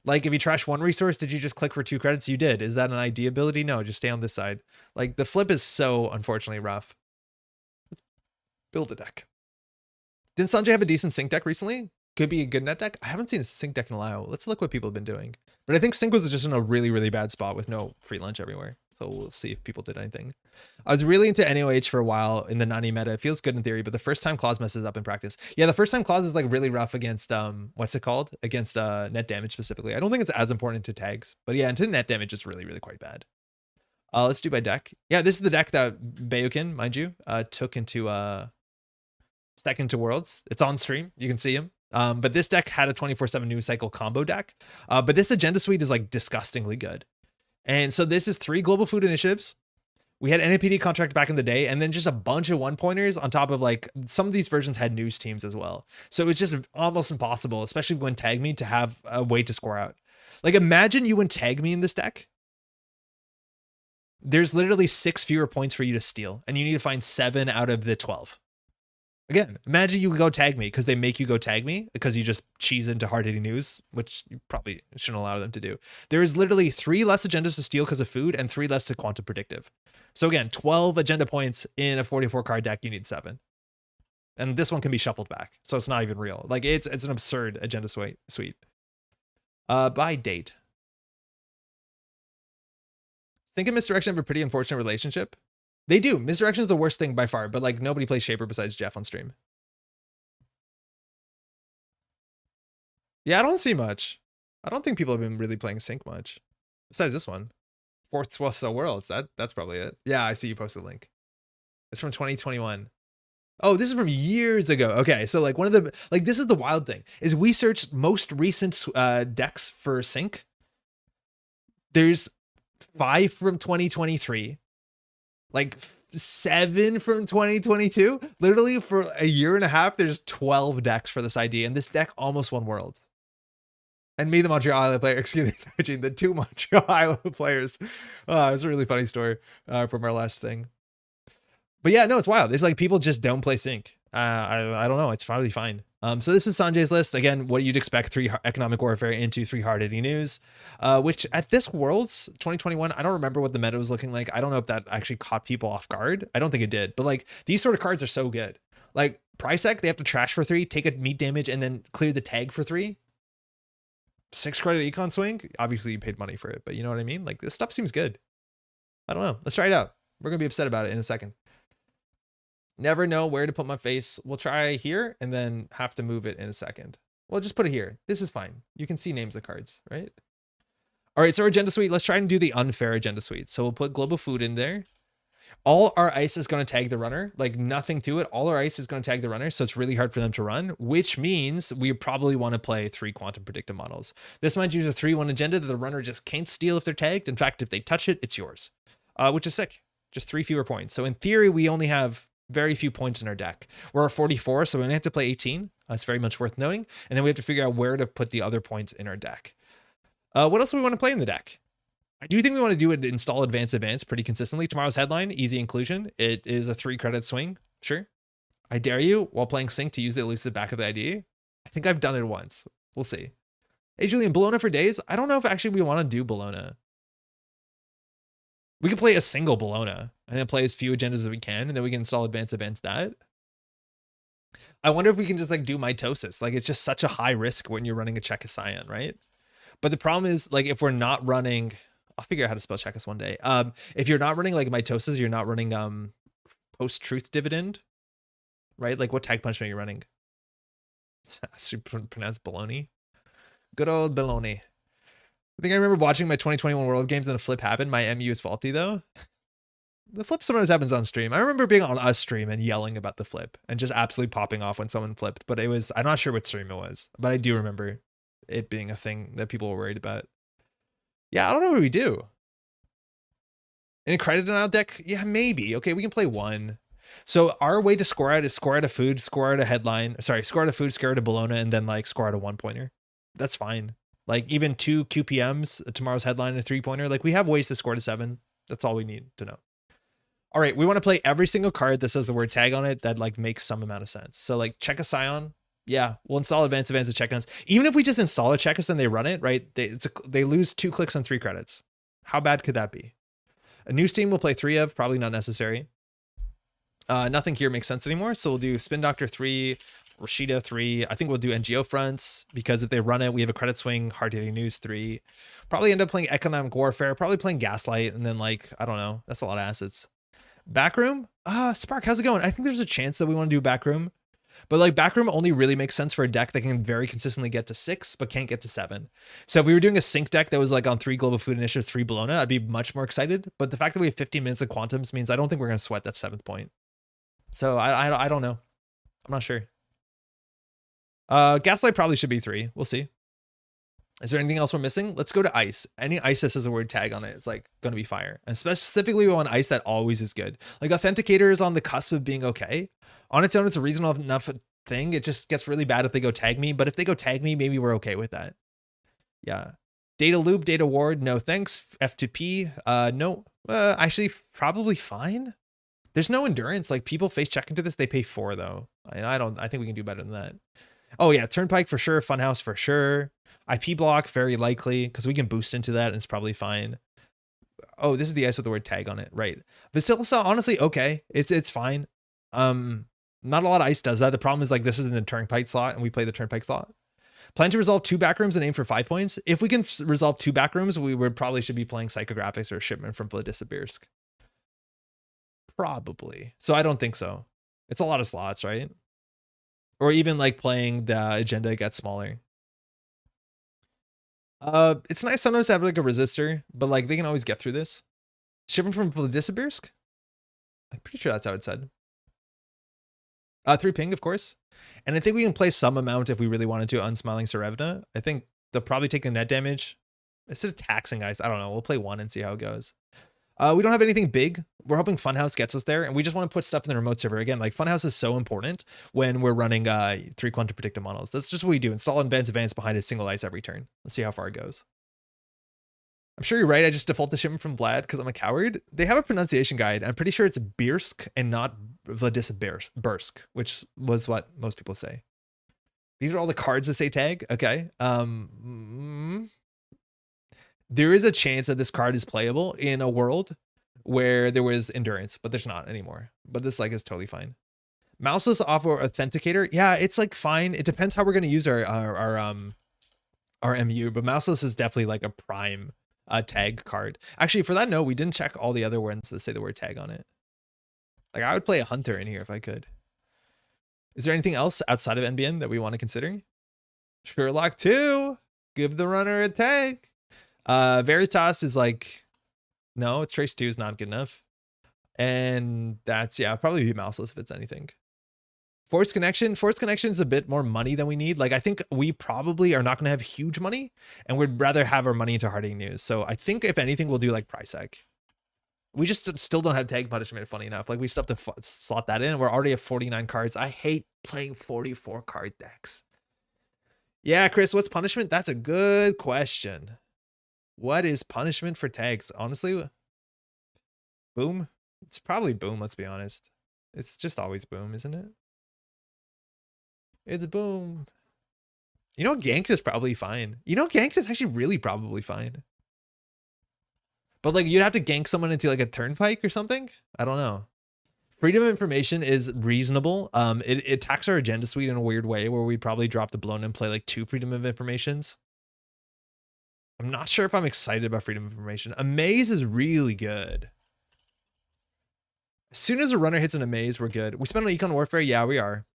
Like if you trash one resource, did you just click for 2 credits? You did. Is that an ID ability? No, just stay on this side. Like the flip is so unfortunately rough. Let's build a deck. Didn't Sanjay have a decent sync deck recently? Could be a good net deck. I haven't seen a sync deck in a while. Let's look what people have been doing. But I think sync was just in a really, really bad spot with no free lunch everywhere. So we'll see if people did anything. I was really into NOH for a while in the Nani meta. It feels good in theory, but the first time clause messes up in practice. Yeah, the first time clause is like really rough against what's it called? Against net damage specifically. I don't think it's as important to tags, but yeah, into net damage it's really, really quite bad. Let's do by deck. Yeah, this is the deck that Bayokin, mind you, took into second to Worlds. It's on stream. You can see him. But this deck had a 24/7 news cycle combo deck. But this agenda suite is like disgustingly good. And so this is 3 global food initiatives. We had NAPD contract back in the day, and then just a bunch of 1-pointers on top of like some of these versions had news teams as well. So it's just almost impossible, especially when tag me, to have a way to score out. Like imagine you win tag me in this deck. There's literally 6 fewer points for you to steal, and you need to find 7 out of the 12. Again, imagine you go tag me because they make you go tag me because you just cheese into hard-hitting news, which you probably shouldn't allow them to do. There is literally 3 less agendas to steal because of food and 3 less to quantum predictive. So again, 12 agenda points in a 44 card deck, you need 7. And this one can be shuffled back, so it's not even real. Like it's an absurd agenda suite. By date. Think and Misdirection have a pretty unfortunate relationship. They do. Misdirection is the worst thing by far, but like nobody plays Shaper besides Jeff on stream. Yeah, I don't see much. I don't think people have been really playing Sync much. Besides this one. 4th Worlds. That's probably it. Yeah, I see you posted a link. It's from 2021. Oh, this is from years ago. Okay, so like one of the, like this is the wild thing, is we searched most recent decks for Sync. There's 5 from 2023. Like 7 from 2022. Literally for a year and a half, there's 12 decks for this ID, and this deck almost won Worlds. And me, the Montreal Island player, excuse me, the 2 Montreal Island players. It's a really funny story from our last thing. But yeah, no, it's wild. It's like people just don't play Sync. I don't know. It's probably fine. So this is Sanjay's list. Again, what you'd expect: 3 economic warfare into 3 hard-hitting news, which at this Worlds 2021, I don't remember what the meta was looking like. I don't know if that actually caught people off guard. I don't think it did, but like these sort of cards are so good. Like Prisec, they have to trash for 3, take a meat damage, and then clear the tag for 3. 6 credit econ swing. Obviously you paid money for it, but you know what I mean? Like this stuff seems good. I don't know. Let's try it out. We're going to be upset about it in a second. Never know where to put my face. We'll try here and then have to move it in a second. Well, just put it here. This is fine. You can see names of cards, right? All right, so our agenda suite, let's try and do the unfair agenda suite. So we'll put global food in there. All our ice is going to tag the runner, like nothing to it. All our ice is going to tag the runner. So it's really hard for them to run, which means we probably want to play 3 quantum predictive models. This might use a 3-1 agenda that the runner just can't steal if they're tagged. In fact, if they touch it, it's yours, which is sick. Just 3 fewer points. So in theory, we only have very few points in our deck. We're at 44, so we only have to play 18. That's very much worth noting. And then we have to figure out where to put the other points in our deck. What else do we want to play in the deck? I do think we want to do it, install advance pretty consistently. Tomorrow's headline, easy inclusion. It is a 3-credit swing. Sure. I dare you, while playing Sync, to use the elusive back of the ID. I think I've done it once. We'll see. Hey, Julian, Bologna for days? I don't know if actually we want to do Bologna. We could play a single Bologna and then play as few agendas as we can, and then we can install advance that. I wonder if we can just like do mitosis. Like, it's just such a high risk when you're running a Czechoscian, right? But the problem is, like, if we're not running, I'll figure out how to spell Czechos one day. If you're not running like mitosis, you're not running post-truth dividend, right? Like, what tag punishment are you running? I should pronounce baloney. Good old baloney. I think I remember watching my 2021 World Games and a flip happened. My MU is faulty though. The flip sometimes happens on stream. I remember being on a stream and yelling about the flip and just absolutely popping off when someone flipped. But it was, I'm not sure what stream it was, but I do remember it being a thing that people were worried about. Yeah, I don't know what we do. Any credit in our deck? Yeah, maybe. Okay, we can play one. So our way to score out is score out a food, score out a headline. Sorry, score out a food, score out a Bologna, and then like score out a 1-pointer. That's fine. Like even 2 QPMs, tomorrow's headline, and a 3-pointer. Like we have ways to score to 7. That's all we need to know. All right, we want to play every single card that says the word tag on it that like makes some amount of sense. So like check a Scion. Yeah, we'll install advance and checkouts. Even if we just install a checkus and they run it, right? They lose 2 clicks on 3 credits. How bad could that be? A new Steam we'll play 3 of, probably not necessary. Nothing here makes sense anymore. So we'll do Spin Doctor 3, Rashida 3. I think we'll do NGO fronts because if they run it, we have a credit swing, hard hitting news 3. Probably end up playing economic warfare, probably playing gaslight. And then like, I don't know, that's a lot of assets. Backroom? Spark, how's it going? I think there's a chance that we want to do backroom. But like backroom only really makes sense for a deck that can very consistently get to 6, but can't get to 7. So if we were doing a sync deck that was like on 3 global food initiatives, 3 Bologna, I'd be much more excited. But the fact that we have 15 minutes of quantums means I don't think we're going to sweat that 7th point. So I don't know. I'm not sure. Gaslight probably should be 3. We'll see. Is there anything else we're missing? Let's go to ice. Any ice that says a word tag on it, it's like going to be fire. And specifically on ice, that always is good. Like Authenticator is on the cusp of being okay. On its own, it's a reasonable enough thing. It just gets really bad if they go tag me. But if they go tag me, maybe we're okay with that. Yeah. Data loop, data ward, no thanks. F2P, no. Actually, probably fine. There's no endurance. Like people face check into this, they pay 4 though. And I think we can do better than that. Oh yeah, Turnpike for sure, Funhouse for sure. IP block, very likely, because we can boost into that and it's probably fine. Oh, this is the ice with the word tag on it, right? Vasilisa, honestly, okay. It's fine. Not a lot of ice does that. The problem is like this is in the Turnpike slot and we play the Turnpike slot. Plan to resolve 2 backrooms and aim for 5 points. If we can resolve 2 backrooms, we would probably should be playing Psychographics or Shipment from Vladislavsk. Probably. So I don't think so. It's a lot of slots, right? Or even like playing the agenda gets smaller. It's nice sometimes to have like a resistor, but like they can always get through this. Shipment from Vladislavsk? I'm pretty sure that's how it said. 3 ping, of course. And I think we can play some amount if we really wanted to Unsmiling Sarevna. I think they'll probably take the net damage. Instead of taxing ice, I don't know. We'll play 1 and see how it goes. We don't have anything big. We're hoping Funhouse gets us there, and we just want to put stuff in the remote server. Again, like Funhouse is so important when we're running 3 quantum predictive models. That's just what we do. Install advance behind a single ice every turn. Let's see how far it goes. I'm sure you're right. I just default the shipment from Vlad because I'm a coward. They have a pronunciation guide. I'm pretty sure it's Birsk and not Vladislavsk, which was what most people say. These are all the cards that say tag. Okay. There is a chance that this card is playable in a world where there was endurance, but there's not anymore. But this like is totally fine. Mouseless offer authenticator. Yeah, it's like fine. It depends how we're going to use our MU, but Mouseless is definitely like a prime tag card. Actually, for that note, we didn't check all the other ones that say the word tag on it. Like I would play a Hunter in here if I could. Is there anything else outside of NBN that we want to consider? Sherlock 2. Give the runner a tag. Veritas is like, no, it's Trace 2 is not good enough. And that's, yeah, probably be Mouseless if it's anything. Force Connection is a bit more money than we need. Like, I think we probably are not going to have huge money and we'd rather have our money into Harding News. So I think if anything, we'll do like Prisec. We just still don't have tag punishment, funny enough. Like we still have to slot that in. We're already at 49 cards. I hate playing 44 card decks. Yeah, Chris, what's punishment? That's a good question. What is punishment for tags? Honestly, boom. It's probably boom, let's be honest. It's just always boom, isn't it? It's boom. You know, ganked is probably fine. You know, ganked is actually really probably fine. But like, you'd have to gank someone into like a turnpike or something? I don't know. Freedom of information is reasonable. It attacks our agenda suite in a weird way where we'd probably drop the blown and play like 2 freedom of informations. I'm not sure if I'm excited about freedom of information. Amaze is really good. As soon as a runner hits an amaze, we're good. We spend on econ warfare? Yeah, we are.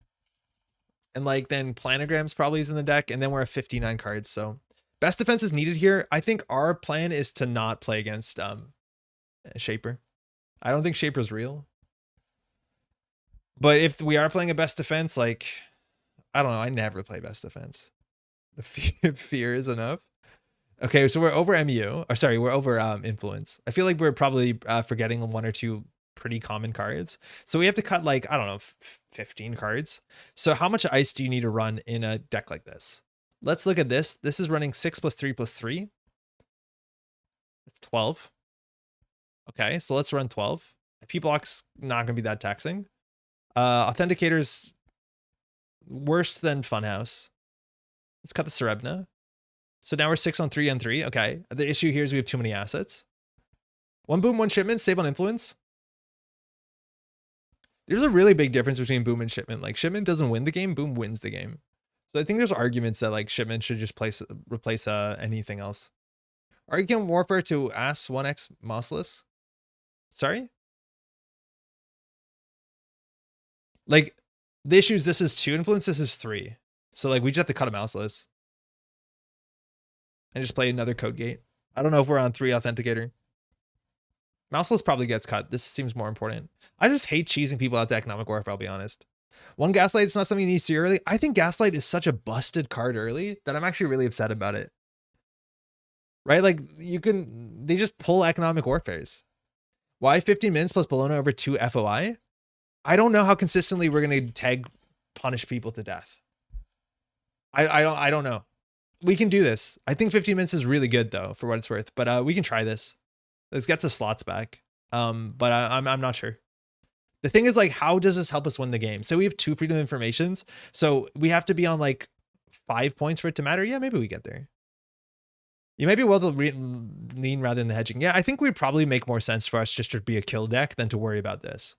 And like then planograms probably is in the deck, and then we're at 59 cards. So best defense is needed here. I think our plan is to not play against Shaper. I don't think Shaper's real. But if we are playing a best defense, like, I don't know, I never play best defense. Fear is enough. Okay, so we're over MU, or sorry, we're over influence. I feel like we're probably forgetting 1 or 2 pretty common cards. So we have to cut like, I don't know, 15 cards. So how much ice do you need to run in a deck like this? Let's look at this. This is running 6 + 3 + 3. That's 12. Okay, so let's run 12. P-block's not gonna be that taxing. Authenticator's worse than Funhouse. Let's cut the Serebna. So now we're 6 on 3 on 3. Okay. The issue here is we have too many assets. 1 boom, 1 shipment, save on influence. There's a really big difference between boom and shipment. Like shipment doesn't win the game, boom wins the game. So I think there's arguments that like shipment should just replace anything else. Argument warfare to ass 1x mouseless. Sorry? Like the issue is this is 2 influence, this is 3. So like we just have to cut a mouseless. And just play another code gate. I don't know if we're on 3 authenticator. Mouseless probably gets cut. This seems more important. I just hate cheesing people out to economic warfare, I'll be honest. 1 gaslight, it's not something you need to see early. I think gaslight is such a busted card early that I'm actually really upset about it. Right? Like they just pull economic warfares. Why 15 minutes plus Bologna over 2 FOI? I don't know how consistently we're going to tag punish people to death. I don't know. We can do this. I think 15 minutes is really good though, for what it's worth, but we can try this. This gets us slots back. But I'm not sure. The thing is like, how does this help us win the game? So we have 2 freedom informations. So we have to be on like 5 points for it to matter. Yeah, maybe we get there. You might be well to lean rather than the hedging. Yeah, I think we'd probably make more sense for us just to be a kill deck than to worry about this.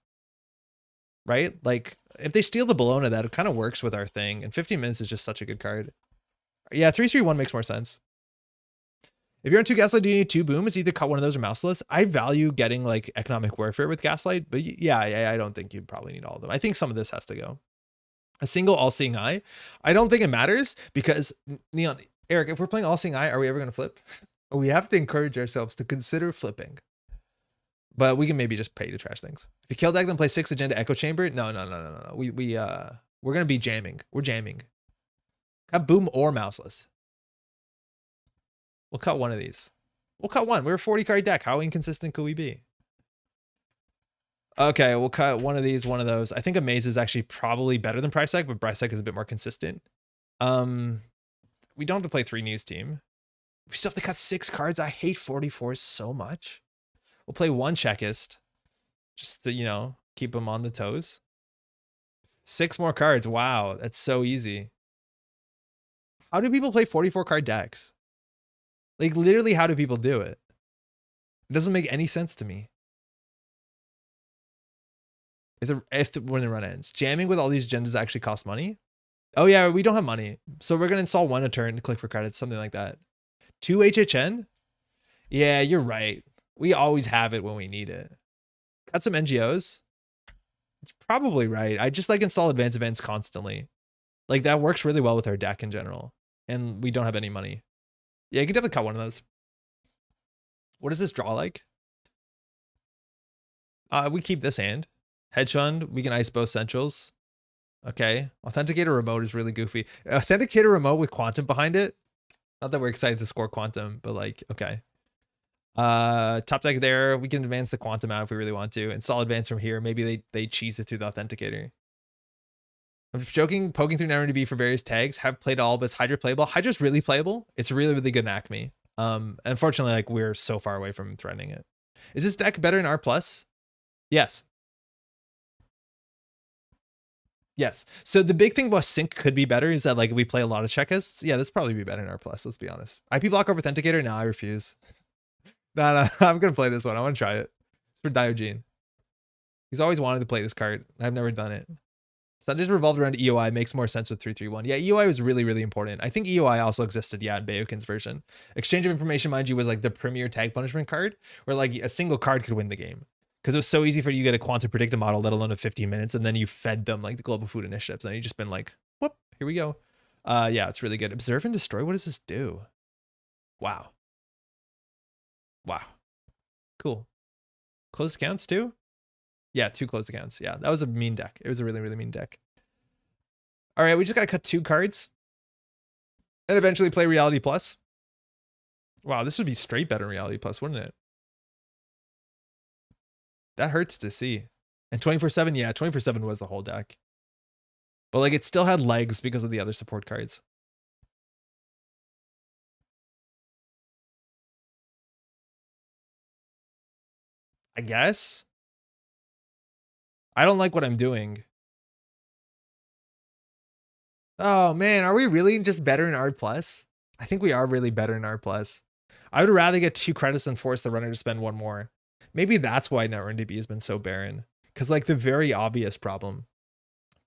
Right? Like if they steal the Bologna, that kind of works with our thing. And 15 minutes is just such a good card. Yeah, 3-3-1 makes more sense. If you're on 2 gaslight, do you need 2 boom? It's either cut one of those or mouseless. I value getting like economic warfare with gaslight, but yeah, I don't think you probably need all of them. I think some of this has to go. A single all-seeing eye. I don't think it matters because Neon, Eric, if we're playing all-seeing eye, are we ever going to flip? We have to encourage ourselves to consider flipping. But we can maybe just pay to trash things. If you kill deck, then play 6 agenda echo chamber. No. We're gonna be jamming. We're jamming. Cut boom or mouseless. We'll cut one of these. We'll cut one. We're a 40 card deck. How inconsistent could we be? Okay, we'll cut one of these, one of those. I think Amaze is actually probably better than Price Tag, but Price Tag is a bit more consistent. We don't have to play 3 news team. We still have to cut 6 cards. I hate 44s so much. We'll play 1 checkist just to, you know, keep them on the toes. 6 more cards. Wow, that's so easy. How do people play 44 card decks? Like literally, how do people do it? It doesn't make any sense to me. When the run ends, jamming with all these agendas actually costs money. Oh yeah, we don't have money, so we're gonna install 1 a turn, click for credits, something like that. 2 HHN. Yeah, you're right. We always have it when we need it. Cut some NGOs. It's probably right. I just like install advanced events constantly. Like that works really well with our deck in general. And we don't have any money. Yeah, you can definitely cut one of those. What does this draw like? We keep this hand. Hedge fund, we can ice both centrals. Okay. Authenticator remote is really goofy. Authenticator remote with quantum behind it. Not that we're excited to score quantum, but like, okay. Top deck there. We can advance the quantum out if we really want to. Install advance from here. Maybe they cheese it through the authenticator. I'm just joking. Poking through Netrunner for various tags. Have played all, but is Hydra playable? Hydra's really playable. It's really, really good in Acme. Unfortunately, like we're so far away from threatening it. Is this deck better in R+? Yes. Yes. So the big thing about sync could be better is that like if we play a lot of checklists, yeah, this probably be better in R+, let's be honest. IP block over authenticator? No, I refuse. No, I'm gonna play this one. I want to try it. It's for Diogene. He's always wanted to play this card. I've never done it. Sundays revolved around EOI makes more sense with 331. Yeah, EOI was really, really important. I think EOI also existed, yeah, in Bayokin's version. Exchange of information, mind you, was like the premier tag punishment card, where like a single card could win the game. Because it was so easy for you to get a quantum predictive model, let alone in 15 minutes, and then you fed them like the global food initiatives, and you just been like, whoop, here we go. Yeah, it's really good. Observe and destroy, what does this do? Wow. Wow. Cool. Closed accounts too? Yeah, 2 closed accounts. Yeah, that was a mean deck. It was a really, really mean deck. All right, we just got to cut 2 cards and eventually play Reality Plus. Wow, this would be straight better in Reality Plus, wouldn't it? That hurts to see. And 24/7, yeah, 24/7 was the whole deck. But like it still had legs because of the other support cards. I guess. I don't like what I'm doing. Oh man, are we really just better in R+? I think we are really better in R+. I would rather get 2 credits than force the runner to spend 1 more. Maybe that's why Netrunner DB has been so barren. Because like the very obvious problem.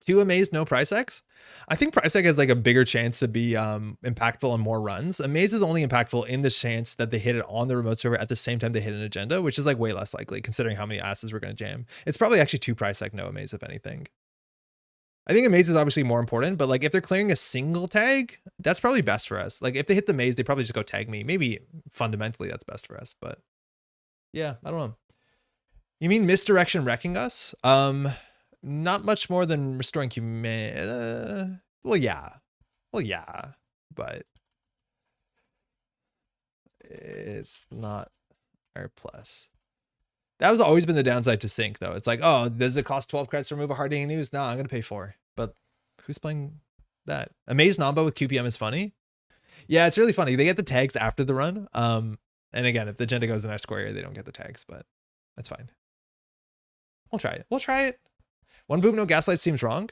2 Amaze, no Price X? I think Price X has like a bigger chance to be impactful on more runs. Amaze is only impactful in the chance that they hit it on the remote server at the same time they hit an agenda, which is like way less likely considering how many asses we're going to jam. It's probably actually 2 Price X, no Amaze, if anything. I think a maze is obviously more important, but like if they're clearing a single tag, that's probably best for us. Like if they hit the maze, they probably just go tag me. Maybe fundamentally that's best for us, but yeah, I don't know. You mean misdirection wrecking us? Not much more than restoring humanity. Well, yeah, but it's not R+. That has always been the downside to sync, though. It's like, oh, does it cost 12 credits to remove a hard hitting news? No, I'm going to pay 4. But who's playing that? Amaze Namba with QPM is funny. Yeah, it's really funny. They get the tags after the run. And again, if the agenda goes in our square, they don't get the tags, but that's fine. We'll try it. We'll try it. 1 boom, no gaslight seems wrong.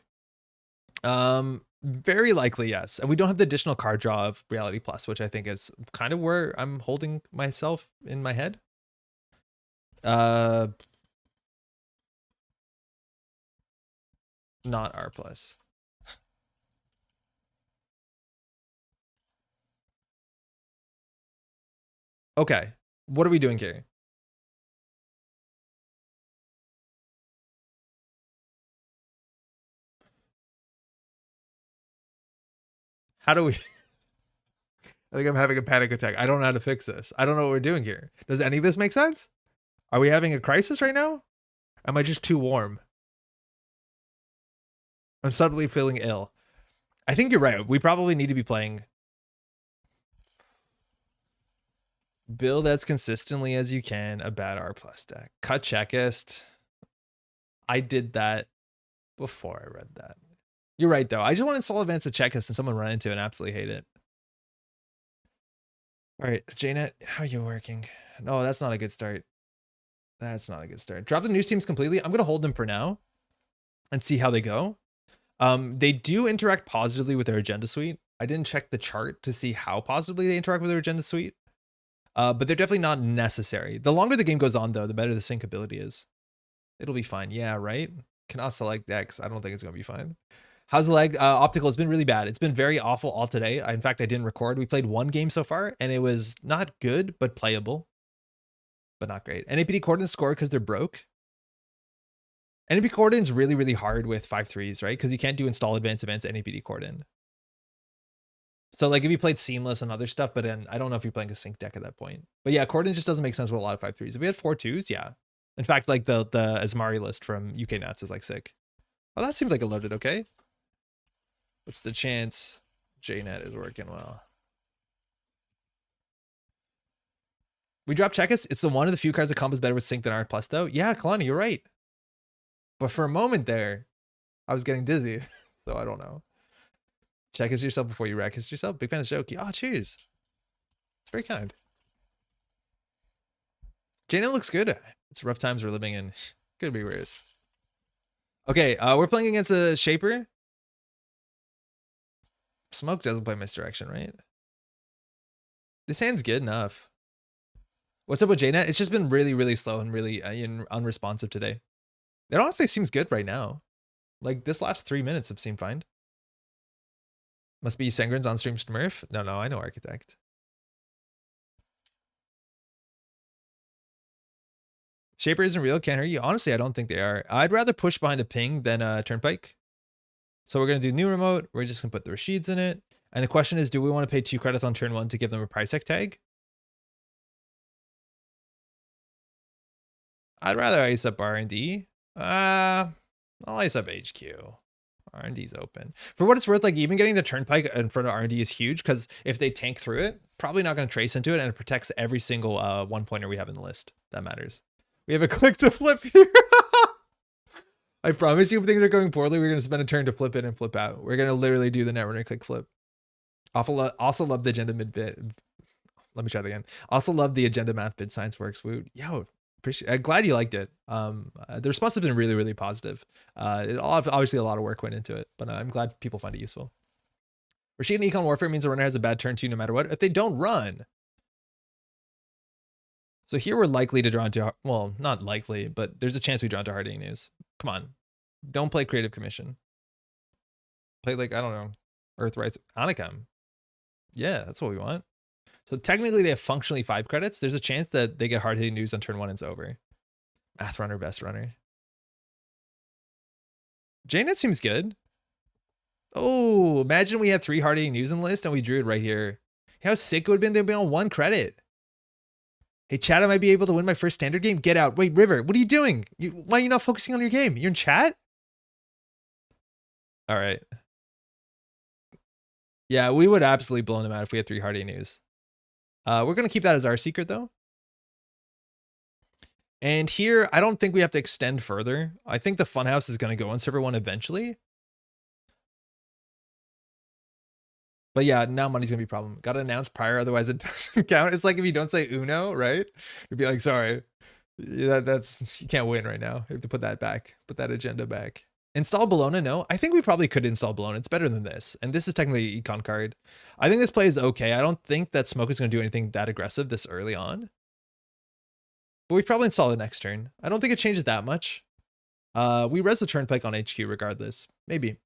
Very likely, yes. And we don't have the additional card draw of Reality Plus, which I think is kind of where I'm holding myself in my head. Not R+. Okay, what are we doing here? How do we? I think I'm having a panic attack. I don't know how to fix this. I don't know what we're doing here. Does any of this make sense? Are we having a crisis right now? Am I just too warm? I'm suddenly feeling ill. I think you're right. We probably need to be playing build as consistently as you can a bad R+ deck. Cut checklist. I did that before I read that. You're right, though. I just want to install advanced checklist and someone run into it and absolutely hate it. All right, jnet, how are you working? No, that's not a good start. That's not a good start. Drop the news teams completely. I'm going to hold them for now and see how they go. They do interact positively with their agenda suite. I didn't check the chart to see how positively they interact with their agenda suite. But they're definitely not necessary. The longer the game goes on, though, the better the sync ability is. It'll be fine. Yeah, right? Cannot select decks. I don't think it's going to be fine. How's the leg? Optical, it's been really bad. It's been very awful all today. In fact, I didn't record. We played 1 game so far, and it was not good, but playable. But not great. NAPD coordinates score because they're broke. NAPD coordinates really, really hard with 5/3s, right? Because you can't do install advanced events NAPD coordinate. So like if you played seamless and other stuff, but then I don't know if you're playing a sync deck at that point. But yeah, coordinate just doesn't make sense with a lot of 5/3s. If we had 4/2s, yeah. In fact, like the Asmari list from UK Nats is like sick. Oh, that seems like it loaded okay. What's the chance jnet is working well? We drop Checkus. It's the one of the few cards that combos better with sync than R+ though. Yeah, Kalani, you're right. But for a moment there, I was getting dizzy. So I don't know. Check yourself before you wreck yourself. Big fan of the joke. Oh, cheers. It's very kind. jnet looks good. It's rough times we're living in. Could be worse. Okay, we're playing against a shaper. Smoke doesn't play misdirection, right? This hand's good enough. What's up with jnet? It's just been really, really slow and really unresponsive today. It honestly seems good right now. Like this last 3 minutes have seemed fine. Must be Sengren's on stream Smurf. No, I know Architect. Shaper isn't real. Can't hear you. Honestly, I don't think they are. I'd rather push behind a ping than a turnpike. So we're going to do new remote. We're just going to put the Rashids in it. And the question is, do we want to pay 2 credits on turn 1 to give them a price tag? I'd rather ice up R&D. I'll ice up HQ. R&D's open. For what it's worth, like even getting the turnpike in front of R&D is huge because if they tank through it, probably not going to trace into it, and it protects every single 1-pointer we have in the list. That matters. We have a click to flip here. I promise you, if things are going poorly, we're going to spend a turn to flip in and flip out. We're going to literally do the Netrunner click flip. Also love the agenda mid bit. Let me try that again. Also love the agenda math bid science works. Yo, I'm glad you liked it. The response has been really, really positive. Obviously a lot of work went into it, but I'm glad people find it useful. Rashid and Econ Warfare means a runner has a bad turn 2 no matter what. If they don't run. So here we're likely to draw into, well, not likely, but there's a chance we draw into Hard News. Come on. Don't play Creative Commission. Play like, I don't know, Earthrights, Anacam. Yeah, that's what we want. So technically they have functionally 5 credits. There's a chance that they get hard-hitting news on turn 1 and it's over. Math runner, best runner. jnet seems good. Oh, imagine we had 3 hard-hitting news in the list and we drew it right here. How sick it would have been. They'd be on 1 credit. Hey, chat, I might be able to win my first standard game. Get out. Wait, River, what are you doing? Why are you not focusing on your game? You're in chat? All right. Yeah, we would absolutely blow them out if we had 3 hard news. We're going to keep that as our secret, though. And here, I don't think we have to extend further. I think the Funhouse is going to go on server 1 eventually. But yeah, now money's going to be a problem. Got to announce prior, otherwise it doesn't count. It's like if you don't say Uno, right? You'd be like, sorry. Yeah, that's you can't win right now. You have to put that back. Put that agenda back. Install Bologna? No. I think we probably could install Bologna. It's better than this. And this is technically an econ card. I think this play is okay. I don't think that Smoke is going to do anything that aggressive this early on. But we probably install the next turn. I don't think it changes that much. We res the turnpike on HQ regardless. Maybe.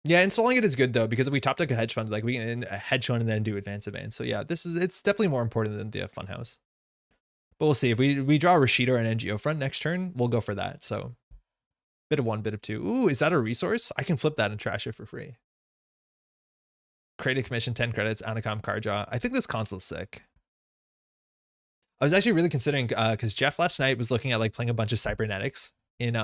Yeah, installing it is good though, because if we top deck a hedge fund, like we can a hedge fund and then do advance. So yeah, it's definitely more important than the Funhouse. But we'll see. If we draw a Rashid or an NGO front next turn, we'll go for that. So bit of 1, bit of 2. Ooh, is that a resource? I can flip that and trash it for free. Creative Commission, 10 credits, Anacom card draw. I think this console's sick. I was actually really considering because Jeff last night was looking at like playing a bunch of cybernetics in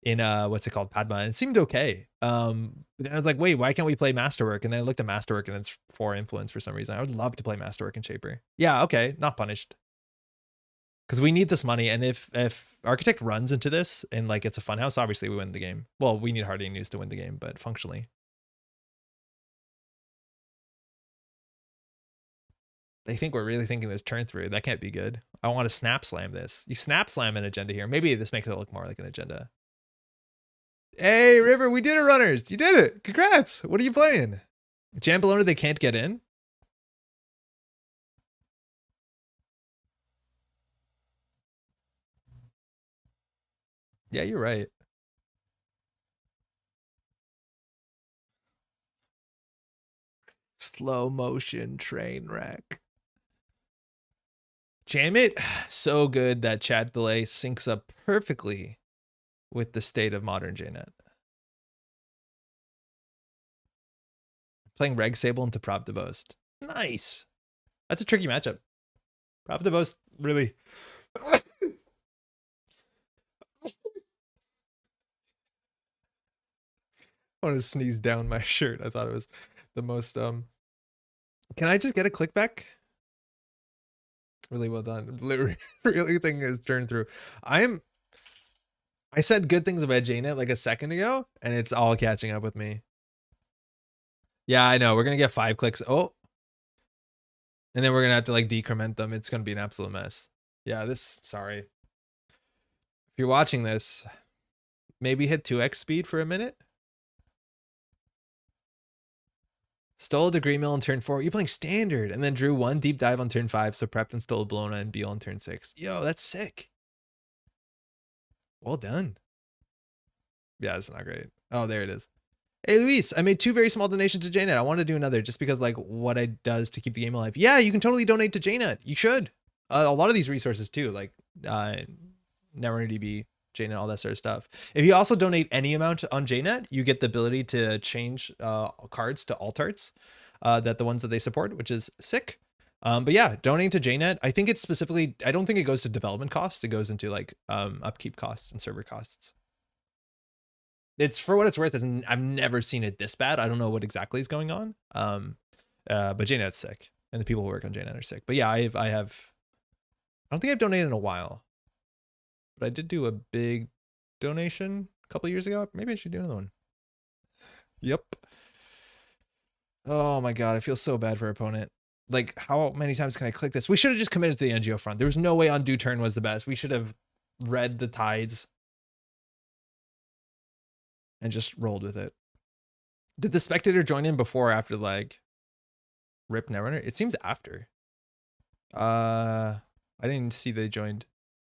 what's it called, Padma, and it seemed okay. But then I was like, wait, why can't we play Masterwork? And then I looked at Masterwork and it's 4 influence for some reason. I would love to play Masterwork and Shaper. Yeah, okay, not punished. Because we need this money, and if Architect runs into this and like it's a Funhouse, obviously we win the game. Well, we need Hard News to win the game, but functionally. They think we're really thinking this turn through. That can't be good. I want to snap slam this. You snap slam an agenda here. Maybe this makes it look more like an agenda. Hey, River, we did it, runners. You did it. Congrats. What are you playing? Jam Bologna, they can't get in. Yeah, you're right. Slow motion train wreck. Jam it. So good that chat delay syncs up perfectly with the state of modern jnet. Playing Reg Sable into Prop Devost. Nice. That's a tricky matchup. Prop Devost really. I want to sneeze down my shirt. I thought it was the most Can I just get a click back? Really well done. Literally everything is turned through. I said good things about jnet like a second ago, and it's all catching up with me. Yeah, I know. We're gonna get 5 clicks. Oh, And then we're gonna have to like decrement them. It's gonna be an absolute mess. Yeah, sorry. If you're watching this, maybe hit 2x speed for a minute. Stole a degree mill on turn 4. You're playing standard, and then drew 1 deep dive on turn 5, so prepped and stole a Bologna and Beal on turn 6. Yo, that's sick. Well done. Yeah, it's not great. Oh, there it is. Hey, Luis, I made 2 very small donations to jnet. I want to do another just because like what it does to keep the game alive. Yeah, you can totally donate to jnet. You should. A lot of these resources too, like NetRunnerDB, jnet, all that sort of stuff. If you also donate any amount on jnet, you get the ability to change cards to alt arts, that the ones that they support, which is sick. But yeah, donating to jnet, I think it's specifically, I don't think it goes to development costs. It goes into like upkeep costs and server costs. It's for what it's worth. I've never seen it this bad. I don't know what exactly is going on. But jnet's sick, and the people who work on jnet are sick. But yeah, I don't think I've donated in a while, but I did do a big donation a couple of years ago. Maybe I should do another one. Yep. Oh my god, I feel so bad for our opponent. Like, how many times can I click this? We should have just committed to the NGO front. There was no way undo turn was the best. We should have read the tides and just rolled with it. Did the spectator join in before or after lag? Rip Netrunner? It seems after. I didn't see they joined,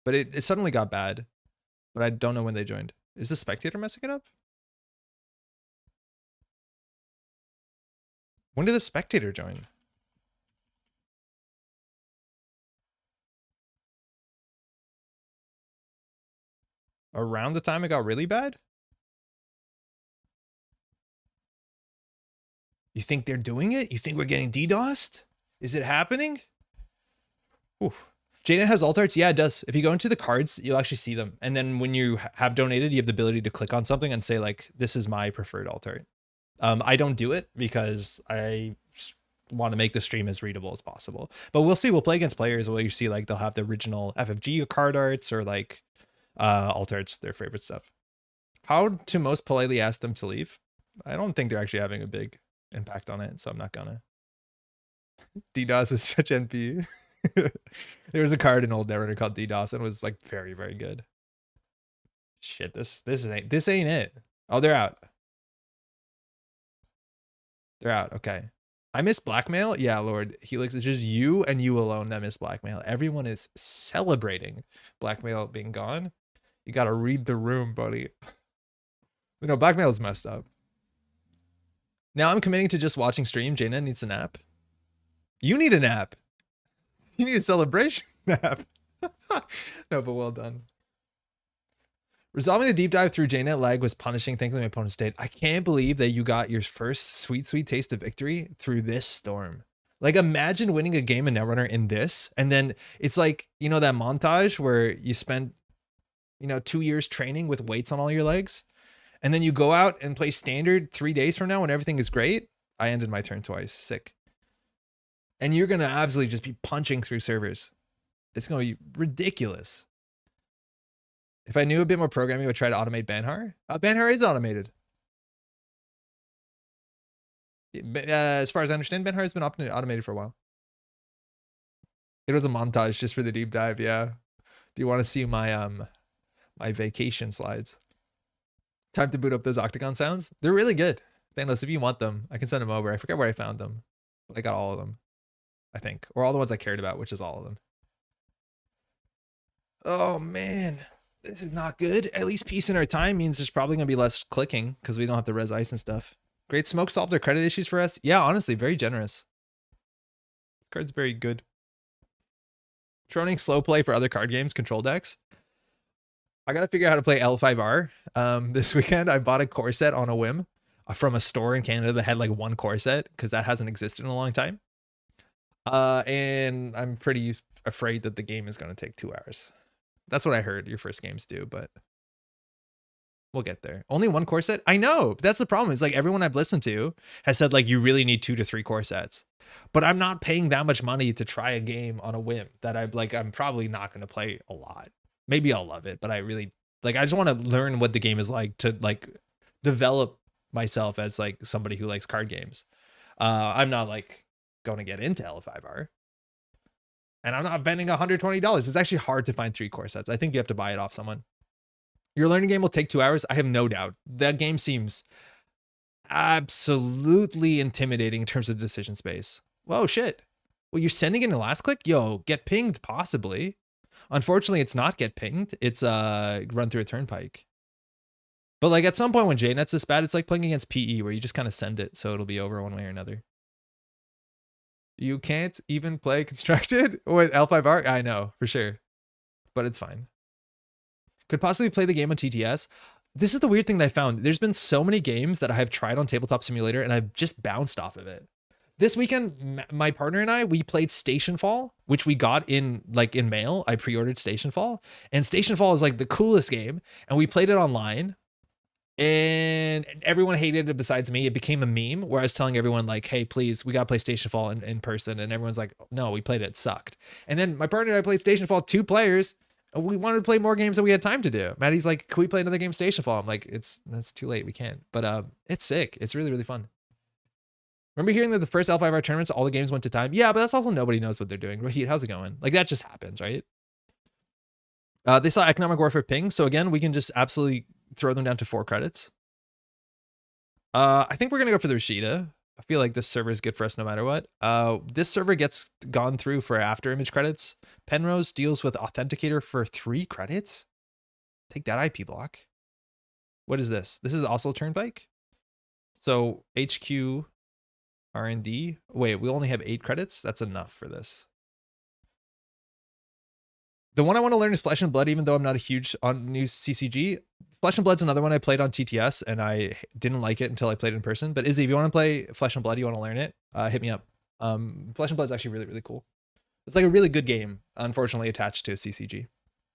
but it suddenly got bad, but I don't know when they joined. Is the spectator messing it up? When did the spectator join? Around the time it got really bad? You think they're doing it? You think we're getting DDoSed? Is it happening? Oof. jnet has alt arts? Yeah, it does. If you go into the cards, you'll actually see them. And then when you have donated, you have the ability to click on something and say like, this is my preferred alt art. I don't do it because I want to make the stream as readable as possible. But we'll see. We'll play against players where you see like they'll have the original FFG card arts or like alt arts, their favorite stuff. How to most politely ask them to leave? I don't think they're actually having a big impact on it, so I'm not gonna. DDoS is such NP. There was a card in old Netrunner called DDoS and it was like very, very good. Shit, this ain't it. Oh, they're out. They're out. Okay. I miss blackmail. Yeah, Lord Helix, it's just you and you alone that miss blackmail. Everyone is celebrating blackmail being gone. You gotta read the room, buddy. You know, blackmail is messed up. Now I'm committing to just watching stream. jnet needs a nap. You need a nap. You need a celebration nap. No, but well done. Resolving the deep dive through jnet lag was punishing. Thankfully, my opponent stayed. I can't believe that you got your first sweet, sweet taste of victory through this storm. Like, imagine winning a game in Netrunner in this. And then it's like, you know, that montage where you spend, 2 years training with weights on all your legs. And then you go out and play standard 3 days from now when everything is great. I ended my turn twice. Sick. And you're going to absolutely just be punching through servers. It's going to be ridiculous. If I knew a bit more programming, I would try to automate Banhar. Banhar is automated. As far as I understand, Banhar has been automated for a while. It was a montage just for the deep dive, yeah. Do you want to see my my vacation slides? Time to boot up those Octagon sounds. They're really good. Thanos, if you want them, I can send them over. I forget where I found them, but I got all of them, I think. Or all the ones I cared about, which is all of them. Oh, man. This is not good. At least peace in our time means there's probably going to be less clicking because we don't have to res ice and stuff. Great Smoke solved our credit issues for us. Yeah, honestly, very generous. This card's very good. Troning slow play for other card games, control decks. I got to figure out how to play L5R. This weekend, I bought a core set on a whim from a store in Canada that had like one core set because that hasn't existed in a long time. And I'm pretty afraid that the game is going to take 2 hours. That's what I heard your first games do, but we'll get there. Only one core set? I know. But that's the problem. Is like everyone I've listened to has said like you really need 2 to 3 core sets. But I'm not paying that much money to try a game on a whim that I'm probably not going to play a lot. Maybe I'll love it, but I really I just want to learn what the game is like to like develop myself as like somebody who likes card games. I'm not like going to get into L5R. And I'm not spending $120. It's actually hard to find 3 core sets. I think you have to buy it off someone. Your learning game will take 2 hours. I have no doubt. That game seems absolutely intimidating in terms of decision space. Whoa, shit. Well, you're sending it in last click? Yo, get pinged, possibly. Unfortunately, it's not get pinged. It's run through a turnpike. But like at some point when jnet's this bad, it's like playing against PE where you just kind of send it so it'll be over one way or another. You can't even play constructed with L5R? I know, for sure. But it's fine. Could possibly play the game on TTS. This is the weird thing that I found. There's been so many games that I have tried on Tabletop Simulator and I've just bounced off of it. This weekend, my partner and I, we played Stationfall, which we got in mail. I pre-ordered Stationfall, and Stationfall is like the coolest game. And we played it online, and everyone hated it besides me. It became a meme where I was telling everyone like, hey, please, we got to play Stationfall in person. And everyone's like, no, we played it. It sucked. And then my partner and I played Stationfall 2 players. And we wanted to play more games than we had time to do. Maddie's like, can we play another game Stationfall? I'm like, that's too late. We can't. But it's sick. It's really, really fun. Remember hearing that the first L5R tournaments, all the games went to time? Yeah, but that's also nobody knows what they're doing. Rahid, how's it going? Like that just happens, right? They saw Economic Warfare ping. So again, we can just absolutely throw them down to 4 credits. I think we're going to go for the Rashida. I feel like this server is good for us no matter what. This server gets gone through for after image credits. Penrose deals with Authenticator for 3 credits. Take that IP block. What is this? This is also Turnpike. So HQ R&D. Wait, we only have 8 credits? That's enough for this. The one I want to learn is Flesh and Blood, even though I'm not a huge on new CCG. Flesh and Blood's another one I played on TTS, and I didn't like it until I played it in person. But Izzy, if you want to play Flesh and Blood, you want to learn it, hit me up. Flesh and Blood's actually really, really cool. It's like a really good game, unfortunately attached to a CCG.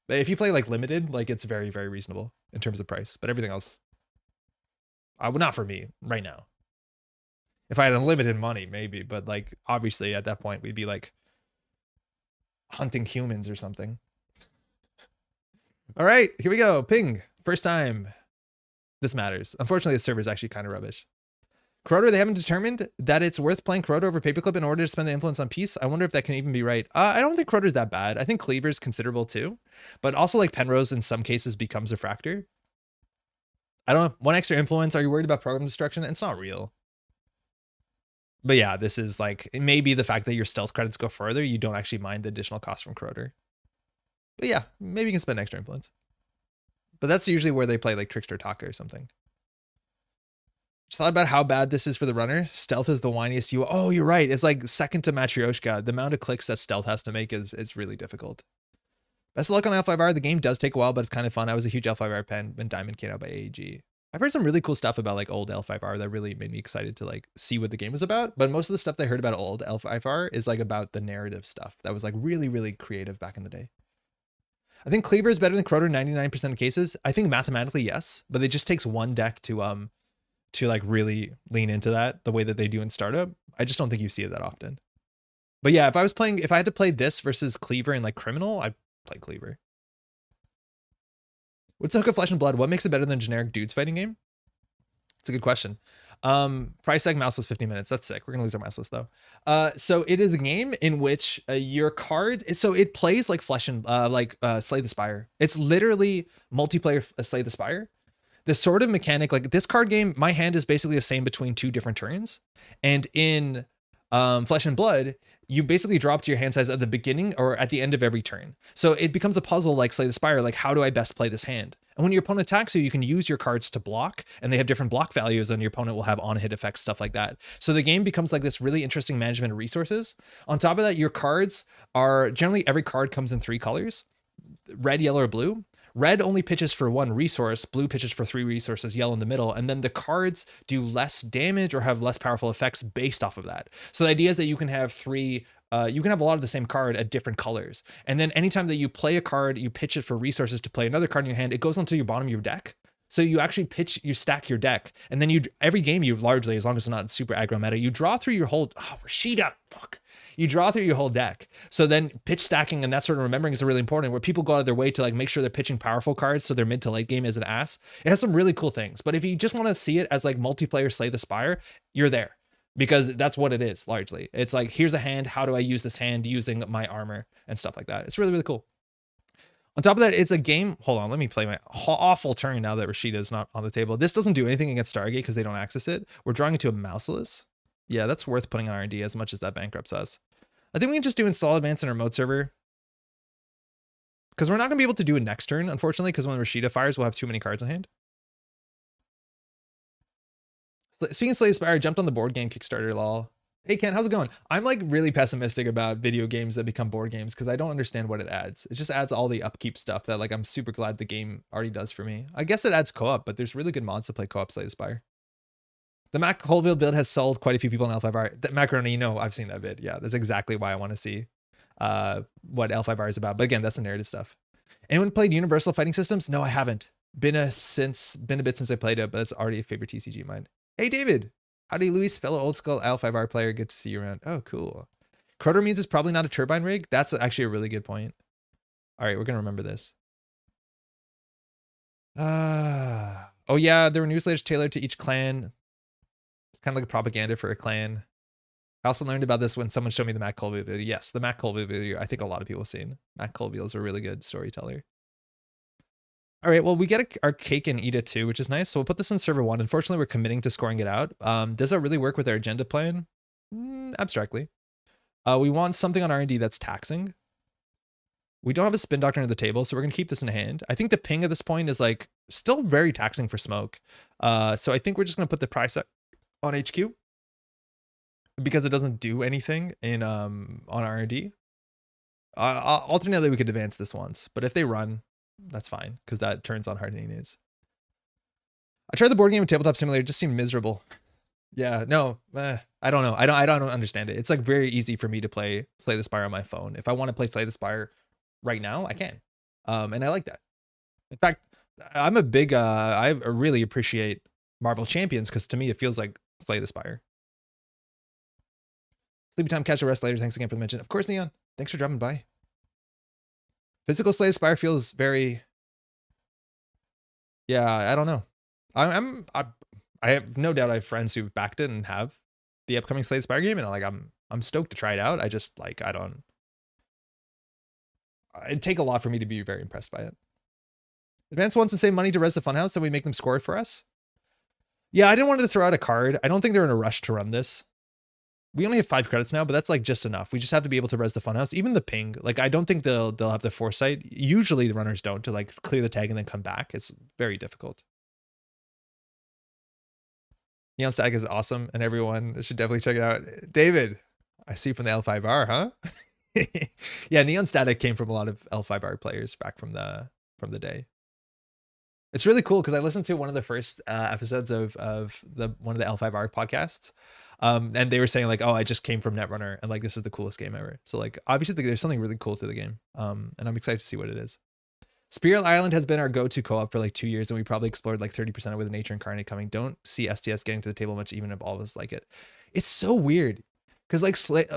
But if you play like limited, like it's very, very reasonable in terms of price. But everything else, not for me right now. If I had unlimited money, maybe. But like, obviously at that point, we'd be like hunting humans or something. All right, here we go. Ping. First time. This matters. Unfortunately, the server is actually kind of rubbish. Crowder, they haven't determined that it's worth playing Crowder over Paperclip in order to spend the influence on peace. I wonder if that can even be right. I don't think Crowder's that bad. I think Cleaver's considerable too. But also like Penrose in some cases becomes a Fractor. I don't know. 1 extra influence. Are you worried about program destruction? It's not real. But yeah, this is like, it may be the fact that your stealth credits go further. You don't actually mind the additional cost from Crowder. But yeah, maybe you can spend extra influence. But that's usually where they play like Trickster Taka or something. Just thought about how bad this is for the runner. Stealth is the whiniest you. Oh, you're right. It's like second to Matryoshka. The amount of clicks that Stealth has to make is really difficult. Best of luck on L5R. The game does take a while, but it's kind of fun. I was a huge L5R fan when Diamond came out by AEG. I've heard some really cool stuff about like old L5R that really made me excited to like see what the game was about. But most of the stuff that I heard about old L5R is like about the narrative stuff that was like really, really creative back in the day. I think Cleaver is better than Crowder 99% of cases. I think mathematically, yes, but it just takes one deck to like really lean into that the way that they do in Startup. I just don't think you see it that often. But yeah, if I had to play this versus Cleaver and like Criminal, I'd play Cleaver. What's Hook of Flesh and Blood? What makes it better than a generic dudes fighting game? It's a good question. Price tag mouseless 50 minutes. That's sick. We're gonna lose our mouseless though. So it is a game in which your card, so it plays like Flesh and Slay the Spire. It's literally multiplayer Slay the Spire. The sort of mechanic, like this card game, my hand is basically the same between 2 different turns. And in Flesh and Blood, you basically drop to your hand size at the beginning or at the end of every turn. So it becomes a puzzle like Slay the Spire, like how do I best play this hand? And when your opponent attacks you can use your cards to block, and they have different block values, and your opponent will have on-hit effects, stuff like that. So the game becomes like this really interesting management of resources. On top of that, your cards are, generally every card comes in 3 colors, red, yellow, or blue. Red only pitches for 1 resource, blue pitches for 3 resources, yellow in the middle, and then the cards do less damage or have less powerful effects based off of that. So the idea is that you can have 3, you can have a lot of the same card at different colors. And then anytime that you play a card, you pitch it for resources to play another card in your hand, it goes onto your bottom of your deck. So you actually you stack your deck, and then every game you largely, as long as it's not super aggro meta, you draw through your whole, Rashida, fuck. You draw through your whole deck. So then pitch stacking and that sort of remembering is really important, where people go out of their way to like make sure they're pitching powerful cards so their mid to late game is an ass. It has some really cool things. But if you just want to see it as like multiplayer Slay the Spire, you're there. because that's what it is largely. It's like, here's a hand. How do I use this hand using my armor and stuff like that? It's really, really cool. On top of that, it's a game. Hold on, let me play my awful turn now that Rashida is not on the table. This doesn't do anything against Stargate because they don't access it. We're drawing into a Mouseless. Yeah, that's worth putting on R&D as much as that bankrupts us. I think we can just do install advance in our remote server, because we're not going to be able to do it next turn, unfortunately, because when Rashida fires, we'll have too many cards in hand. Speaking of Slay the Spire, I jumped on the board game Kickstarter, lol. Hey Ken, how's it going? I'm like really pessimistic about video games that become board games because I don't understand what it adds. It just adds all the upkeep stuff that like I'm super glad the game already does for me. I guess it adds co-op, but there's really good mods to play co-op Slay the Spire. The Mac Holville build has sold quite a few people in L5R. That Macaroni, you know, I've seen that vid. Yeah, that's exactly why I want to see what L5R is about. But again, that's the narrative stuff. Anyone played Universal Fighting Systems? No, I haven't. Been a bit since I played it, but it's already a favorite TCG of mine. Hey David. Howdy, Luis, fellow old school L5R player. Good to see you around. Oh, cool. Croter means it's probably not a turbine rig. That's actually a really good point. All right, we're going to remember this. Oh, yeah, there were newsletters tailored to each clan. It's kind of like a propaganda for a clan. I also learned about this when someone showed me the Matt Colville video. Yes, the Matt Colville video, I think a lot of people have seen. Matt Colville is a really good storyteller. All right, well, we get our cake and eat it too, which is nice. So we'll put this in server 1. Unfortunately, we're committing to scoring it out. Does that really work with our agenda plan? Abstractly. We want something on R&D that's taxing. We don't have a spin doctrine at the table, so we're going to keep this in hand. I think the ping at this point is like still very taxing for smoke. So I think we're just going to put the price on HQ because it doesn't do anything in on R&D. Alternately, we could advance this once, but if they run, that's fine because that turns on hardening news. I tried the board game of Tabletop Simulator. It just seemed miserable. Yeah, no, I don't know. I don't understand it. It's like very easy for me to play Slay the Spire on my phone. If I want to play Slay the Spire right now, I can. And I like that. In fact, I'm a big, I really appreciate Marvel Champions because to me, it feels like Slay the Spire. Sleepy time, catch a rest later. Thanks again for the mention. Of course, Neon. Thanks for dropping by. Physical Slay the Spire feels very, yeah, I don't know. I have no doubt I have friends who've backed it and have the upcoming Slay the Spire game, and like I'm stoked to try it out. I just like it'd take a lot for me to be very impressed by it. Advance wants to save money to res the funhouse, then we make them score it for us. Yeah, I didn't want to throw out a card. I don't think they're in a rush to run this. We only have 5 credits now, but that's like just enough. We just have to be able to res the funhouse. Even the ping, like I don't think they'll have the foresight. Usually the runners don't, to like clear the tag and then come back. It's very difficult. Neon Static is awesome, and everyone should definitely check it out. David, I see from the L5R, huh? Yeah, Neon Static came from a lot of L5R players back from the day. It's really cool because I listened to one of the first episodes of one of the L5R podcasts. And they were saying like, oh, I just came from Netrunner and like, this is the coolest game ever. So like, obviously there's something really cool to the game. And I'm excited to see what it is. Spirit Island has been our go-to co-op for like 2 years, and we probably explored like 30% with Nature Incarnate coming. Don't see STS getting to the table much, even if all of us like it. It's so weird because like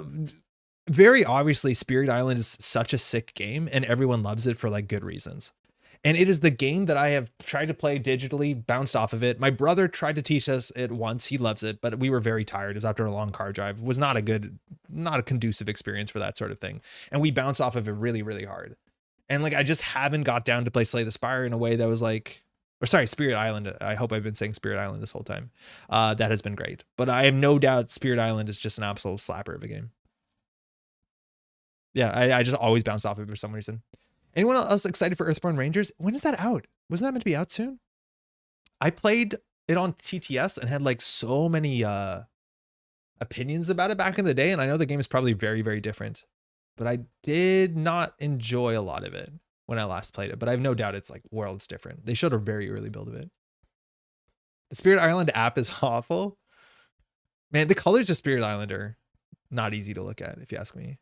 very obviously Spirit Island is such a sick game and everyone loves it for like good reasons. And it is the game that I have tried to play digitally, bounced off of it. My brother tried to teach us it once. He loves it, but we were very tired. It was after a long car drive. It was not a conducive experience for that sort of thing. And we bounced off of it really, really hard. And like, I just haven't got down to play Slay the Spire in a way that was like, or sorry, Spirit Island. I hope I've been saying Spirit Island this whole time. That has been great. But I have no doubt Spirit Island is just an absolute slapper of a game. Yeah, I just always bounce off of it for some reason. Anyone else excited for Earthborn Rangers? When is that out? Wasn't that meant to be out soon? I played it on TTS and had like so many opinions about it back in the day. And I know the game is probably very, very different, but I did not enjoy a lot of it when I last played it. But I have no doubt it's like worlds different. They showed a very early build of it. The Spirit Island app is awful. Man, the colors of Spirit Island are not easy to look at, if you ask me.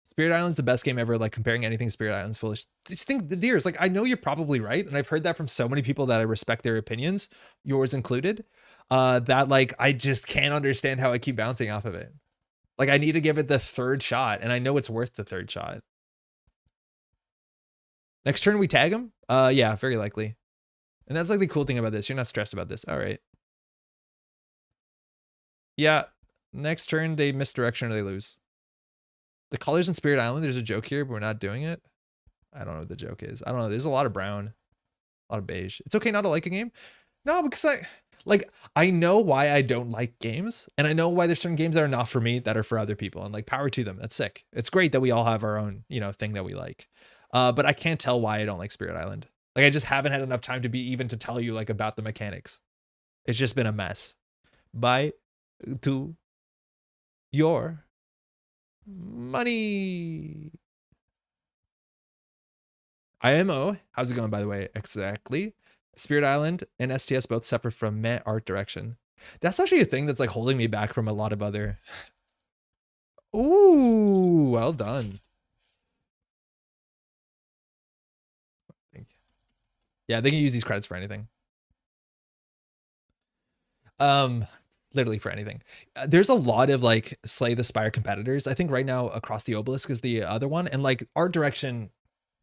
Spirit Island's the best game ever. Like comparing anything to Spirit Island's foolish. Just think the deers. Like I know you're probably right, and I've heard that from so many people that I respect their opinions, yours included. That like I just can't understand how I keep bouncing off of it. Like I need to give it the 3rd shot, and I know it's worth the 3rd shot. Next turn we tag him. Yeah, very likely. And that's like the cool thing about this. You're not stressed about this. All right. Yeah, next turn they misdirection or they lose. The colors in Spirit Island, there's a joke here, but we're not doing it. I don't know what the joke is. I don't know. There's a lot of brown, a lot of beige. It's okay not to like a game. No, because I know why I don't like games, and I know why there's certain games that are not for me that are for other people, and like power to them. That's sick. It's great that we all have our own, thing that we like. But I can't tell why I don't like Spirit Island. Like I just haven't had enough time to tell you like about the mechanics. It's just been a mess. Bye to your money. IMO, how's it going, by the way? Exactly. Spirit Island and STS both suffer from meh art direction. That's actually a thing that's like holding me back from a lot of other. Ooh, well done. Yeah, they can use these credits for anything. Literally for anything. There's a lot of like Slay the Spire competitors. I think right now Across the Obelisk is the other one, and like art direction,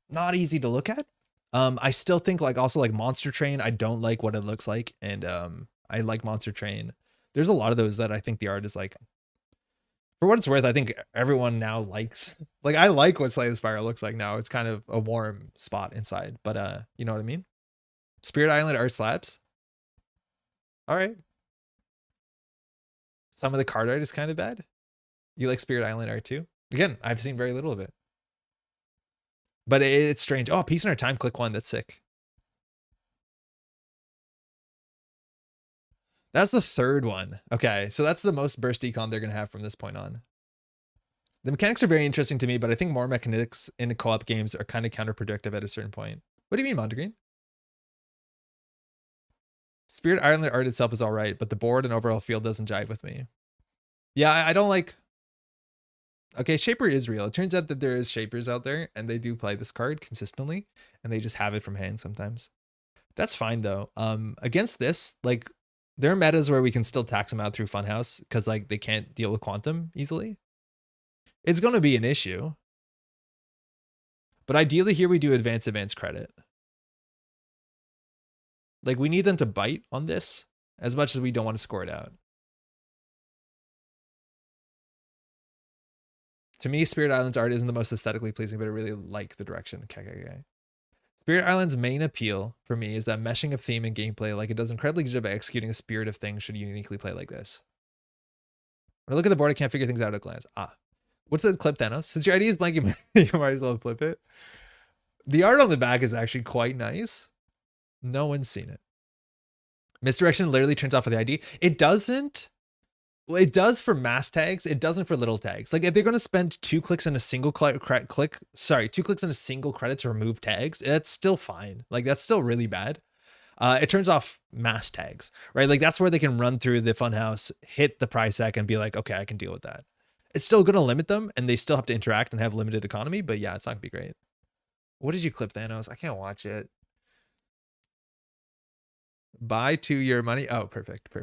not easy to look at. I still think like also like Monster Train, I don't like what it looks like, and I like Monster Train. There's a lot of those that I think the art is like, for what it's worth, I think everyone now likes, like I like what Slay the Spire looks like now. It's kind of a warm spot inside, but you know what I mean? Spirit Island art slabs. All right. Some of the card art is kind of bad. You like Spirit Island art too? Again, I've seen very little of it. But it's strange. Oh, Peace in Our Time, click 1. That's sick. That's the third one. Okay, so that's the most burst econ they're going to have from this point on. The mechanics are very interesting to me, but I think more mechanics in co-op games are kind of counterproductive at a certain point. What do you mean, Mondegreen? Spirit Island art itself is all right, but the board and overall feel doesn't jive with me. Yeah, I don't like... Okay, Shaper is real. It turns out that there is Shapers out there, and they do play this card consistently, and they just have it from hand sometimes. That's fine, though. Against this, like, there are metas where we can still tax them out through Funhouse, because, like, they can't deal with Quantum easily. It's going to be an issue. But ideally here we do advance credit. Like, we need them to bite on this as much as we don't want to score it out. To me, Spirit Island's art isn't the most aesthetically pleasing, but I really like the direction. Okay. Spirit Island's main appeal for me is that meshing of theme and gameplay, like it does incredibly good job at executing a spirit of things, should uniquely play like this. When I look at the board, I can't figure things out at a glance. What's the clip, Thanos? Since your idea is blank, you might as well flip it. The art on the back is actually quite nice. No one's seen it. Misdirection literally turns off for the ID. It doesn't. Well, it does for mass tags. It doesn't for little tags. Like if they're going to spend 2 clicks in a single 2 clicks in a single credit to remove tags, it's still fine. Like that's still really bad. It turns off mass tags, right? Like that's where they can run through the funhouse, hit the price hack and be like, okay, I can deal with that. It's still going to limit them and they still have to interact and have limited economy, but yeah, it's not gonna be great. What did you clip, Thanos? I can't watch it. Buy to your money. Oh, perfect.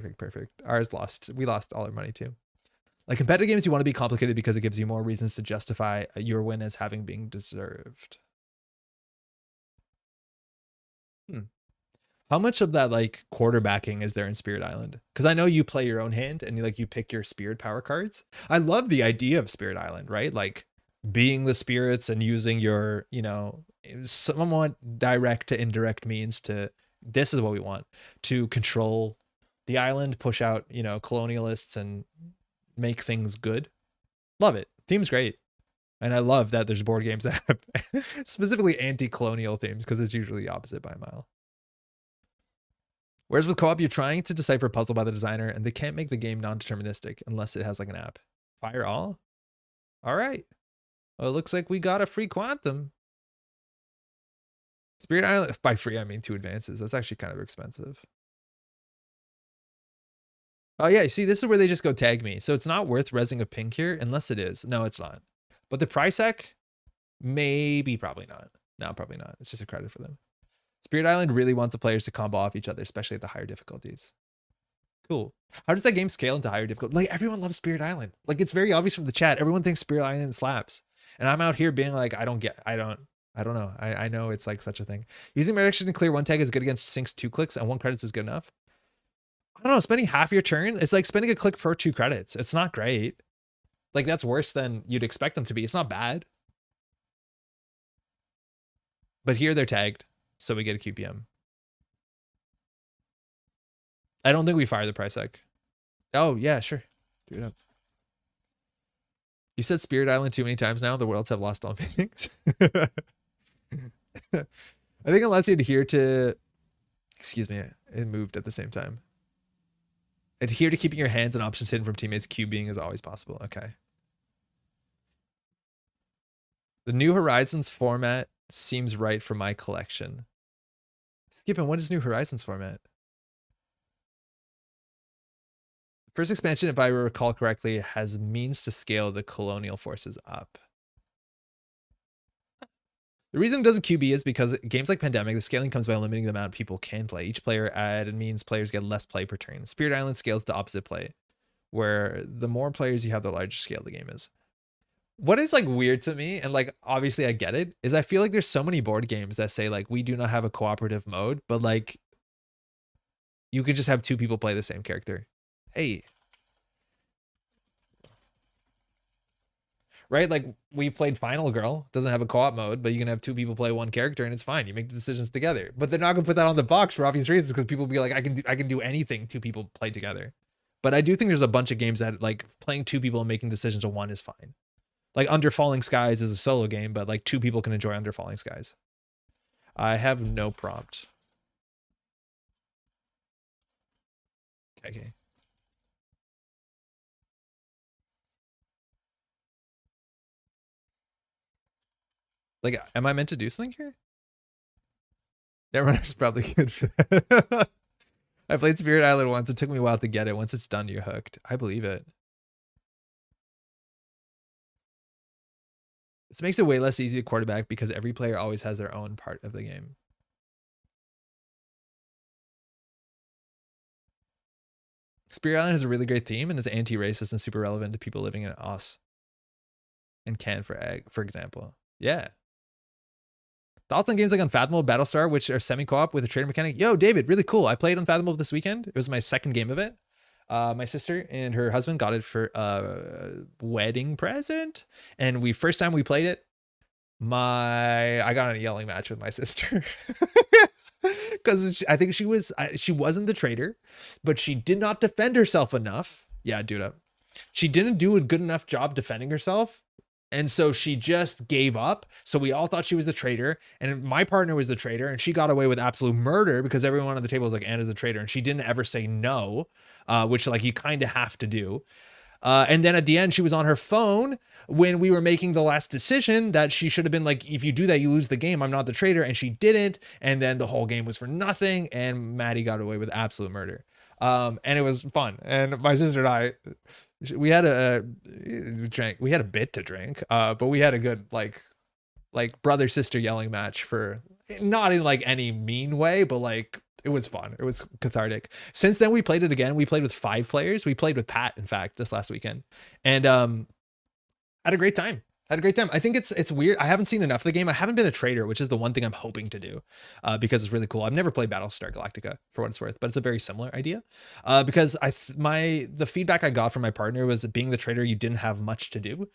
Ours lost. We lost all our money too. Like competitive games, you want to be complicated because it gives you more reasons to justify your win as having been deserved. How much of that like quarterbacking is there in Spirit Island? Because I know you play your own hand and you pick your spirit power cards. I love the idea of Spirit Island, right? Like being the spirits and using your, somewhat direct to indirect means to, this is what we want, to control the island, push out, colonialists and make things good. Love it. Theme's great. And I love that there's board games that have specifically anti-colonial themes because it's usually the opposite by a mile. Whereas with co-op, you're trying to decipher a puzzle by the designer and they can't make the game non-deterministic unless it has like an app. Fire all? All right. Well, it looks like we got a free quantum. Spirit Island, by free, I mean 2 advances. That's actually kind of expensive. Oh yeah, you see, this is where they just go tag me. So it's not worth resing a pink here unless it is. No, it's not. But the price hack, maybe, probably not. No, probably not. It's just a credit for them. Spirit Island really wants the players to combo off each other, especially at the higher difficulties. Cool. How does that game scale into higher difficulty? Like everyone loves Spirit Island. Like it's very obvious from the chat. Everyone thinks Spirit Island slaps. And I'm out here being like, I don't know. I know it's like such a thing. Using Direction to clear 1 tag is good against syncs 2 clicks and 1 credits is good enough. don't know, spending half your turn, it's like spending a click for 2 credits. It's not great. Like, that's worse than you'd expect them to be. It's not bad. But here they're tagged, so we get a QPM. I don't think we fire the price hike. Oh, yeah, sure. Do it up. You said Spirit Island too many times now. The worlds have lost all meanings. I think unless you adhere to... Excuse me, it moved at the same time. Adhere to keeping your hands and options hidden from teammates. QBing is always possible. Okay. The New Horizons format seems right for my collection. Skipping, what is New Horizons format? First expansion, if I recall correctly, has means to scale the colonial forces up. The reason it doesn't QB is because games like Pandemic, the scaling comes by limiting the amount people can play. Each player add means players get less play per turn. Spirit Island scales to opposite play, where the more players you have, the larger scale the game is. What is like weird to me, and like obviously I get it, is I feel like there's so many board games that say like we do not have a cooperative mode, but like you could just have 2 people play the same character. Hey. Right? Like we've played Final Girl, doesn't have a co-op mode, but you can have 2 people play 1 character and it's fine. You make the decisions together. But they're not gonna put that on the box for obvious reasons, because people will be like, I can do anything 2 people play together. But I do think there's a bunch of games that like playing 2 people and making decisions on 1 is fine. Like Under Falling Skies is a solo game, but like 2 people can enjoy Under Falling Skies. I have no prompt. Okay. Like, am I meant to do something here? Netrunner's probably good for that. I played Spirit Island once. It took me a while to get it. Once it's done, you're hooked. I believe it. This makes it way less easy to quarterback because every player always has their own part of the game. Spirit Island has a really great theme and is anti-racist and super relevant to people living in Oz and Can for example. Yeah. Thoughts on games like Unfathomable, Battlestar, which are semi-co-op with a trader mechanic? Yo, David, really cool. I played Unfathomable this weekend. It was my 2nd game of it. My sister and her husband got it for a wedding present. And first time we played it, I got in a yelling match with my sister. Because I think she wasn't the traitor, but she did not defend herself enough. Yeah, dude. She didn't do a good enough job defending herself. And so she just gave up. So we all thought she was the traitor. And my partner was the traitor. And she got away with absolute murder because everyone on the table was like, Anna's the traitor. And she didn't ever say no, which like you kind of have to do. And then at the end, she was on her phone when we were making the last decision that she should have been like, if you do that, you lose the game. I'm not the traitor. And she didn't. And then the whole game was for nothing. And Maddie got away with absolute murder. And it was fun. And my sister and I, we had a bit to drink, but we had a good like brother sister yelling match, for not in like any mean way, but like it was fun. It was cathartic. Since then we played it again. We played with 5 players. We played with Pat, in fact, this last weekend, and had a great time. I think it's weird. I haven't seen enough of the game. I haven't been a trader, which is the one thing I'm hoping to do, because it's really cool. I've never played Battlestar Galactica for what it's worth, but it's a very similar idea. Because the feedback I got from my partner was that being the trader, you didn't have much to do,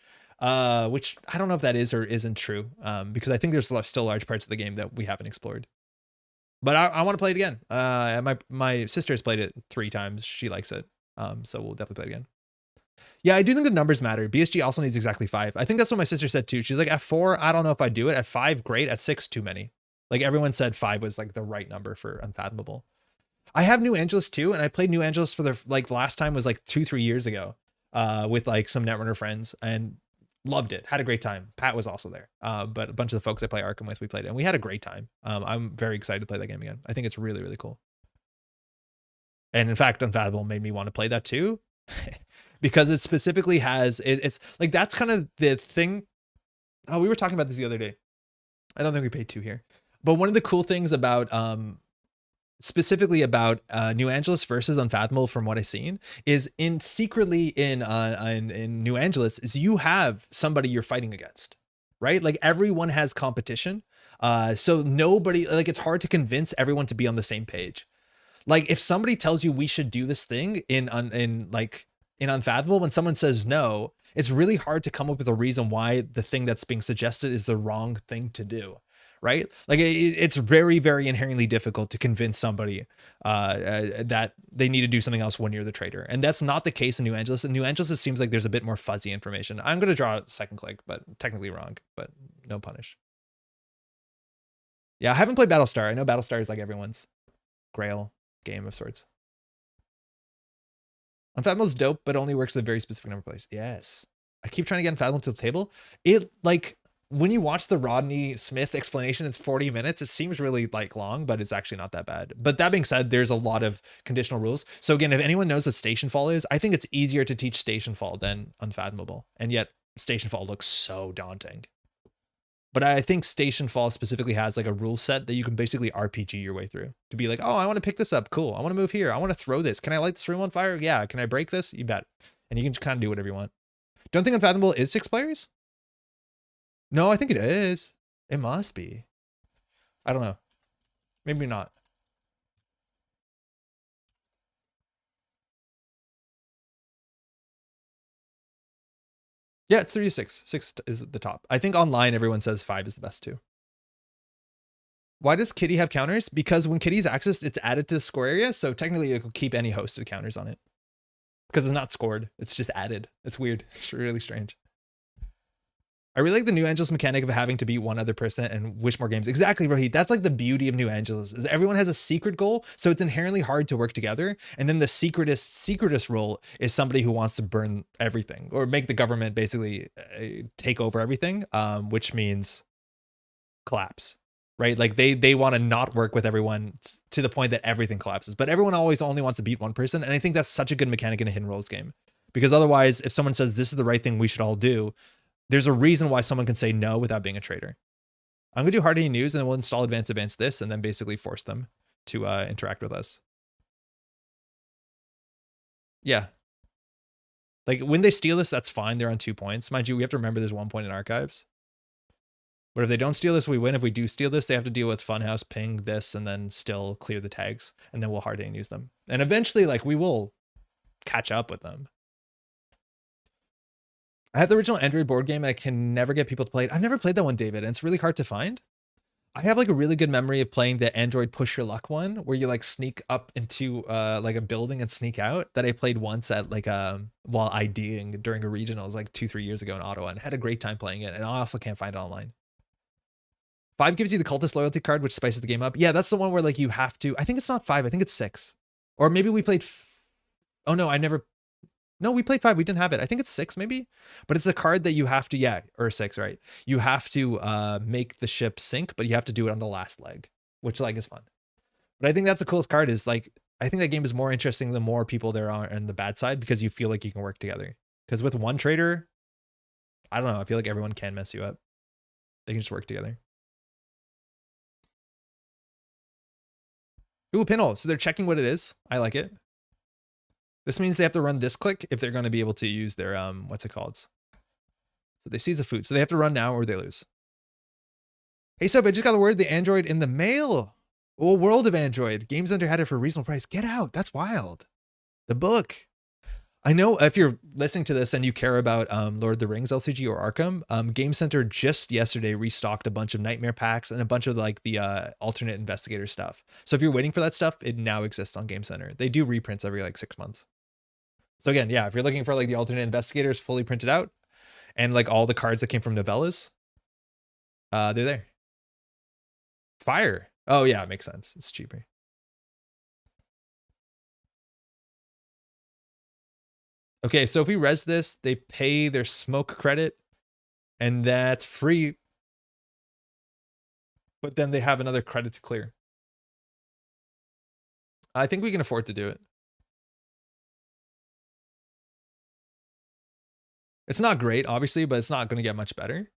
which I don't know if that is or isn't true, because I think there's still large parts of the game that we haven't explored. But I want to play it again. My sister has played it 3 times. She likes it, so we'll definitely play it again. Yeah, I do think the numbers matter. BSG also needs exactly 5. I think that's what my sister said too. She's like, at 4, I don't know if I do it. At 5, great. At 6, too many. Like everyone said 5 was like the right number for Unfathomable. I have New Angeles too, and I played New Angeles for the last time was like 2-3 years ago, with like some Netrunner friends, and loved it. Had a great time. Pat was also there, but a bunch of the folks I play Arkham with, we played it, and we had a great time. I'm very excited to play that game again. I think it's really, really cool. And in fact, Unfathomable made me want to play that too. Because it specifically has it's like, that's kind of the thing. Oh, we were talking about this the other day. I don't think we paid 2 here, but one of the cool things about specifically about New Angeles versus Unfathomable, from what I've seen, is secretly in New Angeles is you have somebody you're fighting against, right? Like everyone has competition, so nobody, like it's hard to convince everyone to be on the same page. Like if somebody tells you we should do this thing in Unfathomable, when someone says no, it's really hard to come up with a reason why the thing that's being suggested is the wrong thing to do, right? Like it's very, very inherently difficult to convince somebody that they need to do something else when you're the trader. And that's not the case in New Angeles. In New Angeles, it seems like there's a bit more fuzzy information. I'm going to draw a second click, but technically wrong, but no punish. Yeah, I haven't played Battlestar. I know Battlestar is like everyone's grail game of sorts. Unfathomable's dope, but only works with a very specific number of players. Yes. I keep trying to get Unfathomable to the table. It, like, when you watch the Rodney Smith explanation, it's 40 minutes. It seems really, like, long, but it's actually not that bad. But that being said, there's a lot of conditional rules. So again, if anyone knows what Station Fall is, I think it's easier to teach Station Fall than Unfathomable. And yet, Station Fall looks so daunting. But I think Station Fall specifically has like a rule set that you can basically RPG your way through to be like, oh, I want to pick this up. Cool. I want to move here. I want to throw this. Can I light this room on fire? Yeah. Can I break this? You bet. And you can just kind of do whatever you want. Don't think Unfathomable is 6 players? No, I think it is. It must be. I don't know. Maybe not. Yeah, it's 3 to 6. 6 is the top. I think online everyone says 5 is the best too. Why does Kitty have counters? Because when Kitty's accessed, it's added to the score area. So technically it will keep any hosted counters on it. Because it's not scored. It's just added. It's weird. It's really strange. I really like the New Angeles mechanic of having to beat one other person and wish more games. Exactly, Rohit. That's like the beauty of New Angeles is everyone has a secret goal. So it's inherently hard to work together. And then the secretist role is somebody who wants to burn everything or make the government basically take over everything, which means collapse, right? Like they want to not work with everyone to the point that everything collapses, but everyone always only wants to beat one person. And I think that's such a good mechanic in a hidden roles game, because otherwise, if someone says this is the right thing we should all do, there's a reason why someone can say no without being a traitor. I'm going to do hard-hitting news, and then we'll install advance this, and then basically force them to interact with us. Yeah. Like, when they steal this, that's fine. They're on 2 points. Mind you, we have to remember there's 1 point in archives. But if they don't steal this, we win. If we do steal this, they have to deal with Funhouse, ping this, and then still clear the tags. And then we'll hard-hitting news them. And eventually, like, we will catch up with them. I have the original Android board game. I can never get people to play it. I've never played that one, David, and it's really hard to find. I have like a really good memory of playing the Android Push Your Luck one, where you like sneak up into like a building and sneak out. That I played once at like while IDing during a regionals like 2-3 years ago in Ottawa, and had a great time playing it. And I also can't find it online. 5 gives you the cultist loyalty card, which spices the game up. Yeah, that's the one where like you have to. I think it's not 5. I think it's 6, or maybe we played. Oh no, I never. No, we played 5. We didn't have it. I think it's 6 maybe, but it's a card that you have to, yeah, or 6, right? You have to make the ship sink, but you have to do it on the last leg, which like is fun. But I think that's the coolest card is like, I think that game is more interesting the more people there are on the bad side, because you feel like you can work together. Because with one trader, I don't know, I feel like everyone can mess you up. They can just work together. Ooh, pinhole. So they're checking what it is. I like it. This means they have to run this click if they're going to be able to use their, what's it called? So they seize a food. So they have to run now or they lose. Hey, Sub, I just got the word, the Android in the mail. Oh, World of Android. Game Center had it for a reasonable price. Get out. That's wild. The book. I know if you're listening to this and you care about Lord of the Rings LCG or Arkham, Game Center just yesterday restocked a bunch of Nightmare packs and a bunch of like the alternate investigator stuff. So if you're waiting for that stuff, it now exists on Game Center. They do reprints every like 6 months. So again, yeah, if you're looking for like the alternate investigators fully printed out and like all the cards that came from novellas, they're there. Fire. Oh yeah, it makes sense. It's cheaper. Okay, so if we res this, they pay their smoke credit, and that's free. But then they have another credit to clear. I think we can afford to do it. It's not great, obviously, but it's not going to get much better.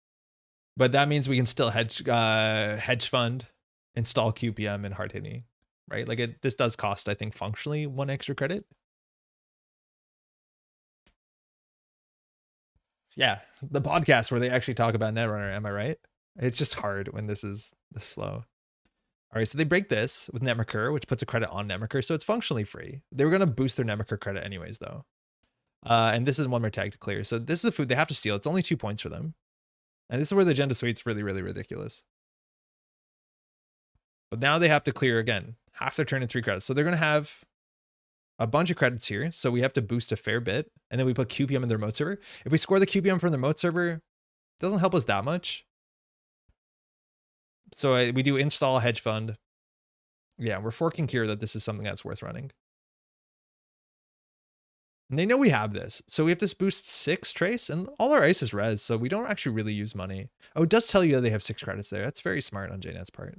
But that means we can still hedge fund, install QPM, and hard hitting, right? Like this does cost, I think, functionally 1 extra credit. Yeah, the podcast where they actually talk about Netrunner, am I right? It's just hard when this is this slow. All right, so they break this with Netmercur, which puts a credit on Netmercur, so it's functionally free. They were going to boost their Netmercur credit anyways, though. And this is one more tag to clear. So this is a food they have to steal. It's only 2 points for them. And this is where the Agenda Suite's really, really ridiculous. But now they have to clear, again, half their turn in 3 credits. So they're going to have a bunch of credits here. So we have to boost a fair bit. And then we put QPM in their remote server. If we score the QPM from the remote server, it doesn't help us that much. So we do install hedge fund. Yeah, we're forking here that this is something that's worth running. And they know we have this. So we have to boost 6 trace, and all our ice is res, so we don't actually really use money. Oh, it does tell you that they have 6 credits there. That's very smart on JNet's part.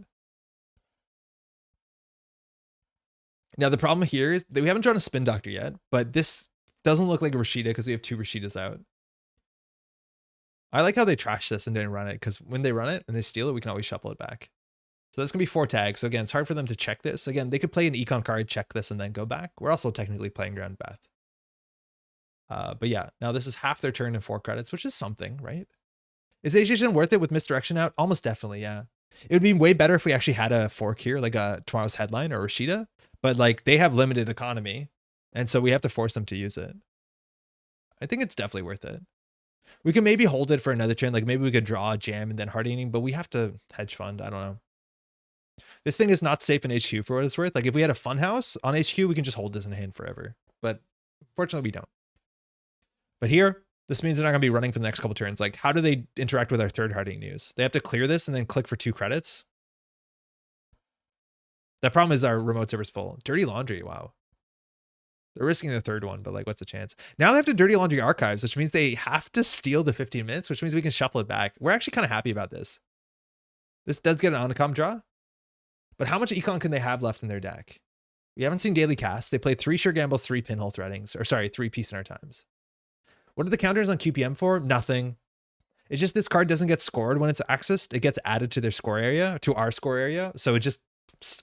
Now, the problem here is that we haven't drawn a Spin Doctor yet, but this doesn't look like a Rashida because we have 2 Rashidas out. I like how they trash this and didn't run it, because when they run it and they steal it, we can always shuffle it back. So that's going to be 4 tags. So again, it's hard for them to check this. Again, they could play an econ card, check this, and then go back. We're also technically playing Grand Bath. But yeah, now this is half their turn in 4 credits, which is something, right? Is Asian worth it with Misdirection out? Almost definitely, yeah. It would be way better if we actually had a fork here, like a Tomorrow's Headline or Rashida. But like they have limited economy, and so we have to force them to use it. I think it's definitely worth it. We can maybe hold it for another turn. Like maybe we could draw a jam and then hardening, but we have to hedge fund. I don't know. This thing is not safe in HQ for what it's worth. Like if we had a fun house on HQ, we can just hold this in hand forever. But fortunately we don't. But here, this means they're not going to be running for the next couple turns. Like how do they interact with our third hardening news? They have to clear this and then click for 2 credits. The problem is our remote server's full. Dirty Laundry, wow. They're risking the third one, but like, what's the chance? Now they have to Dirty Laundry Archives, which means they have to steal the 15 minutes, which means we can shuffle it back. We're actually kind of happy about this. This does get an Onicom draw, but how much econ can they have left in their deck? We haven't seen Daily Cast. They played 3 Sure Gambles, 3 Pinhole Threadings, or sorry, 3 Peace in Our Times. What are the counters on QPM for? Nothing. It's just this card doesn't get scored when it's accessed. It gets added to their score area, to our score area. So it just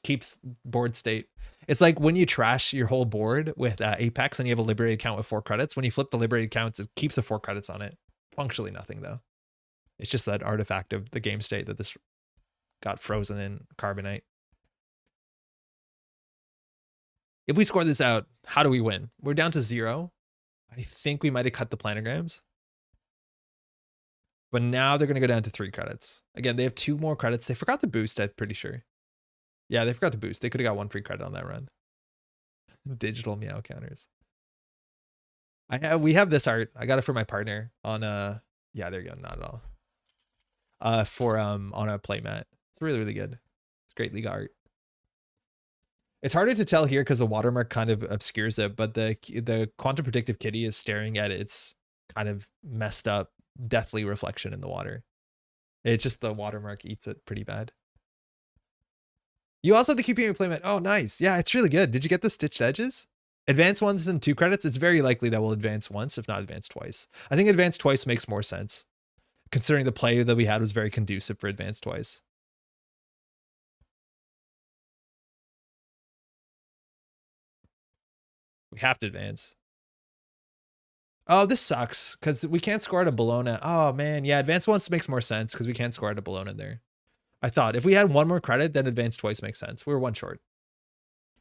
keeps board state. It's like when you trash your whole board with Apex and you have a liberated count with 4 credits. When you flip the liberated counts, it keeps the 4 credits on it. Functionally nothing though. It's just that artifact of the game state that this got frozen in Carbonite. If we score this out, how do we win? We're down to 0. I think we might have cut the planograms. But now they're going to go down to 3 credits. Again, they have 2 more credits. They forgot to boost, I'm pretty sure. Yeah, they forgot to boost. They could have got 1 free credit on that run. Digital meow counters. We have this art. I got it for my partner on yeah, there you go. Not at all. On a playmat. It's really, really good. It's great Liga art. It's harder to tell here because the watermark kind of obscures it, but the Quantum Predictive Kitty is staring at its kind of messed up, deathly reflection in the water. It's just the watermark eats it pretty bad. You also have the QPM playmat. Oh, nice. Yeah, it's really good. Did you get the stitched edges? Advance once and 2 credits. It's very likely that we'll advance once, if not advance twice. I think advance twice makes more sense, considering the play that we had was very conducive for advance twice. We have to advance. Oh, this sucks because we can't score at a Bologna. Oh, man. Yeah, advance once makes more sense because we can't score at a Bologna there. I thought if we had 1 more credit, then advance twice makes sense. We were 1 short.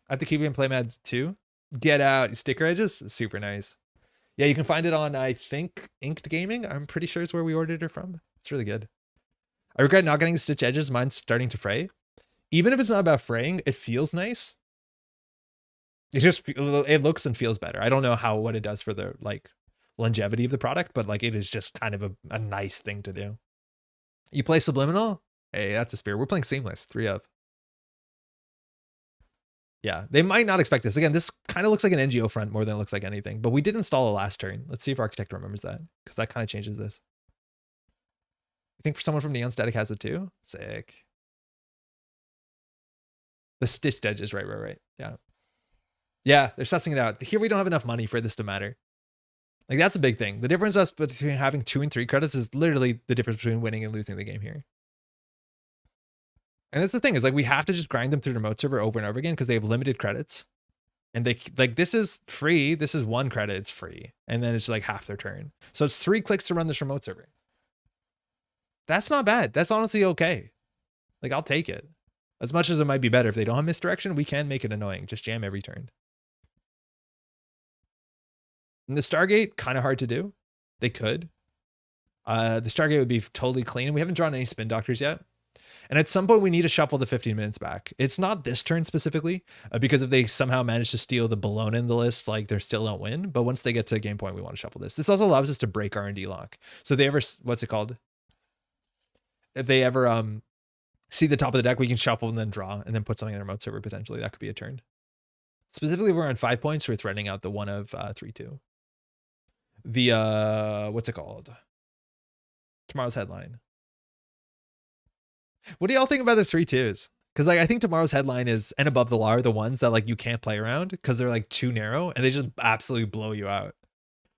I have to keep in playmat 2. Get out. Sticker edges. Super nice. Yeah, you can find it on, I think, Inked Gaming. I'm pretty sure it's where we ordered it from. It's really good. I regret not getting the stitch edges. Mine's starting to fray. Even if it's not about fraying, it feels nice. It looks and feels better. I don't know what it does for the like longevity of the product, but like it is just kind of a nice thing to do. You play Subliminal? Hey, that's a spear. We're playing Seamless, 3 up. Yeah, they might not expect this. Again, this kind of looks like an NGO front more than it looks like anything, but we did install a last turn. Let's see if Architect remembers that, because that kind of changes this. I think for someone from Neon Static has it too. Sick. The stitched edges, right. Yeah. Yeah, they're sussing it out. Here we don't have enough money for this to matter. Like that's a big thing. The difference between having 2 and 3 credits is literally the difference between winning and losing the game here. And that's the thing is like we have to just grind them through the remote server over and over again because they have limited credits. And they like this is free. This is 1 credit. It's free. And then it's like half their turn. So it's 3 clicks to run this remote server. That's not bad. That's honestly okay. Like I'll take it. As much as it might be better if they don't have misdirection, we can make it annoying. Just jam every turn. And the Stargate, kind of hard to do. They could. The Stargate would be totally clean. We haven't drawn any spin doctors yet. And at some point, we need to shuffle the 15 minutes back. It's not this turn specifically, because if they somehow manage to steal the Bologna in the list, like they still don't win. But once they get to game point, we want to shuffle this. This also allows us to break R&D lock. So if they ever, what's it called? If they ever see the top of the deck, we can shuffle and then draw and then put something in our remote server potentially. That could be a turn. Specifically, we're on 5 points. We're threatening out the one of 3-2. The, what's it called? Tomorrow's headline. What do y'all think about the 3-2s? Because like I think tomorrow's headline is and above the law are the ones that like you can't play around because they're like too narrow and they just absolutely blow you out.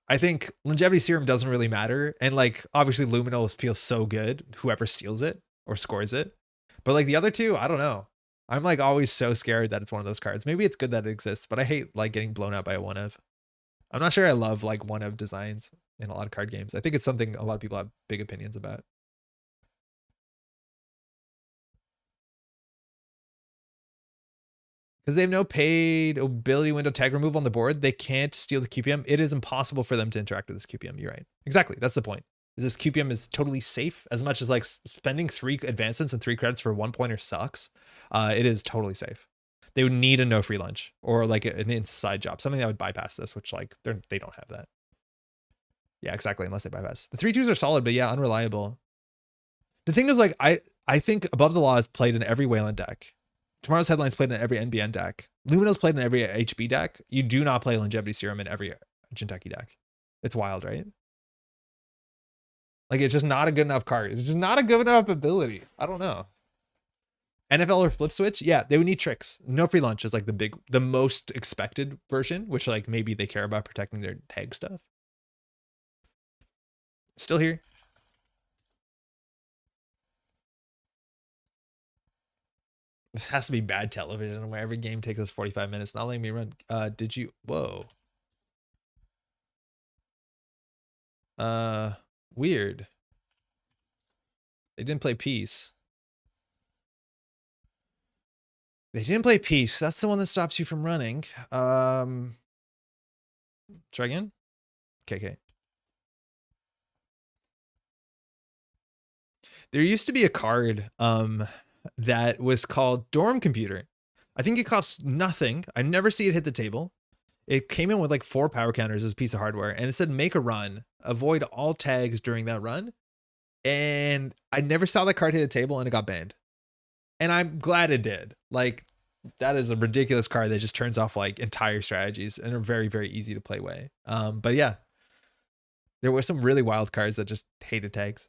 I think longevity serum doesn't really matter, and like obviously luminal feels so good whoever steals it or scores it, but like the other two, I don't know. I'm like always so scared that it's one of those cards. Maybe it's good that it exists, but I hate like getting blown out by a one of. I'm not sure I love like one of designs in a lot of card games. I think it's something a lot of people have big opinions about. Because they have no paid ability window tag removal on the board, they can't steal the QPM. It is impossible for them to interact with this QPM. You're right. Exactly. That's the point. Is this QPM is totally safe as much as like spending 3 advancements and 3 credits for 1 pointer sucks. It is totally safe. They would need a no free lunch or like an inside job, something that would bypass this, which like they don't have that. Yeah, exactly. Unless they bypass. The 3-2s are solid, but yeah, unreliable. The thing is like, I think Above the Law is played in every Wayland deck. Tomorrow's headline's played in every NBN deck. Luminal's played in every HB deck. You do not play Longevity Serum in every Jinteki deck. It's wild, right? Like, it's just not a good enough card. It's just not a good enough ability. I don't know. NFL or Flip Switch? Yeah, they would need tricks. No free lunch is like the most expected version, which like maybe they care about protecting their tag stuff. Still here. This has to be bad television where every game takes us 45 minutes. Not letting me run. Did you? Whoa. Weird. They didn't play Peace. They didn't play Peace. That's the one that stops you from running. Try again. KK. There used to be a card that was called Dorm Computer. I think it costs nothing. I never see it hit the table. It came in with like 4 power counters as a piece of hardware, and it said make a run, avoid all tags during that run. And I never saw that card hit a table, and it got banned. And I'm glad it did. Like, that is a ridiculous card that just turns off like entire strategies and are very, very easy to play way. But yeah, there were some really wild cards that just hated tags.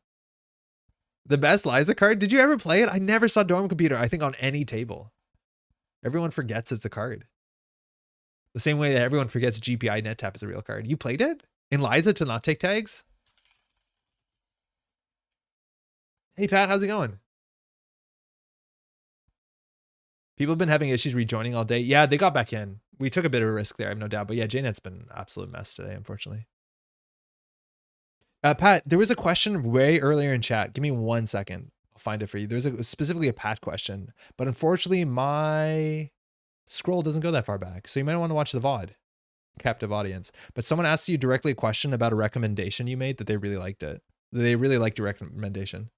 The best Liza card? Did you ever play it? I never saw Dorm Computer, I think, on any table. Everyone forgets it's a card. The same way that everyone forgets GPI Net Tap is a real card. You played it? In Liza to not take tags? Hey, Pat, how's it going? People have been having issues rejoining all day. Yeah, they got back in. We took a bit of a risk there, I have no doubt. But yeah, JNet's been an absolute mess today, unfortunately. Pat, there was a question way earlier in chat. Give me 1 second. I'll find it for you. There's specifically a Pat question, but unfortunately my scroll doesn't go that far back. So you might want to watch the VOD, captive audience. But someone asked you directly a question about a recommendation you made that they really liked it. They really liked your recommendation.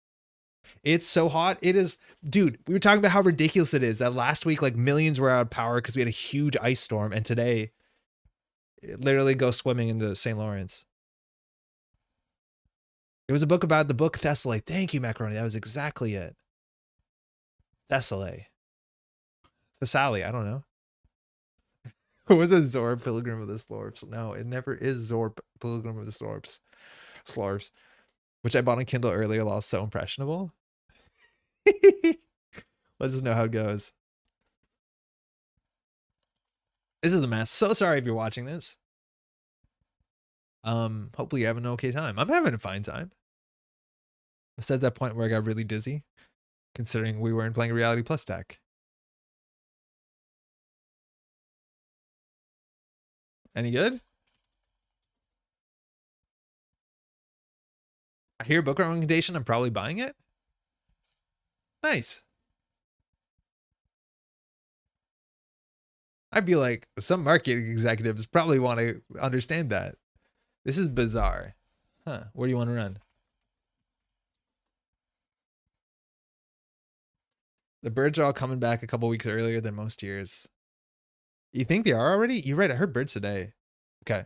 It's so hot. It is, dude, we were talking about how ridiculous it is that last week, like millions were out of power because we had a huge ice storm. And today it literally goes swimming in the St. Lawrence. It was a book about the book Thessaly. Thank you, Macaroni. That was exactly it. Thessaly. Thessaly, I don't know. Who was a Zorb Pilgrim of the Slorps? No, it never is Zorb Pilgrim of the Slorps. Slorps. Which I bought on Kindle earlier while I was so impressionable. Let us know how it goes. This is a mess. So sorry if you're watching this. Hopefully you're having an okay time. I'm having a fine time. I said that point where I got really dizzy, considering we weren't playing a Reality Plus deck. Any good? I hear a book recommendation. I'm probably buying it. Nice. I'd be like, some marketing executives probably want to understand that. This is bizarre. Huh, where do you want to run? The birds are all coming back a couple weeks earlier than most years. You think they are already? You're right, I heard birds today. Okay.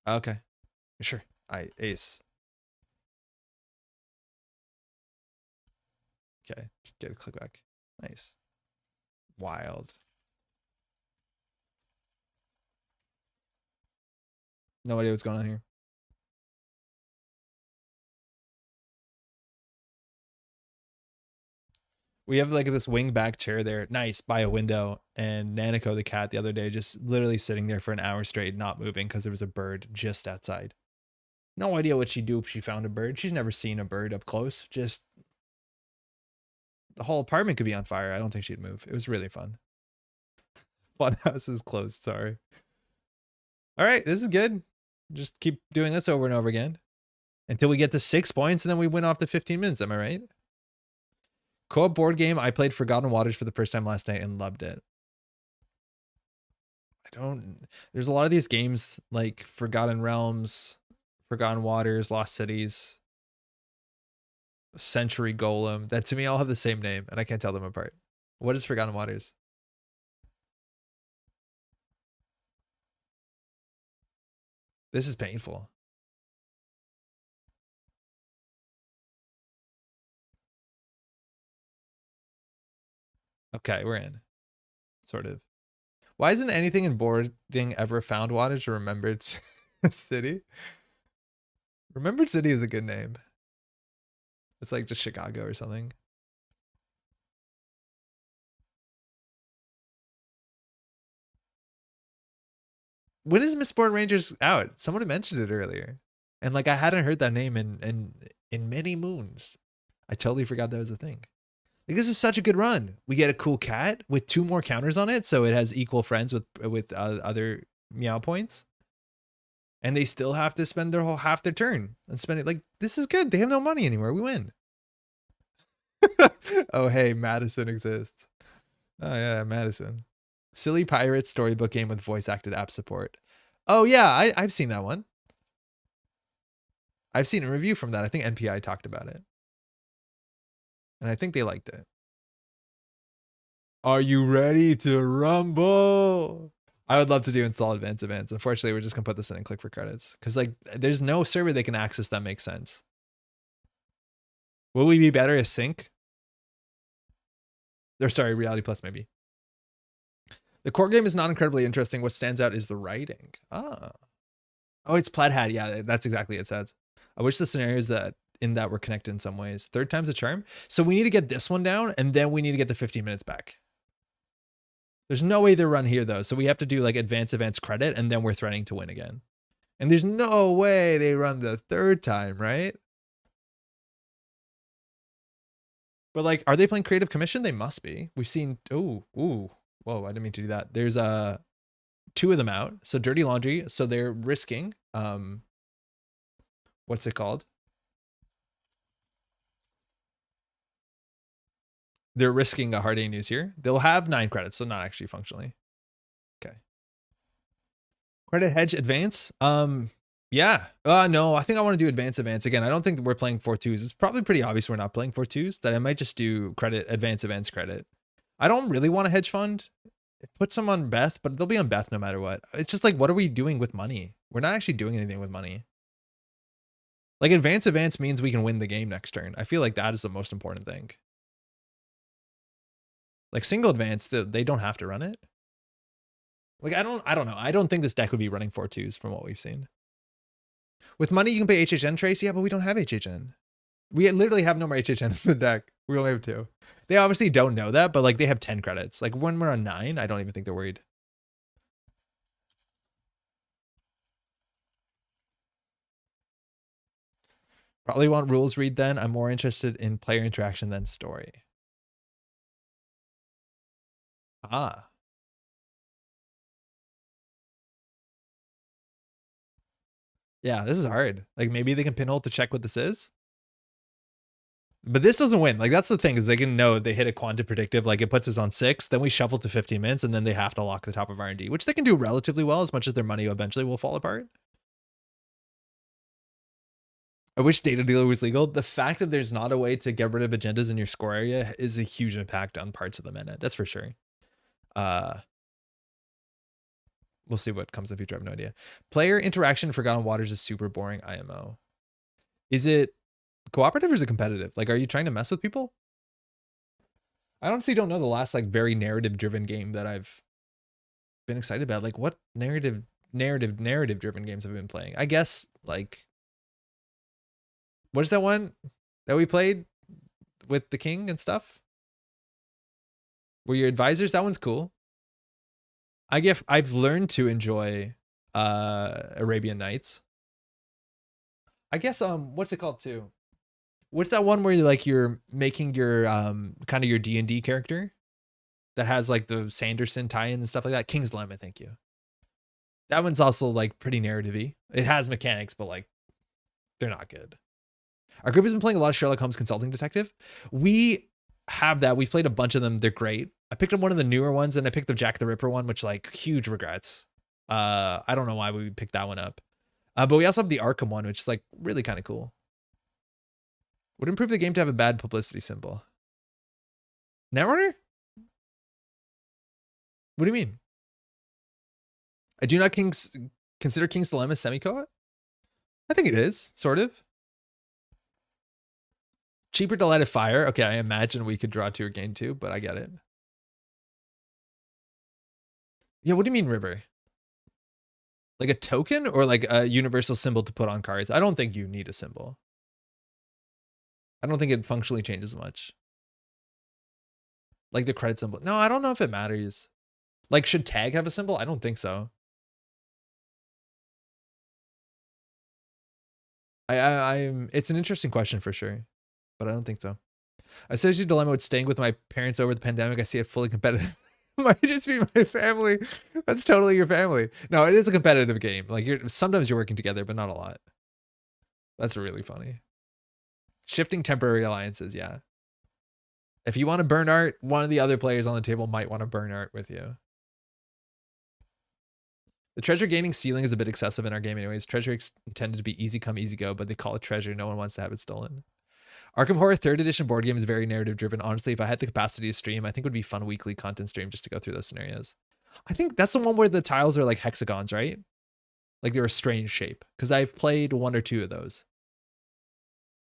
Okay. Sure. Ace. Okay, just get a click back. Nice. Wild. No idea what's going on here. We have like this wing back chair there, nice, by a window, and Nanako the cat the other day just literally sitting there for an hour straight, not moving because there was a bird just outside. No idea what she'd do if she found a bird. She's never seen a bird up close. Just the whole apartment could be on fire. I don't think she'd move. It was really fun. Funhouse is closed, sorry. All right, this is good. Just keep doing this over and over again until we get to 6 points and then we win off the 15 minutes. Am I right? Co-op board game. I played Forgotten Waters for the first time last night and loved it. There's a lot of these games like Forgotten Realms, Forgotten Waters, Lost Cities, Century Golem that to me all have the same name and I can't tell them apart. What is Forgotten Waters? This is painful. Okay, we're in. Sort of. Why isn't anything in boarding ever found wattage or remembered city? Remembered city is a good name. It's like just Chicago or something. When is Mistborn Rangers out? Someone had mentioned it earlier. And like I hadn't heard that name in many moons. I totally forgot that was a thing. Like this is such a good run. We get a cool cat with 2 more counters on it, so it has equal friends with other meow points. And they still have to spend their whole half their turn and spend it. Like this is good. They have no money anymore. We win. Oh hey, Madison exists. Oh yeah, Madison. Silly Pirate storybook game with voice acted app support. Oh yeah, I've seen that one. I've seen a review from that. I think NPI talked about it. And I think they liked it. Are you ready to rumble? I would love to do install advanced events. Unfortunately, we're just gonna put this in and click for credits. Because like there's no server they can access that makes sense. Will we be better as sync? Or sorry, Reality Plus maybe. The core game is not incredibly interesting. What stands out is the writing. Oh, it's Plaid Hat. Yeah, that's exactly it says. I wish the scenarios that were connected in some ways. 3rd time's a charm. So we need to get this one down and then we need to get the 15 minutes back. There's no way they run here though. So we have to do like advanced events credit and then we're threatening to win again. And there's no way they run the 3rd time, right? But like, are they playing Creative Commission? They must be. We've seen, ooh, whoa, I didn't mean to do that. There's 2 of them out. So Dirty Laundry. So they're risking, what's it called? They're risking a hard A news here. They'll have 9 credits, so not actually functionally. Okay. Credit hedge advance. Yeah. No, I think I want to do advance again. I don't think we're playing 4-2s. It's probably pretty obvious we're not playing 4-2s. That I might just do credit advance events credit. I don't really want a hedge fund. Put some on Beth, but they'll be on Beth no matter what. It's just like, what are we doing with money? We're not actually doing anything with money. Like advance means we can win the game next turn. I feel like that is the most important thing. Like single advance, they don't have to run it. Like I don't know. I don't think this deck would be running 4-2s from what we've seen. With money, you can pay HHN trace. Yeah, but we don't have HHN. We literally have no more HHN in the deck. We only have 2. They obviously don't know that, but like they have 10 credits. Like when we're on 9, I don't even think they're worried. Probably want rules read then. I'm more interested in player interaction than story. Ah. Yeah, this is hard. Like maybe they can pinhole to check what this is. But this doesn't win. Like, that's the thing, is they can know they hit a quantum predictive, like it puts us on 6, then we shuffle to 15 minutes, and then they have to lock the top of R&D, which they can do relatively well, as much as their money eventually will fall apart. I wish data dealer was legal. The fact that there's not a way to get rid of agendas in your score area is a huge impact on parts of the meta. That's for sure. We'll see what comes in the future. I have no idea. Player interaction in Forgotten Waters is super boring. IMO. Is it cooperative or is it competitive? Like, are you trying to mess with people? I honestly don't know the last like very narrative driven game that I've been excited about. Like, what narrative driven games have I been playing? I guess like, what is that one that we played with the king and stuff? Were your advisors? That one's cool. I've learned to enjoy Arabian Nights. I guess what's it called too? What's that one where you're making your kind of your D&D character that has like the Sanderson tie-in and stuff like that? King's Lemon, thank you. That one's also like pretty narrative-y. It has mechanics, but like they're not good. Our group has been playing a lot of Sherlock Holmes Consulting Detective. We have that. We've played a bunch of them. They're great. I picked up one of the newer ones, and I picked up Jack the Ripper one, which like huge regrets. I don't know why we picked that one up. But we also have the Arkham one, which is like really kind of cool. Would improve the game to have a bad publicity symbol. Netrunner? What do you mean? I do not consider King's Dilemma semi-co-op? I think it is, sort of. Cheaper to light a fire. Okay, I imagine we could draw to or gain 2, but I get it. Yeah, what do you mean river? Like a token or like a universal symbol to put on cards? I don't think you need a symbol. I don't think it functionally changes much. Like the credit symbol. No, I don't know if it matters. Like, should tag have a symbol? I don't think so. It's an interesting question for sure, but I don't think so. I said your dilemma with staying with my parents over the pandemic. I see it fully competitive. Might just be my family. That's totally your family. No, it is a competitive game. Like sometimes you're working together, but not a lot. That's really funny. Shifting temporary alliances, yeah. If you want to burn art, one of the other players on the table might want to burn art with you. The treasure gaining ceiling is a bit excessive in our game anyways. Treasure intended to be easy come, easy go, but they call it treasure. No one wants to have it stolen. Arkham Horror 3rd edition board game is very narrative driven. Honestly, if I had the capacity to stream, I think it would be fun weekly content stream just to go through those scenarios. I think that's the one where the tiles are like hexagons, right? Like they're a strange shape, because I've played 1 or 2 of those.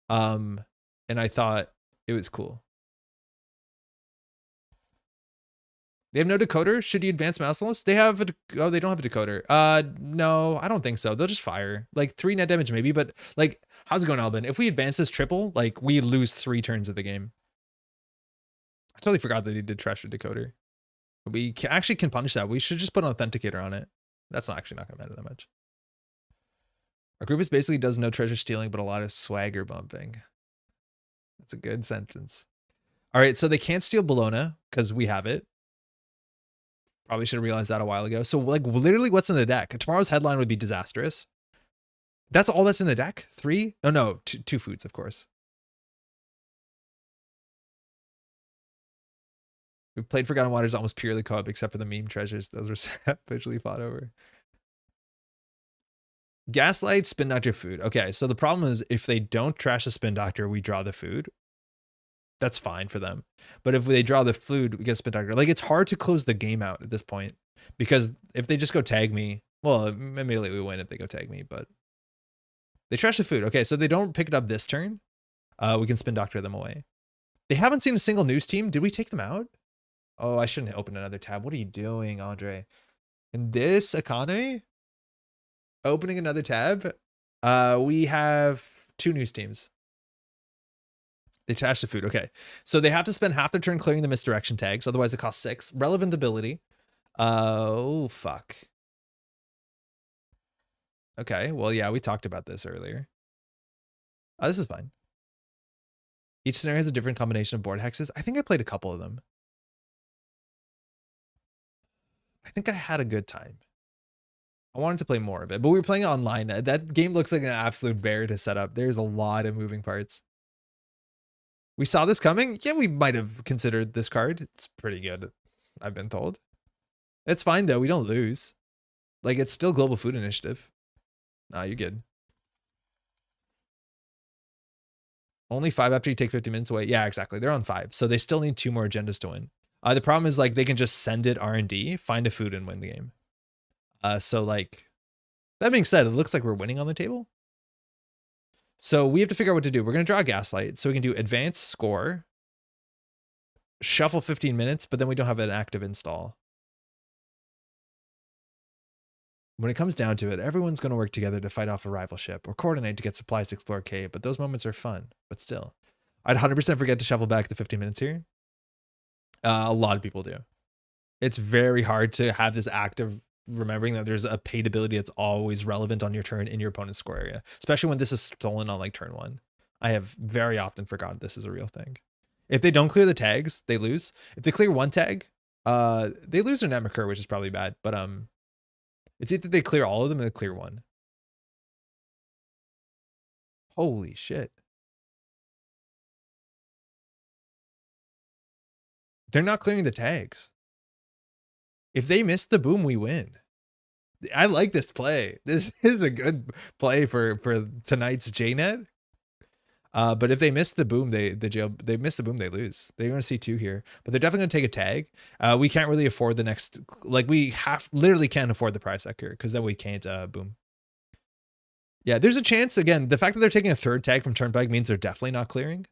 And I thought it was cool. They have no decoder. Should you advance Mouselos? They have oh, they don't have a decoder. No, I don't think so. They'll just fire like 3 net damage maybe, but like, how's it going, Albin? If we advance this triple, like we lose 3 turns of the game. I totally forgot that he did trash a decoder. We actually can punish that. We should just put an authenticator on it. That's not gonna matter that much. Our group is basically does no treasure stealing, but a lot of swagger bumping. That's a good sentence. All right, so they can't steal Bologna because we have it. Probably should have realized that a while ago. So like literally what's in the deck? Tomorrow's headline would be disastrous. That's all that's in the deck? 3? Oh no, 2 foods, of course. We played Forgotten Waters almost purely co-op except for the meme treasures. Those were savagely fought over. Gaslight, Spin Doctor, food. Okay, so the problem is if they don't trash the Spin Doctor, we draw the food. That's fine for them. But if they draw the food, we get Spin Doctor. Like, it's hard to close the game out at this point. Because if they just go tag me, well, immediately we win if they go tag me, but they trash the food. Okay, so they don't pick it up this turn. We can Spin Doctor them away. They haven't seen a single news team. Did we take them out? Oh, I shouldn't open another tab. What are you doing, Andre? In this economy? Opening another tab? We have 2 news teams. They trash the food. Okay. So they have to spend half their turn clearing the misdirection tags. Otherwise it costs 6. Relevant ability. Oh, fuck. Okay. Well, yeah, we talked about this earlier. This is fine. Each scenario has a different combination of board hexes. I think I played a couple of them. I think I had a good time. I wanted to play more of it, but we were playing it online. That game looks like an absolute bear to set up. There's a lot of moving parts. We saw this coming. Yeah, we might have considered this card. It's pretty good, I've been told. It's fine though. We don't lose. Like, it's still Global Food Initiative. Nah, you're good. Only 5 after you take 50 minutes away. Yeah, exactly. They're on 5. So they still need 2 more agendas to win. The problem is, like, they can just send it R&D, find a food, and win the game. So, like, that being said, it looks like we're winning on the table. So we have to figure out what to do. We're going to draw a Gaslight. So we can do advance score, shuffle 15 minutes, but then we don't have an active install. When it comes down to it, everyone's going to work together to fight off a rival ship or coordinate to get supplies to explore cave, but those moments are fun. But still, I'd 100% forget to shuffle back the 15 minutes here. A lot of people do. It's very hard to have this active remembering that there's a paid ability that's always relevant on your turn in your opponent's score area, especially when this is stolen on like turn 1. I have very often forgotten this is a real thing. If they don't clear the tags, they lose. If they clear 1 tag, they lose their Netrunner, which is probably bad, but it's either they clear all of them or they clear 1. Holy shit. They're not clearing the tags. If they miss the boom, we win. I like this play. This is a good play for tonight's jnet. But if they miss the boom, they miss the boom, they lose. They're going to see 2 here, but they're definitely going to take a tag. We can't really afford the next, like we literally can't afford the price here because then we can't boom. Yeah, there's a chance. Again, the fact that they're taking a 3rd tag from turnpike means they're definitely not clearing.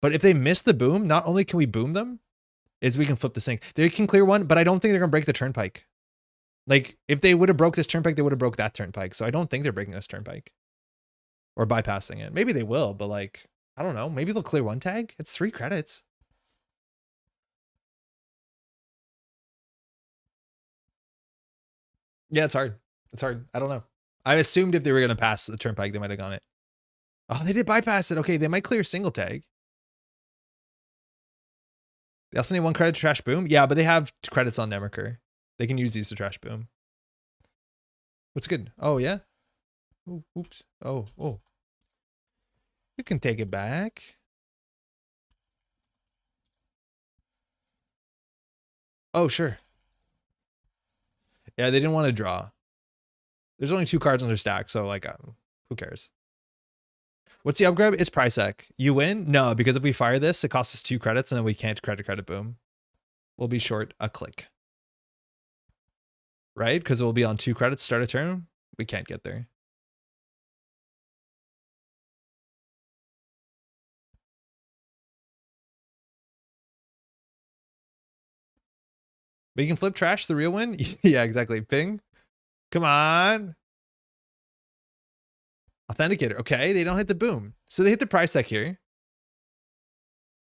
But if they miss the boom, not only can we boom them, is we can flip the sync. They can clear 1, but I don't think they're going to break the turnpike. Like, if they would have broke this turnpike, they would have broke that turnpike. So I don't think they're breaking this turnpike. Or bypassing it. Maybe they will, but like, I don't know. Maybe they'll clear 1 tag. It's 3 credits. Yeah, it's hard. It's hard. I don't know. I assumed if they were going to pass the turnpike, they might have gone it. Oh, they did bypass it. Okay, they might clear single tag. They also need 1 credit to trash boom. Yeah, but they have credits on Netrunner. They can use these to trash boom. What's good? Oh, yeah? Ooh, oops. Oh. You can take it back. Oh, sure. Yeah, they didn't want to draw. There's only 2 cards on their stack, so like, who cares? What's the upgrade? It's price sec. You win? No, because if we fire this, it costs us 2 credits and then we can't credit boom. We'll be short a click. Right? Because we'll be on 2 credits start a turn. We can't get there. But you can flip trash the real win? Yeah, exactly. Ping. Come on. Authenticator. Okay, they don't hit the boom. So they hit the price sec here.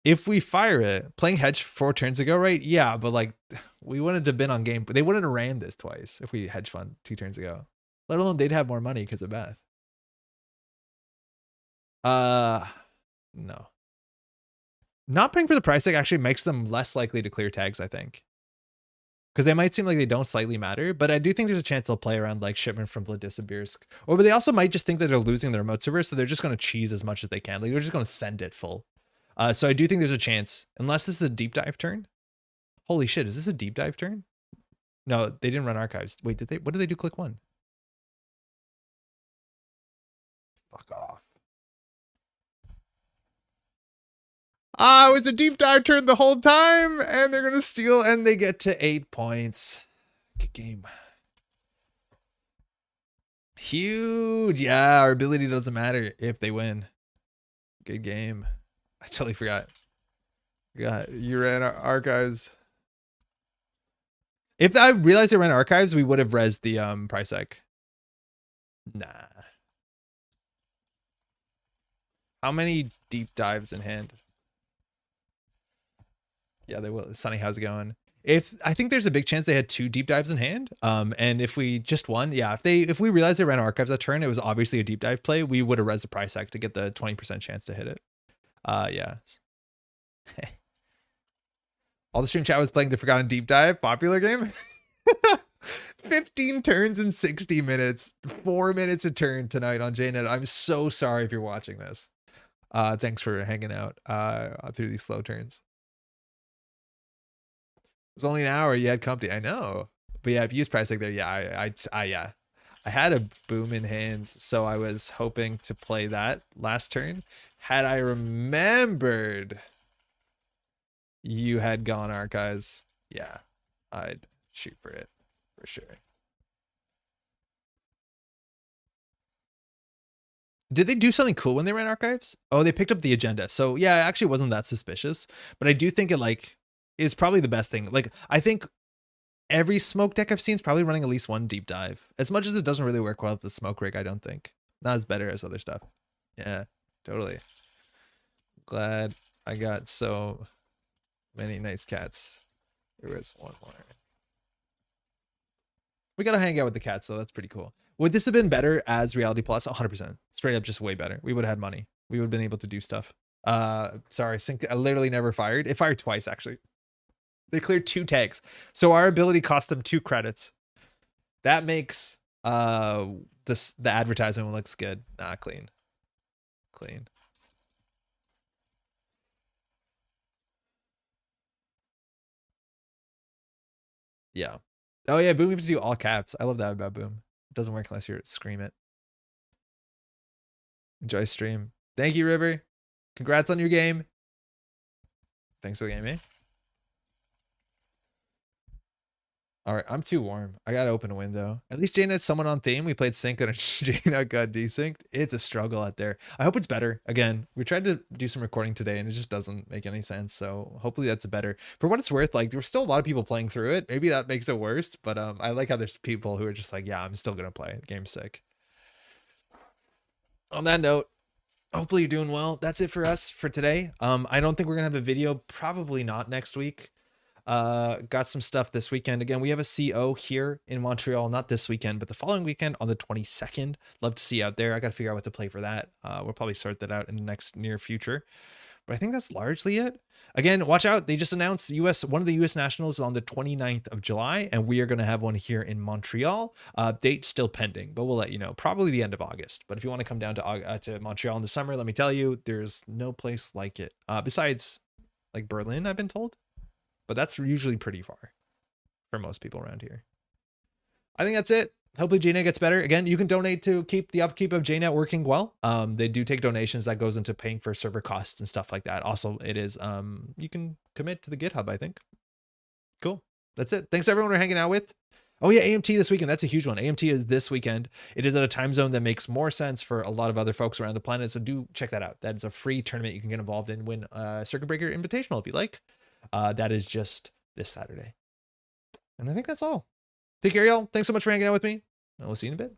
If we fire it, playing hedge 4 turns ago, right? Yeah, but like, we wouldn't have been on game. They wouldn't have ran this twice if we hedge fund 2 turns ago. Let alone they'd have more money because of Beth. No. Not paying for the price tag actually makes them less likely to clear tags, I think. Because they might seem like they don't slightly matter, but I do think there's a chance they'll play around like shipment from Vladislavsk. Or but they also might just think that they're losing their remote server, so they're just going to cheese as much as they can. Like they're just going to send it full. So I do think there's a chance, unless this is a deep dive turn. Holy shit, is this a deep dive turn? No, they didn't run archives. Wait, did they? What did they do? Click 1. Fuck off. It was a deep dive turn the whole time, and they're going to steal, and they get to 8 points. Good game. Huge. Yeah, our ability doesn't matter if they win. Good game. I totally forgot. You ran archives. If I realized they ran archives, we would have rezzed the price sec. Nah. How many deep dives in hand? Yeah, they will. Sonny, how's it going? I think there's a big chance they had 2 deep dives in hand. And if we just won, yeah, if we realized they ran archives that turn, it was obviously a deep dive play, we would have rezzed the price tag to get the 20% chance to hit it. Yeah. All the stream chat was playing the Forgotten Deep Dive popular game. 15 turns in 60 minutes, 4 minutes a turn tonight on jnet. I'm so sorry if you're watching this. Thanks for hanging out through these slow turns. It was only an hour. You had company. I know. But yeah, if you use price like there, yeah, yeah. I had a boom in hands, so I was hoping to play that last turn. Had I remembered you had gone archives, yeah, I'd shoot for it for sure. Did they do something cool when they ran archives? Oh, they picked up the agenda. So yeah, it actually wasn't that suspicious, but I do think it like is probably the best thing. Like I think every smoke deck I've seen is probably running at least one deep dive. As much as it doesn't really work well with the smoke rig, I don't think. Not as better as other stuff. Yeah, totally. Glad I got so many nice cats. There was one more. We gotta hang out with the cats though. That's pretty cool. Would this have been better as Reality Plus? 100%. Straight up, just way better. We would have had money. We would have been able to do stuff. Sorry, Sync. I literally never fired. It fired twice actually. They cleared 2 tags, so our ability cost them 2 credits. That makes the advertisement looks good. Nah, clean. Yeah. Oh yeah, Boom. We have to do all caps. I love that about Boom. It doesn't work unless you scream it. Enjoy stream. Thank you, River. Congrats on your game. Thanks for the game, eh? All right, I'm too warm. I gotta open a window. At least JNet's someone on theme. We played Sync and JNet got desynced. It's a struggle out there. I hope it's better. Again, we tried to do some recording today and it just doesn't make any sense. So hopefully that's better. For what it's worth, like there's still a lot of people playing through it. Maybe that makes it worse, but I like how there's people who are just like, yeah, I'm still gonna play. The game's sick. On that note, hopefully you're doing well. That's it for us for today. I don't think we're gonna have a video, probably not next week. Got some stuff this weekend. Again, we have a CO here in Montreal, not this weekend, but the following weekend on the 22nd. Love to see you out there. I got to figure out what to play for that. We'll probably sort that out in the next near future. But I think that's largely it. Again, watch out. They just announced one of the US Nationals is on the 29th of July, and we are going to have one here in Montreal. Date still pending, but we'll let you know. Probably the end of August. But if you want to come down to Montreal in the summer, let me tell you, there's no place like it. Besides like Berlin, I've been told. But that's usually pretty far for most people around here. I think that's it. Hopefully JNet gets better. Again, you can donate to keep the upkeep of JNet working well. They do take donations that goes into paying for server costs and stuff like that. Also, it is you can commit to the GitHub, I think. Cool. That's it. Thanks everyone for hanging out with. Oh yeah, AMT this weekend. That's a huge one. AMT is this weekend. It is at a time zone that makes more sense for a lot of other folks around the planet. So do check that out. That is a free tournament you can get involved in. Win a Circuit Breaker Invitational if you like. That is just this Saturday. And I think that's all. Take care, y'all. Thanks so much for hanging out with me. And we'll see you in a bit.